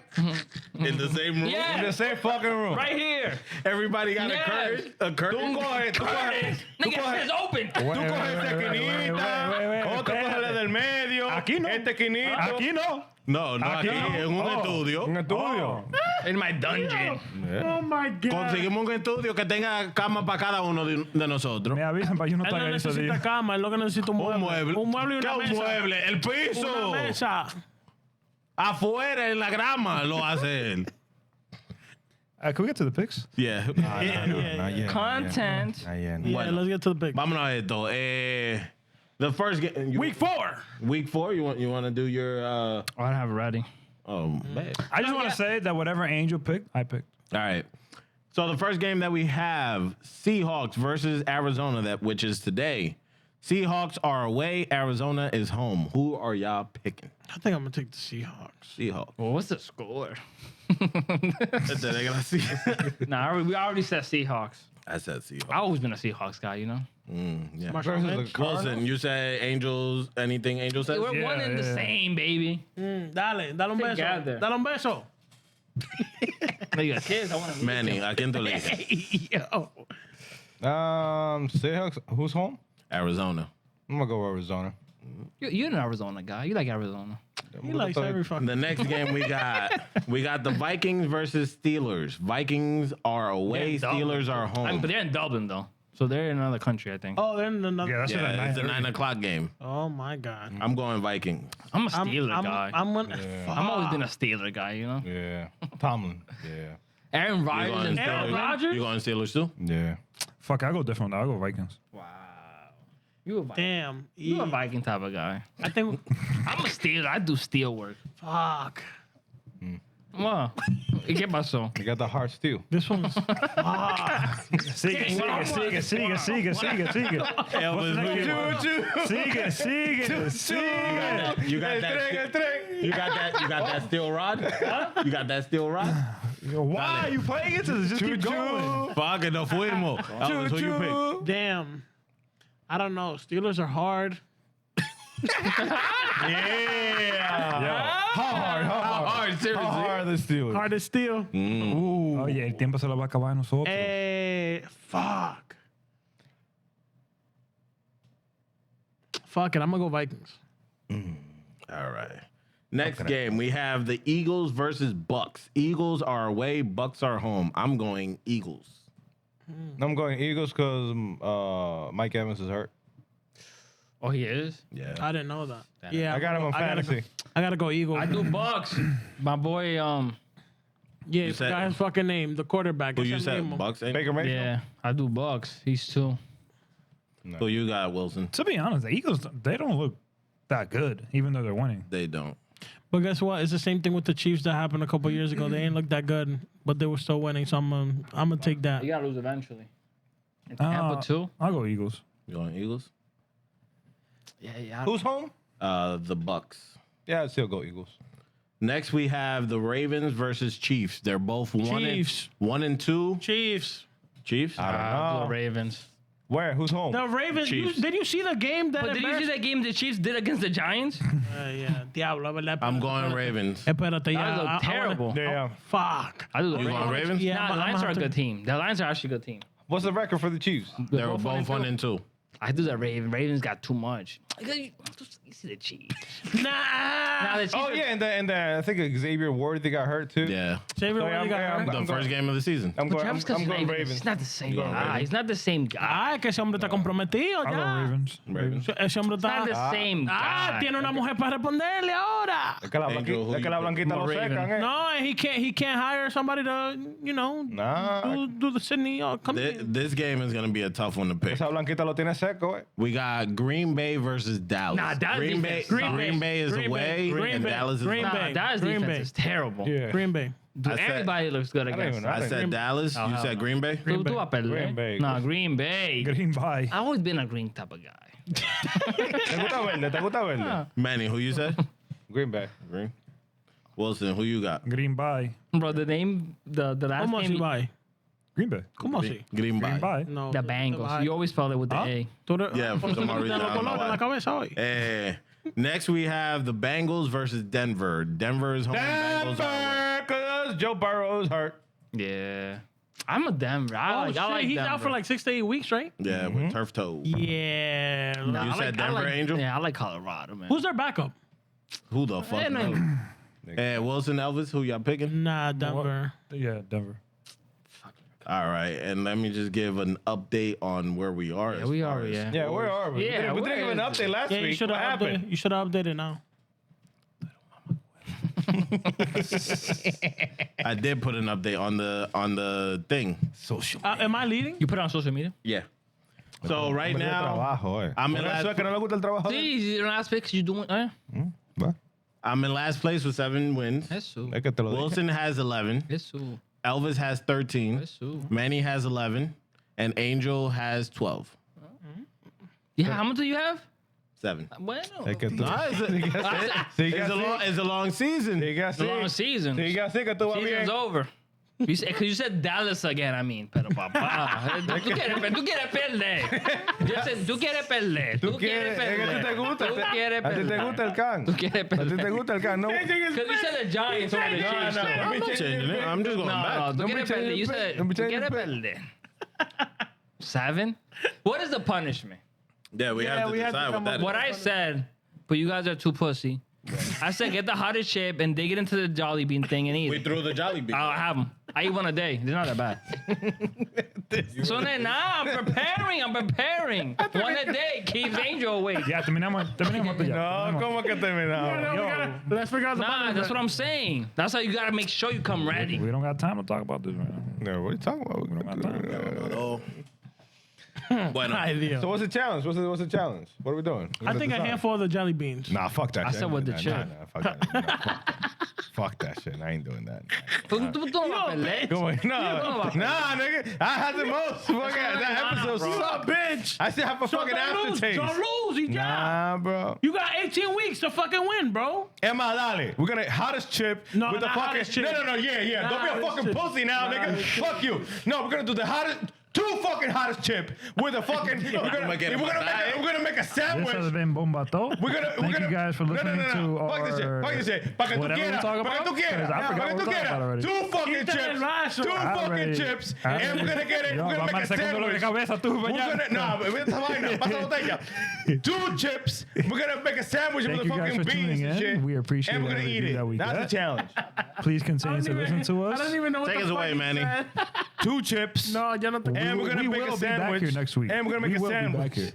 In the same room. In Yeah. the same fucking room. Right here. Everybody got Yeah. a curtain. Tú coges. Nigga, it's open. Tú coges esta esquinita, otro coge la del medio, Aquí no. esta esquinita. Aquí no. No, aquí en un estudio. Un estudio. In my dungeon. Oh my God. Conseguimos un estudio que tenga cama para cada uno de nosotros. Me avisan para yo no Él estar no ahí ese necesita día. cama, él lo que necesita un mueble. Un mueble y ¿Qué una un mesa. mueble? El piso. Una mesa. Afuera en la grama lo hace él. Can we get to the picks? Yeah. Not yet. Content. Not yet. Yeah, Bueno. let's get to the pick. Vámonos a esto. The first game. Week 4. Week 4. You want to do your? I don't have it ready. Man. I just want to say that whatever Angel picked, I picked. All right. So the first game that we have, Seahawks versus Arizona, which is today. Seahawks are away. Arizona is home. Who are y'all picking? I think I'm going to take the Seahawks. Seahawks. Well, what's the score? Nah, we already said Seahawks. I said Seahawks. I've always been a Seahawks guy, you know? Yeah. Versus the Cardinals? Wilson, you say Angels, anything Angel says? We're one and the same, baby. Dale un beso. Together. Dale un beso. Nigga, kids, I want to Manny, ¿a quién tú le dices? Yo. Seahawks, who's home? Arizona. I'm gonna go with Arizona. You're an Arizona guy. You like Arizona. He likes every fucking. The next game we got the Vikings versus Steelers. Vikings are away, They're in Steelers Dublin. are home. But they're in Dublin, though. So they're in another country, I think. Oh, then another. Yeah, that's just Yeah, at it's a 9:30. 9:00 game. Oh my God. I'm going Vikings. I'm a Steeler guy. I'm gonna. I've always been a Steeler guy, you know? Yeah. Tomlin. Yeah. Aaron You Rodgers going and Aaron Steelers? Rodgers? You going Steelers too? Yeah. Fuck, I'll go different. I'll go Vikings. Wow. You a Viking. Damn. You a Viking type of guy. I think. I'm a Steeler. I do steel work. Fuck. What? ¿Qué pasó? You got the hard steel. This one's. Sigue. What's the next game? Sigue. You got that steel rod? You got that steel rod? Why are you playing into this? Just keep going. Fuck it, no fuimos. Who you pick? Damn. I don't know. Steelers are hard. How hard, seriously. How hard the Steelers? Hard to steal. Oye, el tiempo se lo va a acabar a nosotros. Fuck. Fuck it. I'm gonna go Vikings. All right. Next game, we have the Eagles versus Bucks. Eagles are away, Bucks are home. I'm going Eagles. I'm going Eagles because Mike Evans is hurt. Oh, he is? Yeah. I didn't know that. Yeah, I got him on fantasy. I gotta go Eagles. I do Bucks. My boy, Yeah, You I said- forgot his fucking name. The quarterback. Who What's you his said? name? Bucks? Ain't Baker Mayfield. yeah, I do Bucks. He's too. Who you got, Wilson? To be honest, the Eagles, they don't look that good, even though they're winning. They don't. But guess what? It's the same thing with the Chiefs that happened a couple years ago. They ain't look that good, but they were still winning. So I'm gonna take that. You gotta lose eventually. And Tampa too. I'll go Eagles. You going Eagles? Yeah. Who's home? The Bucks. Yeah, I'd still go Eagles. Next, we have the Ravens versus Chiefs. They're both Chiefs. 1 and 2. Chiefs. Chiefs. I don't know. The Ravens. Where? Who's home? The Ravens. Chiefs. Did you see the game that? But did you see that game the Chiefs did against the Giants? Yeah, Diablo. ¿Verdad? I'm going Ravens. Espérate, ya. That looked terrible. Yeah. Fuck. I do the You going Ravens? Yeah, Nah, I'm the Lions are a have to- good team. The Lions are actually a good team. What's the record for the Chiefs? They're both 1 and 2. I do the Ravens. Ravens got too much. You see the Chiefs. Nah. The Chiefs Oh are- yeah, and I think Xavier Ward they got hurt too. Yeah. Xavier So, yeah, Worthy got I'm- hurt. I'm The first game of the season. I'm going. Travis I'm Kelce's going not even- Ravens. He's not the same going guy. Ravens. He's not the same guy. Ay, que ese hombre está comprometido I'll go ya. Ravens. Ravens. Ese hombre He's not está. the same guy. Tiene una mujer para responderle ahora. Es que la Angel, blanquita, who es que you la pick? blanquita lo Raven. secan, eh. No, and he can't hire somebody to, Nah. do the Sydney. Come This game is going to be a tough one to pick. Esa blanquita lo tiene seco, eh. We got Green Bay versus Dallas. Nah, Dallas Green Bay, defense sucks. Green Bay is Green Bay, away, Green and Bay, Dallas is Green home. Bay. Nah, Dallas Green defense Bay. is terrible. Yeah. Green Bay. Dude, I said- everybody looks good against even know. us. I said Dallas. Oh, You hell said no. Green Bay? Tú vas a perder. Green Bay. No, Green Bay. Green Bay. I've always been a green type of guy. ¿Te gusta verde? ¿Te gusta verde? Manny, who you said? Green Bay. Green. Wilson, who you got? Green Bay. Bro, the name, the last ¿Cómo así name, va? Green Bay. ¿Cómo así? Green Bay. Green Bay. No. the Bengals. You always spell it with the A. Yeah, for some reason, I don't know en la why. cabeza hoy. Next, we have the Bengals versus Denver. Denver is home. Bengals are away. Denver, cause Joe Burrow's hurt. Yeah. I'm a Denver. I like He's Denver. out for like 6 to 8 weeks, right? Yeah, with turf toe. Yeah. Nah, You I said I Denver, Angel? Yeah, I like Colorado, man. Who's their backup? Who the fuck Yeah, no. knows? Wilson, Elvis, who y'all picking? Nah, Denver. Yeah, Denver. All right, and let me just give an update on where we are. Yeah, as we far are, as yeah. Yeah, where are we? Yeah, we didn't where give an is update last Yeah, you week. should What have happened? updated. You should have updated now. I did put an update on the thing. Social. Am I leading? You put it on social media? Yeah. So right now, Trabajo, eh. I'm in Por eso last- es que no le gusta el trabajo. Sí, you don't ask because you doing. Va. I'm in last place with 7 wins. Eso. Es que te lo dije. Wilson has 11. Eso. Elvis has 13. Eso. Manny has 11. And Angel has 12. Yeah, how much do you have? 7. Bueno. Es que tú. No, it's a long season. Sigue It's a long así. season. Sigue así que tú vas Season's bien. over. Because you said Dallas again, I mean. Pero papá, tú quieres perder. Yo sé, tú quieres perder. Tú quieres Es que a ti te perder. gusta. Tú quieres A ti te perder. gusta el can. Tú quieres A ti te perder. gusta el can. No. Because you said the Giants over the Chiefs. no, so- I'm not changing it. I'm just going No, back. tú Don't be quieres changing perder. You the said, pick. Don't be tú changing quieres the perder. 7? What is the punishment? Yeah, we have to decide what that is. What I said, but you guys are too pussy. I said get the hottest chip and dig it into the Jolly Bean thing and eat We it. threw the Jolly Bean. I'll have them. I eat one a day. They're not that bad. So then, I'm preparing. One a day keeps Angel awake. Ya, terminamos esto ya. No, ¿cómo que terminamos? Let's figure out the Nah, that's what I'm saying. That's how you gotta make sure you come ready. We don't got time to talk about this right now. No, what are you talking about? We don't got time. Oh. Bueno. Ay, Dios. So what's the challenge? What's the challenge? What are we doing? I think a handful of the jelly beans. Nah, fuck that I shit. said with the chip. Nah, fuck that. Nah, fuck that shit. I ain't doing that. Tú no vas a perder. Go away. No, no, nigga. I had the most. Fucking that episode sucked. Bitch. I still have a fucking aftertaste. Don't lose. You Nah, bro. You got 18 weeks to fucking win, bro. Emma, dale. We're gonna hottest chip No, with the not fucking. hottest chip. No, yeah. Don't be a Hottest fucking chip. pussy now, nigga. Fuck you. No, we're gonna do the hottest. 2 fucking hottest chip with a fucking. We're gonna make a This sandwich. has been Bomba'to. Thank you guys for listening to Fuck this shit. our Fuck this shit. Pa' que tú whatever we quieras. talk Pa' que about. tú quieras. 'Cause I Pa' forgot que what tú we talked about quieras. already. 2 fucking Quita el chips. vaso. 2 fucking Already. chips. And we're gonna get it. We're gonna make a sandwich. We're gonna, no, mira esta vaina. Pasa botella. 2 chips. We're gonna make a sandwich Thank with you the guys fucking for tuning beans and in. shit. We appreciate And we're gonna every eat review it. that we That's the get. challenge. Please continue to listen to I don't us. even know what Take the us fuck away, he Manny. said. 2 chips. No, yo no te. And we're gonna We make will a be back sandwich. here next week. And we're gonna make We a will be sandwich. back here.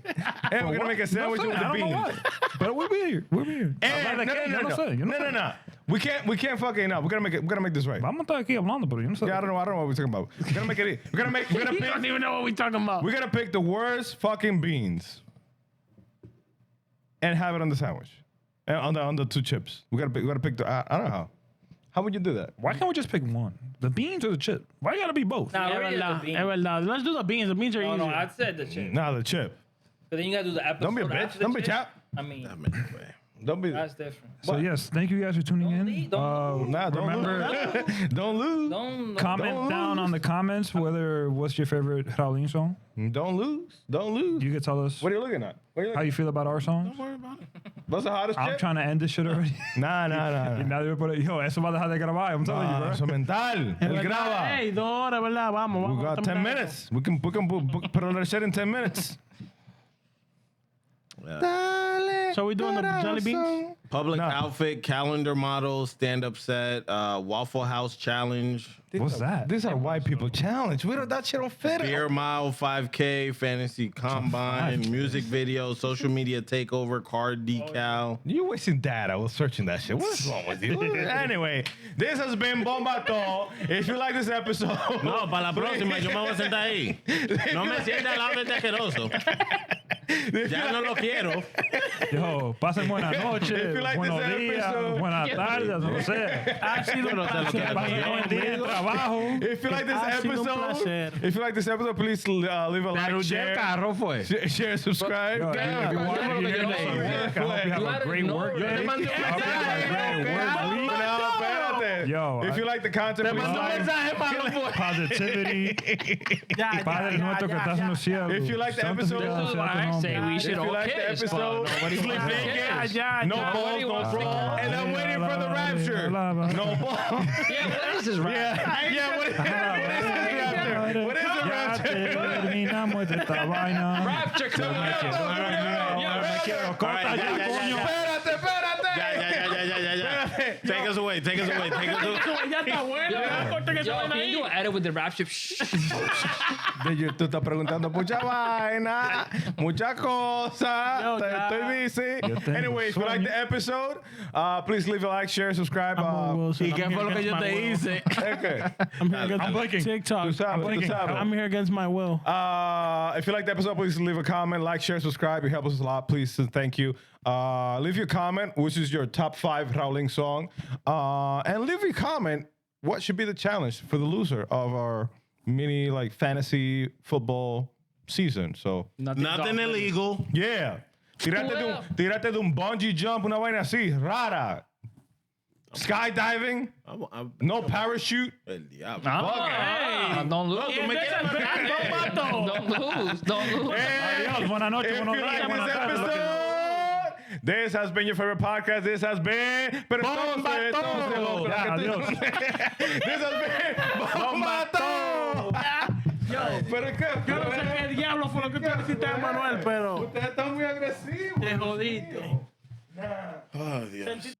And we're gonna make a sandwich with the I don't know beans. why. But we'll be here. We'll be here. And Hablar de qué, yo no sé, yo no sé. No. We can't fucking no. We gotta make this right. Vamos a estar aquí hablando, pero yo no sé. Yeah, I don't know what we're talking about. We gotta make it. We gotta You don't pick. even know what we talking about. We gotta pick the worst fucking beans and have it on the sandwich and on the 2 chips. We gotta pick the. I don't know how. How would you do that? Why can't we just pick one? The beans or the chip? Why you gotta be both? Nah, Es already verdad, the bean. es verdad. Let's do the beans. The beans are No, easier. I said the chip. Nah, the chip. But then you gotta do the episode. Don't be a bitch. after the Don't be chip. chap. I mean, Don't be. that's different. So yes, thank you guys for tuning in. Don't Nah, don't remember, lose. Don't lose. Don't comment Don't down lose. on the comments what's your favorite Raulin song. Don't lose. Don't lose. You can tell us What are you looking at? What are you how looking you feel about our songs. Don't worry about it. What's the hottest I'm chip? trying to end this shit already. Nah. Y nadie me pone, yo, eso va a dejar de grabar. I'm telling you, bro. Eso mental. El graba. Hey, 2 horas, ¿verdad? Vamos. We got 10 minutes. We can put on our shit in 10 minutes. So we doing the jelly beans? Public Nah. outfit, calendar model, stand-up set, Waffle House challenge, What's that? These are white people challenge. We don't. That shit don't fit. beer mile, 5K, fantasy combine, music video, social media takeover, card decal. You wasting data. I was searching that shit. What's wrong with you? Anyway, this has been Bomba'to. If you like this episode, No, para la próxima yo me voy a sentar ahí. No me sienta al lado de este asqueroso. Ya no lo quiero. Yo, pasen buenas noches, If you like this buenos días, episode- buenas tardes, no sé. Ha sido un placer. Pasen buen día de trabajo. if you like this Ha sido un episode, placer. if you like this episode, please leave a like, share, fue. share, subscribe. Yo, Yeah. if you want, Yo you're no here lo next quiero. week. I hope you have a great work day. I hope you have a great work week. No, espérate. Yo, if you like the content, please mando un like. mensaje para Positivity. Ya, Padre nuestro que estás en los cielos. If you like the santo episode, sea tu I nombre. say we If should you all like the kiss, but episode, nobody sleep wants to naked. kiss. No balls, Nobody no wants to bra. And I'm waiting for the rapture. No balls. Yeah, what is this rap? Yeah, what is the rapture? What is the Ya rapture? terminamos de esta vaina. Rapture coming up. Me quiero corta ya, coño. Espérate. Take us away. Ya está bueno. Ya corta que se Yo, van can you do ahí. an edit with the rapture? Tú estás preguntando mucha vaina, mucha cosa. Yo, ya. Estoy busy. tengo Anyway, if you like sueño. the episode, please leave a like, share, subscribe. I'm Wilson. ¿Y I'm qué here fue lo que against yo my te will. hice? Okay. I'm here against I'm blinking. TikTok. Tú sabes, tú sabes. I'm here against my will. If you like the episode, please leave a comment, like, share, subscribe. You help us a lot. Please, thank you. Leave your comment, which is your top 5 Raulin song. And leave your comment, what should be the challenge for the loser of our mini fantasy football season. So, Nothing illegal. yeah. Tírate de un bungee jump, una vaina así, rara. Skydiving, no parachute. El diablo. Don't lose. Bomba'to. Don't lose. Adiós, buenas noches, If buenos you like días, buenas this tardes. episode, this has been your favorite podcast. This has been Bomba'to. Ya, adiós. This has been Bomba'to. Pero es que Yo no sé qué diablo fue lo que tú hiciste a Manuel, pero ustedes están muy agresivos. te jodiste. Oh, Dios.